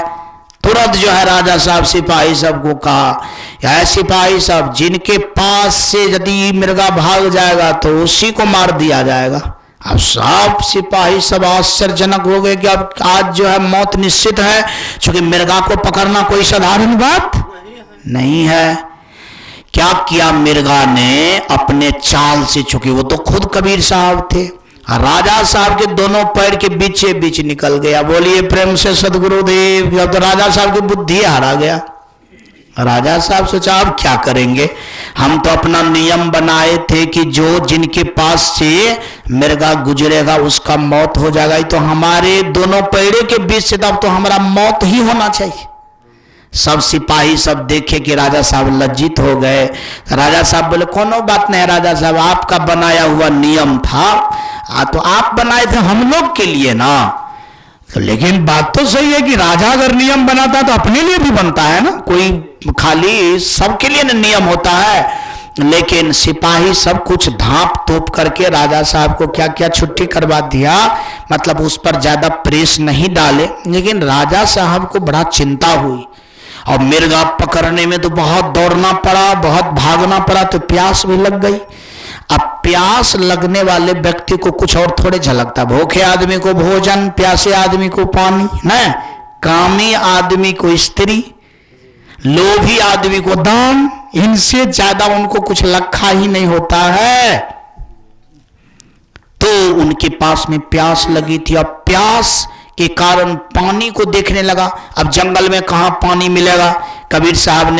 तुरंत जो है राजा साहब सिपाही सबको कहा, या सिपाही साहब जिनके पास से यदि मिर्गा भाग जाएगा तो उसी को मार दिया जाएगा। अब सब सिपाही सब आश्चर्यजनक हो गए कि अब आज जो है मौत निश्चित है, क्योंकि मिर्गा को पकड़ना कोई साधारण बात नहीं है। क्या किया मिर्गा ने, अपने चाल से, चूंकि वो तो खुद कबीर साहब थे, राजा साहब के दोनों पैर के बीचे बीच निकल गया। बोलिए प्रेम से सदगुरुदेव। अब तो राजा साहब की बुद्धि हारा गया। राजा साहब सोचा अब क्या करेंगे, हम तो अपना नियम बनाए थे कि जो जिनके पास से मिर्गा गुजरेगा उसका मौत हो जाएगा, तो हमारे दोनों पैरों के बीच से तब तो हमारा मौत ही होना चाहिए। सब सिपाही सब देखे कि राजा साहब लज्जित हो गए। राजा साहब बोले कोनो बात नहीं राजा साहब, आपका बनाया हुआ नियम था, तो आप बनाए थे हम लोग के लिए ना। तो लेकिन बात तो सही है कि राजा अगर नियम बनाता तो अपने लिए भी बनता है ना, कोई खाली सबके लिए नियम होता है। लेकिन सिपाही सब कुछ धाप तोप करके राजा साहब को क्या क्या छुट्टी करवा दिया, मतलब उस पर ज्यादा प्रेस नहीं डाले। लेकिन राजा साहब को बड़ा चिंता हुई, और मिर्गा पकड़ने में तो बहुत दौड़ना पड़ा, बहुत भागना पड़ा, तो प्यास भी लग गई। अब प्यास लगने वाले व्यक्ति को कुछ और थोड़े झलकता, भूखे आदमी को भोजन, प्यासे आदमी को पानी, न कामी आदमी को स्त्री, लोभी आदमी को दान, इनसे ज्यादा उनको कुछ लखा ही नहीं होता है। तो उनके पास में प्यास लगी थी, अब प्यास के कारण पानी को देखने लगा। अब जंगल में कहां पानी मिलेगा, कबीर साहब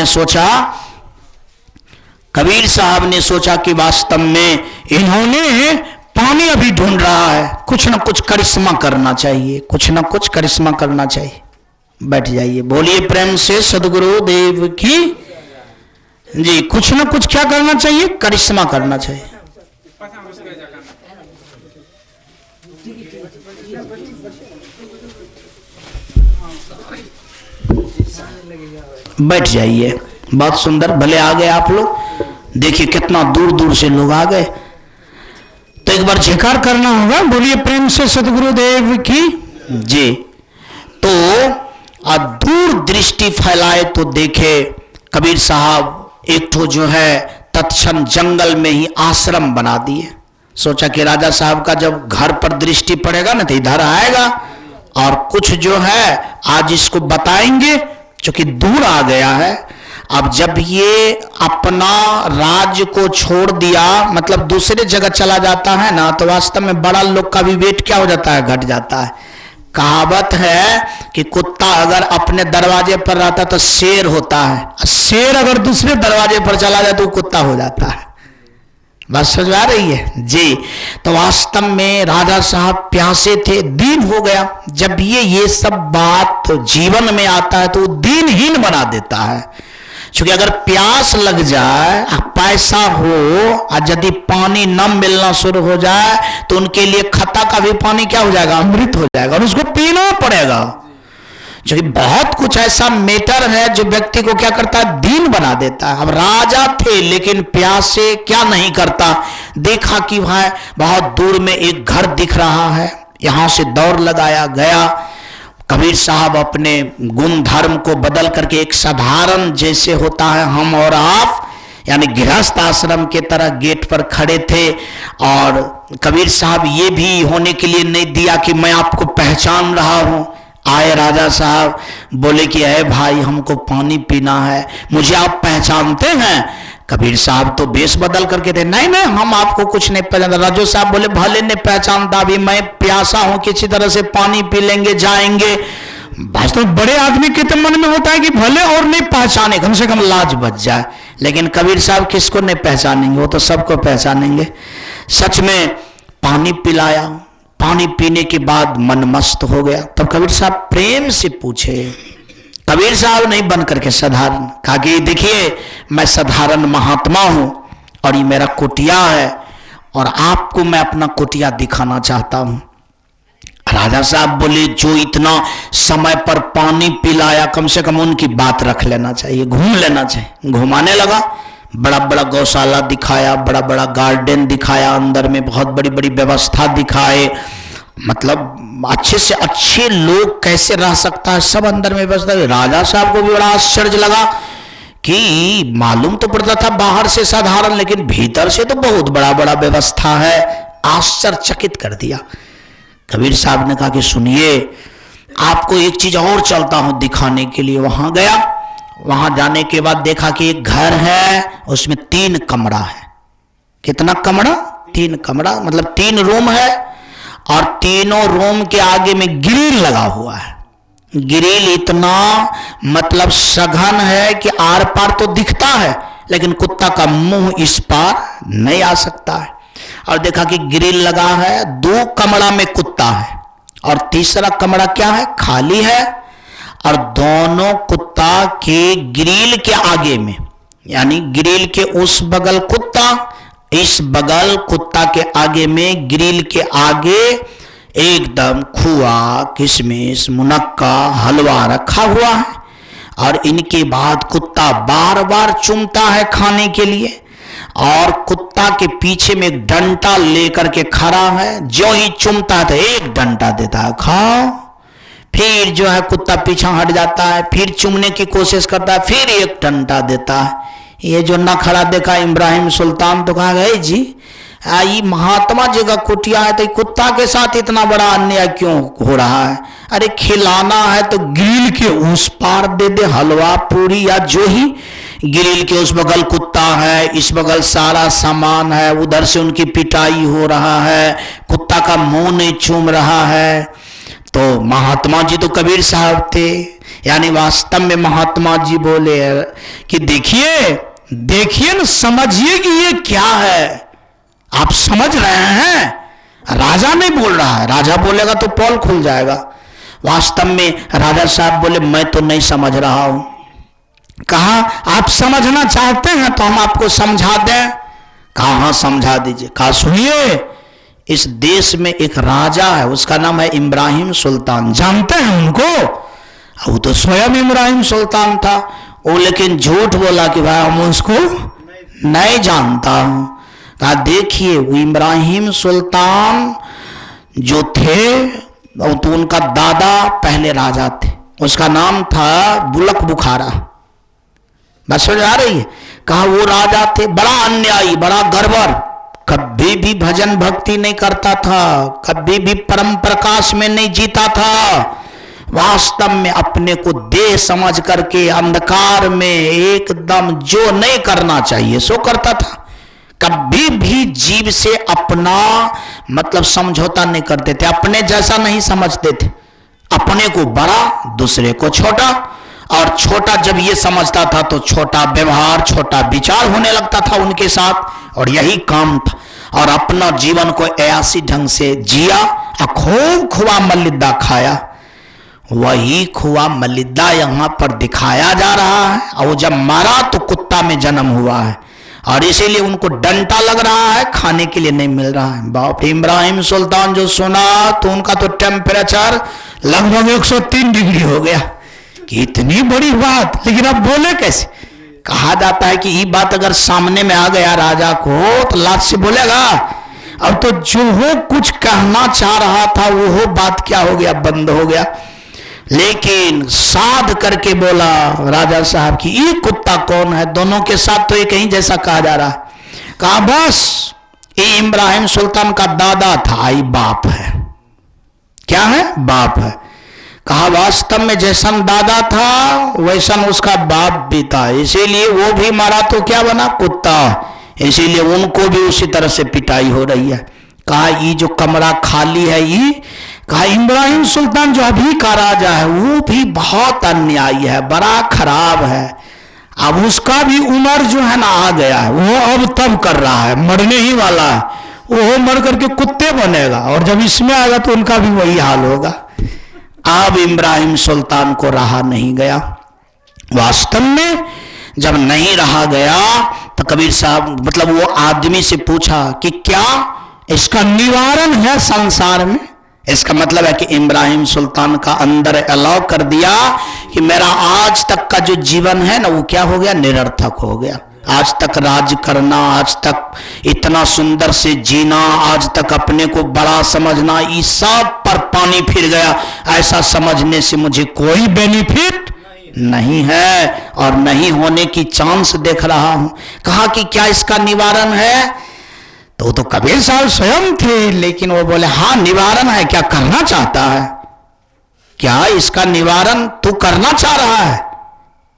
ने सोचा कि वास्तव में इन्होंने पानी अभी ढूंढ रहा है, कुछ ना कुछ करिश्मा करना चाहिए, कुछ ना कुछ करिश्मा करना चाहिए। बैठ जाइए, बोलिए प्रेम से सदगुरु देव की जी। कुछ ना कुछ क्या करना चाहिए, करिश्मा करना चाहिए। बैठ जाइए, बहुत सुंदर। भले आ गए आप लोग, देखिए कितना दूर दूर से लोग आ गए। तो एक बार जयकार करना होगा, बोलिए प्रेम से सदगुरु देव की जी। तो दूर दृष्टि फैलाए तो देखे कबीर साहब एक तो जो है तत्क्षण जंगल में ही आश्रम बना दिए। सोचा कि राजा साहब का जब घर पर दृष्टि पड़ेगा ना तो इधर आएगा, और कुछ जो है आज इसको बताएंगे, क्योंकि दूर आ गया है। अब जब ये अपना राज्य को छोड़ दिया, मतलब दूसरे जगह चला जाता है ना, तो वास्तव में बड़ा लोग का भी वेट क्या हो जाता है, घट जाता है। कहावत है कि कुत्ता अगर अपने दरवाजे पर रहता तो शेर होता है, शेर अगर दूसरे दरवाजे पर चला जाए तो कुत्ता हो जाता है। बात समझ आ रही है जी। तो वास्तव में राजा साहब प्यासे थे, दीन हो गया। जब ये सब बात जीवन में आता है तो दीनहीन बना देता है, क्योंकि अगर प्यास लग जाए, पैसा हो, और यदि पानी न मिलना शुरू हो जाए तो उनके लिए खता का भी पानी क्या हो जाएगा, अमृत हो जाएगा, और उसको पीना पड़ेगा। क्योंकि बहुत कुछ ऐसा मैटर है जो व्यक्ति को क्या करता है, दीन बना देता है। अब राजा थे लेकिन प्यास से क्या नहीं करता, देखा कि भाई बहुत दूर में एक घर दिख रहा है, यहां से दौड़ लगाया गया। कबीर साहब अपने गुण धर्म को बदल करके एक साधारण जैसे होता है हम और आप, यानी गृहस्थ आश्रम के तरह गेट पर खड़े थे। और कबीर साहब ये भी होने के लिए नहीं दिया कि मैं आपको पहचान रहा हूं। आए राजा साहब, बोले कि अरे भाई हमको पानी पीना है, मुझे आप पहचानते हैं? कबीर साहब तो बेस बदल करके थे, नहीं नहीं हम आपको कुछ नहीं पहचानता। राजू साहब बोले भले नहीं पहचानता, अभी मैं प्यासा हूं, किसी तरह से पानी पी लेंगे जाएंगे। बस वास्तव में बड़े आदमी के तो मन में होता है कि भले और नहीं पहचाने, कम से कम लाज बच जाए, लेकिन कबीर साहब किसको नहीं पहचानेंगे, वो तो सबको पहचानेंगे। सच में पानी पिलाया, पानी पीने के बाद मन मस्त हो गया। तब कबीर साहब प्रेम से पूछे, कबीर साहब नहीं बन करके साधारण, कहा कि देखिए मैं साधारण महात्मा हूं और ये मेरा कुटिया है और आपको मैं अपना कुटिया दिखाना चाहता हूं। राजा साहब बोले जो इतना समय पर पानी पिलाया, कम से कम उनकी बात रख लेना चाहिए, घूम लेना चाहिए। घुमाने लगा, बड़ा बड़ा गौशाला दिखाया, बड़ा बड़ा गार्डन दिखाया, अंदर में बहुत बड़ी बड़ी व्यवस्था दिखाए, मतलब अच्छे से अच्छे लोग कैसे रह सकता है सब अंदर में व्यवस्था। राजा साहब को भी बड़ा आश्चर्य लगा कि मालूम तो पड़ता था बाहर से साधारण, लेकिन भीतर से तो बहुत बड़ा बड़ा व्यवस्था है। आश्चर्यचकित कर दिया। कबीर साहब ने कहा कि सुनिए आपको एक चीज और चलता हूं दिखाने के लिए। वहां गया, वहां जाने के बाद देखा कि एक घर है, उसमें 3 कमरा है। कितना कमरा? 3 कमरा, मतलब 3 रूम है और तीनों रूम के आगे में ग्रिल लगा हुआ है। ग्रिल इतना मतलब सघन है कि आर पार तो दिखता है, लेकिन कुत्ता का मुंह इस पार नहीं आ सकता है। और देखा कि ग्रिल लगा है, 2 कमरा में कुत्ता है और तीसरा कमरा क्या है? खाली है। और दोनों कुत्ता के ग्रिल के आगे में, यानी ग्रिल के उस बगल कुत्ता, इस बगल कुत्ता के आगे में, ग्रिल के आगे एकदम खुआ, किशमिश, मुनक्का, हलवा रखा हुआ है। और इनके बाद कुत्ता बार बार चूमता है खाने के लिए, और कुत्ता के पीछे में एक डंडा लेकर के खड़ा है। जो ही चूमता है तो एक डंडा देता है, खाओ। फिर जो है कुत्ता पीछा हट जाता है, फिर चूमने की कोशिश करता है, फिर एक डंडा देता है। ये जो ना खड़ा देखा इब्राहिम सुल्तान तो कहा गए जी ये महात्मा जी का कुटिया है तो कुत्ता के साथ इतना बड़ा अन्याय क्यों हो रहा है? अरे खिलाना है तो ग्रिल के उस पार दे दे, हलवा पूरी, या जो ही ग्रिल के उस बगल कुत्ता है, इस बगल सारा सामान है, उधर से उनकी पिटाई हो रहा है, कुत्ता का मुंह नहीं चूम रहा है। तो महात्मा जी तो कबीर साहब थे, यानी वास्तव में महात्मा जी बोले कि देखिए देखिए न, समझिए कि ये क्या है। आप समझ रहे हैं? राजा नहीं बोल रहा है, राजा बोलेगा तो पोल खुल जाएगा। वास्तव में राजा साहब बोले मैं तो नहीं समझ रहा हूं। कहा आप समझना चाहते हैं तो हम आपको समझा दें। कहा हाँ समझा दीजिए। कहा सुनिए इस देश में एक राजा है, उसका नाम है इब्राहिम सुल्तान, जानते हैं उनको? वो तो स्वयं इब्राहिम सुल्तान था। वो लेकिन झूठ बोला कि भाई हम उसको नहीं जानता हूं। कहा देखिए वो इब्राहिम सुल्तान जो थे तो उनका दादा पहले राजा थे, उसका नाम था बुलक बुखारा। बस समझ आ रही है? कहा वो राजा थे, बड़ा अन्यायी, बड़ा गड़बड़, कभी भी भजन भक्ति नहीं करता था, कभी भी परम प्रकाश में नहीं जीता था। वास्तव में अपने को देह समझ करके अंधकार में एकदम जो नहीं करना चाहिए सो करता था। कभी भी जीव से अपना मतलब समझौता नहीं करते थे, अपने जैसा नहीं समझते थे, अपने को बड़ा दूसरे को छोटा, और छोटा जब ये समझता था तो छोटा व्यवहार, छोटा विचार होने लगता था उनके साथ, और यही काम था। और अपना जीवन को ऐसी ढंग से जिया और खूब खुआ मलिदा खाया। वही खुआ मलिदा यहां पर दिखाया जा रहा है। और वो जब मरा तो कुत्ता में जन्म हुआ है, और इसीलिए उनको डंटा लग रहा है, खाने के लिए नहीं मिल रहा है। बाप इब्राहिम सुल्तान जो सुना तो उनका तो टेम्परेचर लगभग 103 डिग्री हो गया कि इतनी बड़ी बात, लेकिन अब बोले कैसे? कहा जाता है कि ये बात अगर सामने में आ गया राजा को तो लात से बोलेगा। अब तो जो हो कुछ कहना चाह रहा था वो बात क्या हो गया, बंद हो गया। लेकिन साध करके बोला राजा साहब कि ये कुत्ता कौन है? दोनों के साथ तो एक ही जैसा कहा जा रहा है। कहा बस ये इब्राहिम सुल्तान का दादा था, ये बाप है। क्या है? बाप है। कहा वास्तव में जैसन दादा था वैसन उसका बाप भी था, इसीलिए वो भी मारा तो क्या बना? कुत्ता। इसीलिए उनको भी उसी तरह से पिटाई हो रही है। कहा ये जो कमरा खाली है ये कहा इब्राहिम सुल्तान जो अभी का राजा है वो भी बहुत अन्यायी है, बड़ा खराब है। अब उसका भी उम्र जो है ना आ गया है, वो अब तब कर रहा है, मरने ही वाला है, वो मर करके कुत्ते बनेगा और जब इसमें आएगा तो उनका भी वही हाल होगा। अब इब्राहिम सुल्तान को रहा नहीं गया। वास्तव में जब नहीं रहा गया तो कबीर साहब मतलब वो आदमी से पूछा कि क्या इसका निवारण है संसार में? इसका मतलब है कि इब्राहिम सुल्तान का अंदर अलाउ कर दिया कि मेरा आज तक का जो जीवन है ना वो क्या हो गया, निरर्थक हो गया। आज तक राज करना, आज तक इतना सुंदर से जीना, आज तक अपने को बड़ा समझना, इस सब पर पानी फिर गया। ऐसा समझने से मुझे कोई बेनिफिट नहीं है और नहीं होने की चांस देख रहा हूं। कहा कि क्या इसका निवारण है? तो कबीर साहब स्वयं थे, लेकिन वो बोले हाँ निवारण है। क्या करना चाहता है? क्या इसका निवारण तू करना चाह रहा है?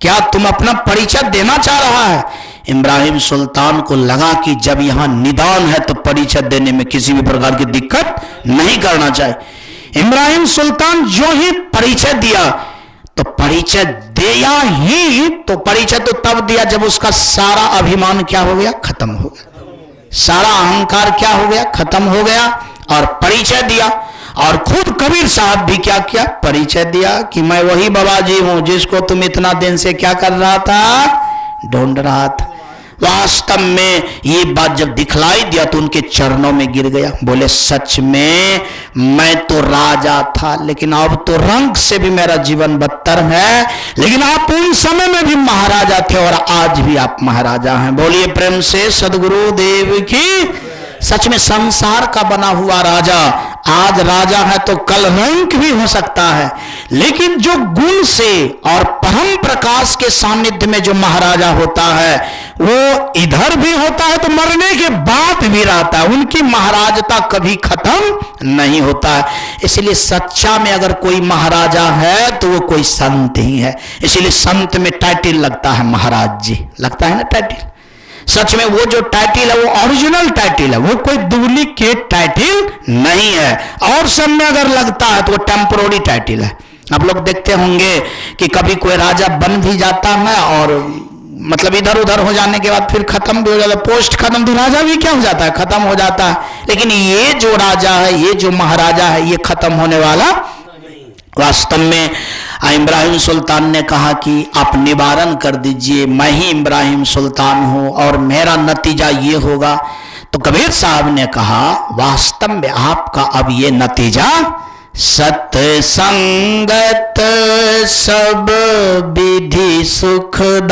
क्या तुम अपना परिचय देना चाह रहा है? इब्राहिम सुल्तान को लगा कि जब यहां निदान है तो परिचय देने में किसी भी प्रकार की दिक्कत नहीं करना चाहिए। इब्राहिम सुल्तान जो ही परिचय दिया तो परिचय दिया ही तो परिचय तो तब दिया जब उसका सारा अभिमान क्या हो गया, खत्म हो गया, सारा अहंकार क्या हो गया, खत्म हो गया और परिचय दिया। और खुद कबीर साहब भी क्या किया, परिचय दिया कि मैं वही बाबा जी हूं जिसको तुम इतना दिन से क्या कर रहा था, ढूंढ रहा था। वास्तव में ये बात जब दिखलाई दिया तो उनके चरणों में गिर गया। बोले सच में मैं तो राजा था, लेकिन अब तो रंग से भी मेरा जीवन बदतर है, लेकिन आप उन समय में भी महाराजा थे और आज भी आप महाराजा हैं। बोलिए प्रेम से सदगुरु देव की। सच में संसार का बना हुआ राजा आज राजा है तो कल रंक भी हो सकता है, लेकिन जो गुण से और परम प्रकाश के सानिध्य में जो महाराजा होता है वो इधर भी होता है तो मरने के बाद भी रहता है। उनकी महाराजता कभी खत्म नहीं होता है। इसलिए सच्चा में अगर कोई महाराजा है तो वो कोई संत ही है। इसलिए संत में टाइटल लगता है महाराज जी, लगता है ना टाइटल। सच में वो जो टाइटल है वो ओरिजिनल टाइटल है, वो कोई डुप्लीकेट टाइटल नहीं है। और सब में अगर लगता है तो वो टेम्पोररी टाइटल है। आप लोग देखते होंगे कि कभी कोई राजा बन भी जाता है और मतलब इधर उधर हो जाने के बाद फिर खत्म भी हो जाता है, पोस्ट खत्म तो राजा भी क्या हो जाता है, खत्म हो जाता है। लेकिन ये जो राजा है, ये जो महाराजा है, ये खत्म होने वाला वास्तव में इब्राहिम सुल्तान ने कहा कि आप निवारण कर दीजिए, मैं ही इब्राहिम सुल्तान हूं और मेरा नतीजा ये होगा। तो कबीर साहब ने कहा वास्तव में आपका अब ये नतीजा, सत्संगत सब विधि सुखदाई,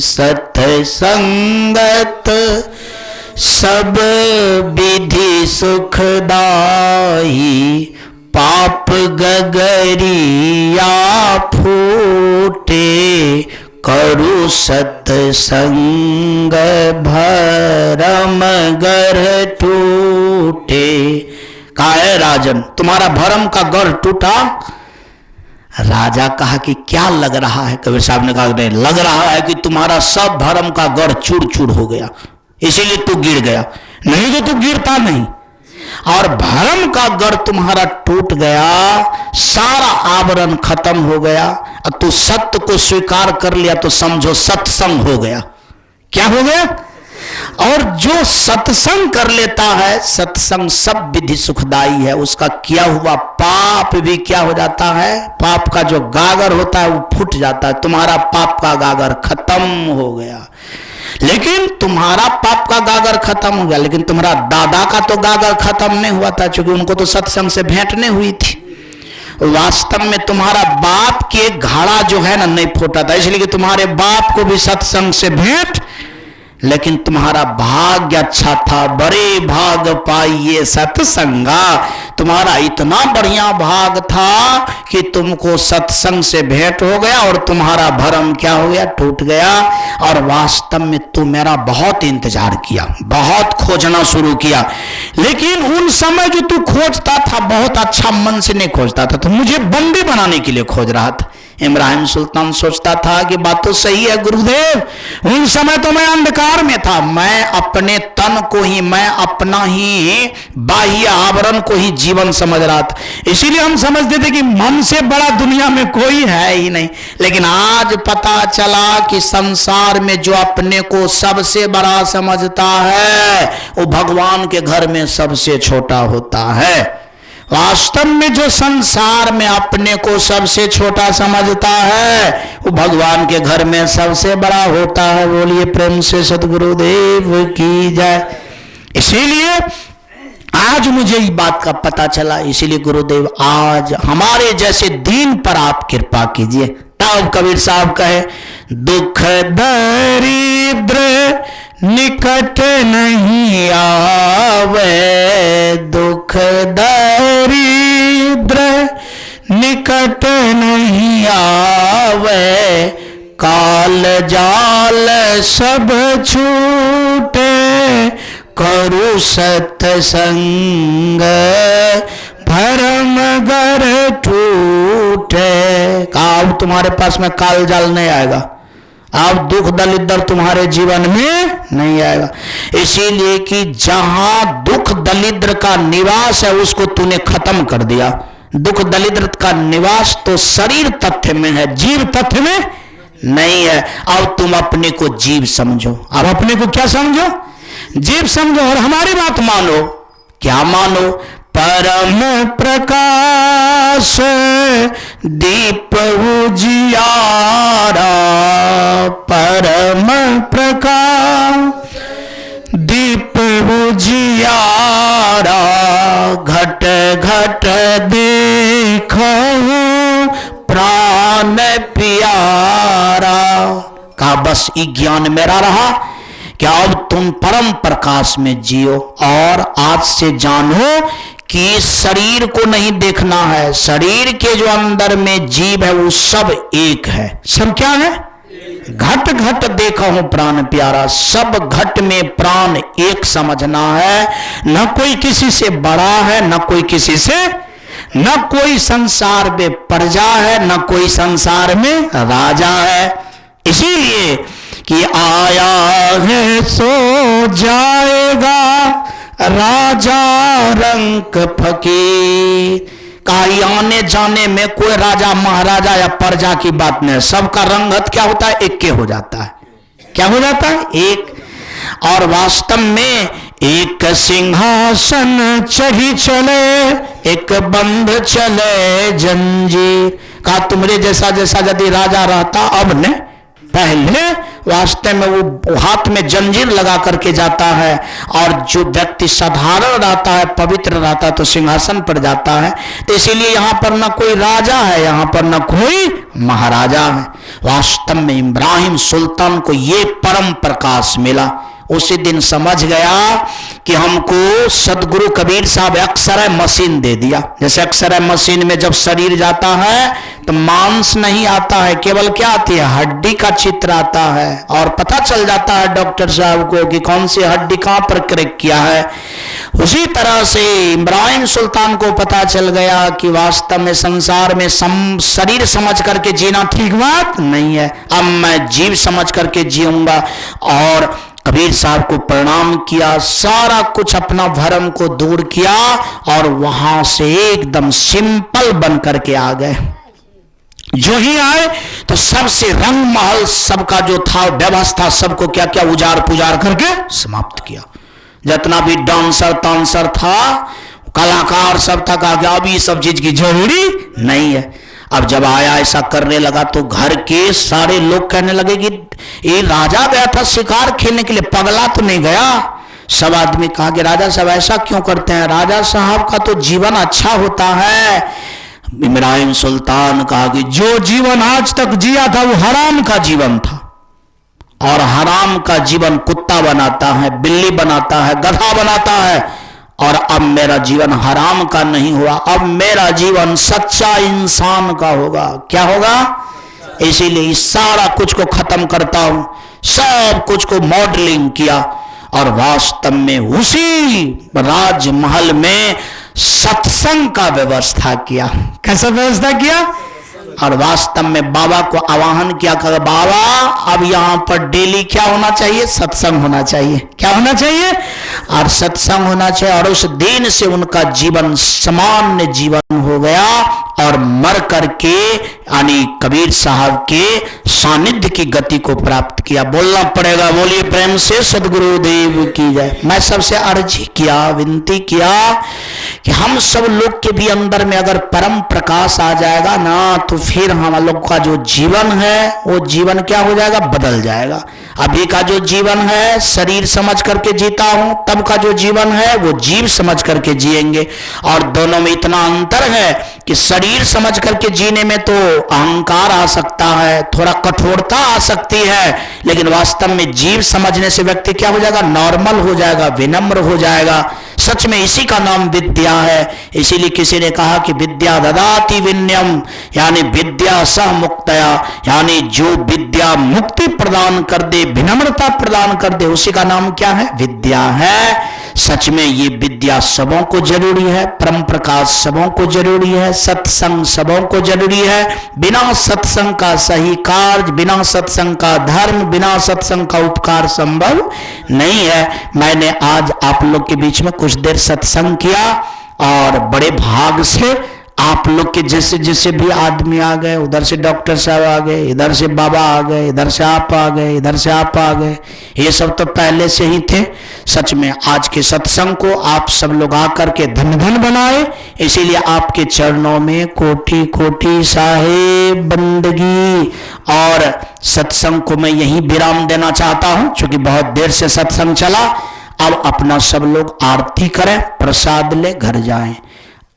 सत्संगत सब विधि सुखदाई, पाप गगरिया फूटे, करु सत्संग भरम गर टूटे। कहा है राजन तुम्हारा भरम का गढ़ टूटा? राजा कहा कि क्या लग रहा है? कबीर साहब ने कहा नहीं, लग रहा है कि तुम्हारा सब भरम का गढ़ चूर चूर हो गया, इसीलिए तू गिर गया, नहीं तो तू गिरता नहीं। और भरम का गढ़ तुम्हारा टूट गया, सारा आवरण खत्म हो गया, और तू सत्य को स्वीकार कर लिया तो समझो सत्संग हो गया। क्या हो गया? और जो सत्संग कर लेता है, सत्संग सब विधि सुखदाई है, उसका किया हुआ पाप भी क्या हो जाता है, पाप का जो गागर होता है वो फूट जाता है। तुम्हारा पाप का गागर खत्म हो गया। लेकिन तुम्हारा पाप का गागर खत्म हो गया, लेकिन तुम्हारा दादा का तो गागर खत्म नहीं हुआ था, क्योंकि उनको तो सत्संग से भेंट नहीं हुई थी। वास्तव में तुम्हारा बाप के घाड़ा जो है ना नहीं फूटा था, इसलिए कि तुम्हारे बाप को भी सत्संग से भेंट, लेकिन तुम्हारा भाग्य अच्छा था, बड़े भाग पाइए सत्संगा। तुम्हारा इतना बढ़िया भाग था कि तुमको सत्संग से भेंट हो गया और तुम्हारा भरम क्या हो गया, टूट गया। और वास्तव में तू मेरा बहुत इंतजार किया, बहुत खोजना शुरू किया, लेकिन उन समय जो तू खोजता था बहुत अच्छा मन से नहीं खोजता था, तो मुझे बंदी बनाने के लिए खोज रहा था। इब्राहिम सुल्तान सोचता था कि बात तो सही है गुरुदेव, उन समय तो मैं अंधकार में था, मैं अपने तन को ही, मैं अपना ही बाह्य आवरण को ही जीवन समझ रहा था, इसीलिए हम समझते थे कि मन से बड़ा दुनिया में कोई है ही नहीं। लेकिन आज पता चला कि संसार में जो अपने को सबसे बड़ा समझता है वो भगवान के घर में सबसे छोटा होता है। वास्तव में जो संसार में अपने को सबसे छोटा समझता है वो भगवान के घर में सबसे बड़ा होता है। बोलिए प्रेम से सद्गुरुदेव की जय। इसीलिए आज मुझे इस बात का पता चला, इसीलिए गुरुदेव आज हमारे जैसे दीन पर आप कृपा कीजिए। तब कबीर साहब कहे, दुख दरिद्र निकट नहीं आवे, दुख दरिद्र निकट नहीं आवे, काल जाल सब छूटे करु सत्संग, भरम गर टूटे। कहा अब तुम्हारे पास में काल जाल नहीं आएगा, अब दुख दलिद्र तुम्हारे जीवन में नहीं आएगा। इसीलिए कि जहां दुख दलिद्र का निवास है उसको तूने खत्म कर दिया। दुख दलिद्र का निवास तो शरीर तथ्य में है, जीव तथ्य में नहीं है। अब तुम अपने को जीव समझो। अब अपने को क्या समझो? जीव समझो। और हमारी बात मानो। क्या मानो? परम प्रकाश दीप उजियारा, परम प्रकाश दीप उजियारा, घट घट देखो प्राण प्यारा। कहा बस ये ज्ञान मेरा रहा क्या अब तुम परम प्रकाश में जियो। और आज से जानो कि शरीर को नहीं देखना है, शरीर के जो अंदर में जीव है वो सब एक है। सब क्या है? घट घट देखा हूं प्राण प्यारा, सब घट में प्राण एक समझना है। न कोई किसी से बड़ा है, न कोई किसी से, न कोई संसार में प्रजा है, न कोई संसार में राजा है। इसीलिए कि आया है सो जाएगा राजा रंक फकीर। कहा आने जाने में कोई राजा महाराजा या प्रजा की बात नहीं, सबका रंगत क्या होता है? एक के हो जाता है। क्या हो जाता है? एक। और वास्तव में एक सिंहासन चढ़ी चले, एक बंध चले जंजीर। कहा तुम्हारे जैसा जैसा यदि राजा रहता अब ने, पहले वास्तव में वो हाथ में जंजीर लगा करके जाता है, और जो व्यक्ति साधारण रहता है, पवित्र रहता है, तो सिंहासन पर जाता है। तो इसीलिए यहां पर न कोई राजा है, यहां पर न कोई महाराजा है। वास्तव में इब्राहिम सुल्तान को ये परम प्रकाश मिला। उसी दिन समझ गया कि हमको सदगुरु कबीर साहब एक्सरे मशीन दे दिया। जैसे एक्सरे मशीन में जब शरीर जाता है तो मांस नहीं आता है, केवल क्या आती है? हड्डी का चित्र आता है, और पता चल जाता है डॉक्टर साहब को कि कौन सी हड्डी कहां पर क्रैक किया है। उसी तरह से इब्राहिम सुल्तान को पता चल गया कि वास्तव में संसार में शरीर समझ करके जीना ठीक बात नहीं है, अब मैं जीव समझ करके जीऊंगा। और कबीर साहब को प्रणाम किया, सारा कुछ अपना भरम को दूर किया, और वहां से एकदम सिंपल बन करके आ गए। जो ही आए तो सबसे रंग महल सबका जो था व्यवस्था, सबको क्या क्या उजाड़ पुजार करके समाप्त किया। जितना भी डांसर तांसर था, कलाकार सब था, कहा कि अब ये सब चीज की जरूरी नहीं है। अब जब आया ऐसा करने लगा तो घर के सारे लोग कहने लगे कि ये राजा गया था शिकार खेलने के लिए, पगला तो नहीं गया। सब आदमी कहा कि राजा साहब ऐसा क्यों करते हैं, राजा साहब का तो जीवन अच्छा होता है। इब्राहिम सुल्तान कहा कि जो जीवन आज तक जिया था वो हराम का जीवन था, और हराम का जीवन कुत्ता बनाता है, बिल्ली बनाता है, गधा बनाता है, और अब मेरा जीवन हराम का नहीं हुआ, अब मेरा जीवन सच्चा इंसान का होगा। क्या होगा? इसीलिए इस सारा कुछ को खत्म करता हूं, सब कुछ को मॉडलिंग किया, और वास्तव में उसी राजमहल में सत्संग का व्यवस्था किया। कैसा व्यवस्था किया? और वास्तव में बाबा को आवाहन किया कर, बाबा अब यहाँ पर डेली क्या होना चाहिए, सत्संग होना चाहिए। क्या होना चाहिए? और सत्संग होना चाहिए। और उस दिन से उनका जीवन सामान्य जीवन हो गया और मर करके यानी कबीर साहब के सानिध्य की गति को प्राप्त किया। बोलना पड़ेगा, बोलिए प्रेम से सदगुरुदेव की जय। मैं सबसे अर्जी किया, विनती किया कि हम सब लोग के भी अंदर में अगर परम प्रकाश आ जाएगा ना, तो फिर हम लोग का जो जीवन है वो जीवन क्या हो जाएगा, बदल जाएगा। अभी का जो जीवन है शरीर समझ करके जीता हूं, तब का जो जीवन है वो जीव समझ करके जिएंगे। और दोनों में इतना अंतर है कि शरीर समझ करके जीने में तो अहंकार आ सकता है, थोड़ा कठोरता आ सकती है, लेकिन वास्तव में जीव समझने से व्यक्ति क्या हो जाएगा, नॉर्मल हो जाएगा, विनम्र हो जाएगा। सच में इसी का नाम विद्या है। इसीलिए किसी ने कहा कि विद्या ददाति विनयम, यानी विद्या सह मुक्तया, यानी जो विद्या मुक्ति प्रदान कर दे, विनम्रता प्रदान कर दे, उसी का नाम क्या है, विद्या है। सच में ये विद्या सबों को जरूरी है, परम प्रकाश सबों को जरूरी है, सत्संग सबों को जरूरी है। बिना सत्संग का सही कार्य, बिना सत्संग का धर्म, बिना सत्संग का उपकार संभव नहीं है। मैंने आज आप लोग के बीच में कुछ देर सत्संग किया और बड़े भाग से आप लोग के जैसे जैसे भी आदमी आ गए, उधर से डॉक्टर साहब आ गए, इधर से बाबा आ गए, इधर से आप आ गए, इधर से आप आ गए, ये सब तो पहले से ही थे। सच में आज के सत्संग को आप सब लोग आकर के धन धन बनाए, इसीलिए आपके चरणों में कोटि कोटि साहेब बंदगी। और सत्संग को मैं यही विराम देना चाहता हूं, क्योंकि बहुत देर से सत्संग चला। अब अपना सब लोग आरती करें, प्रसाद ले घर जाएं।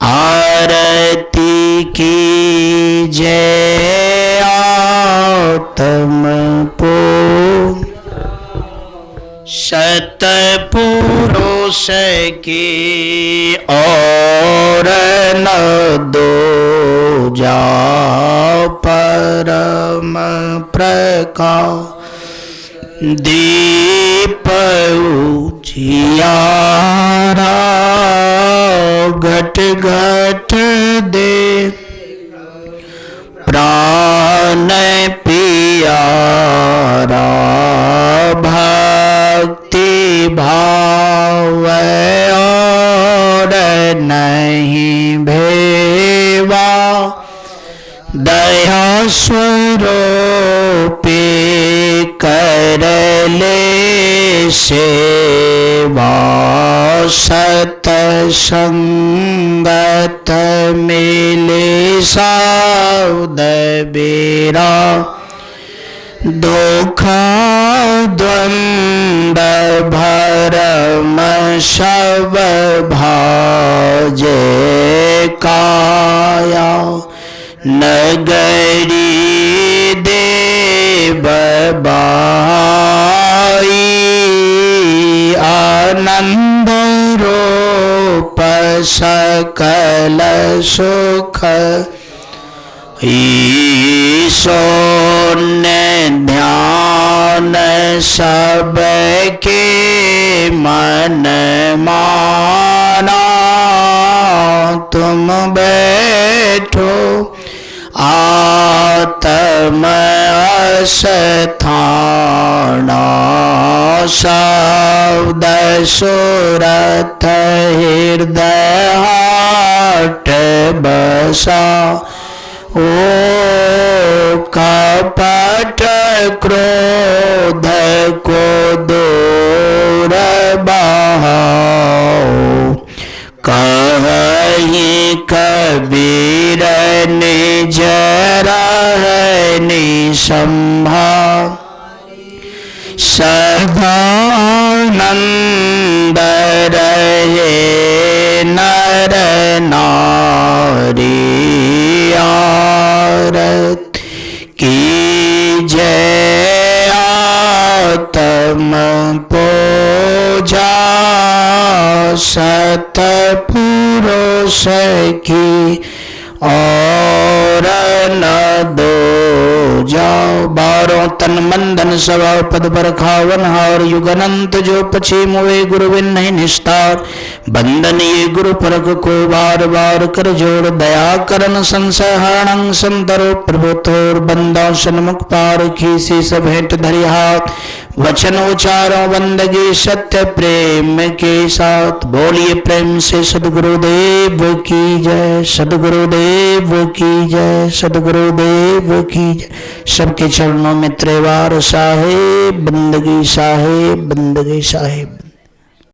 आरती की जय आत्म पो सतपुरुष की और न दो जा परम प्रकाश दीप उजियारा घट घट दे प्राण पियारा भक्ति भाव और नहीं भेवा दया स्वरूपे कर ले सेवा सतसंगत मिले साउद बेरा दुखा द्वंद भरम सब भाजे काया नगरी देव बाई आनंद रूप सकल सुख ईशोन्य ध्यान सबके मन माना तुम बैठो आत्म अस्थाना शब्द सुरत हृदय हाट बसा ओ कपट क्रोध को दूर बहाओ कहीं कबीर निज रहनि संभाव सदानंद रहे नर नारी आरत की जय आत्म पूजा सतपुरुष की और न दो जाओ बारो तन मन धन स्वभाव पद पर खावन हार युगनंत जो पछे मोए गुरु बिन नहीं निस्तार बंदन ये गुरु परख को बार बार कर जोड़ दया करन संशय हरणं संतरो प्रभु तोर बंदा सन्मुख पार खीसी सब भेंट धरि हाथ वचन उचारो बंदगी सत्य प्रेम के साथ बोलिए प्रेम से सद्गुरुदेव की जय सद्गुरुदेव की जय सद्गुरुदेव की जय। सबके चरणों में त्रिवार साहेब बंदगी साहेब बंदगी साहेब।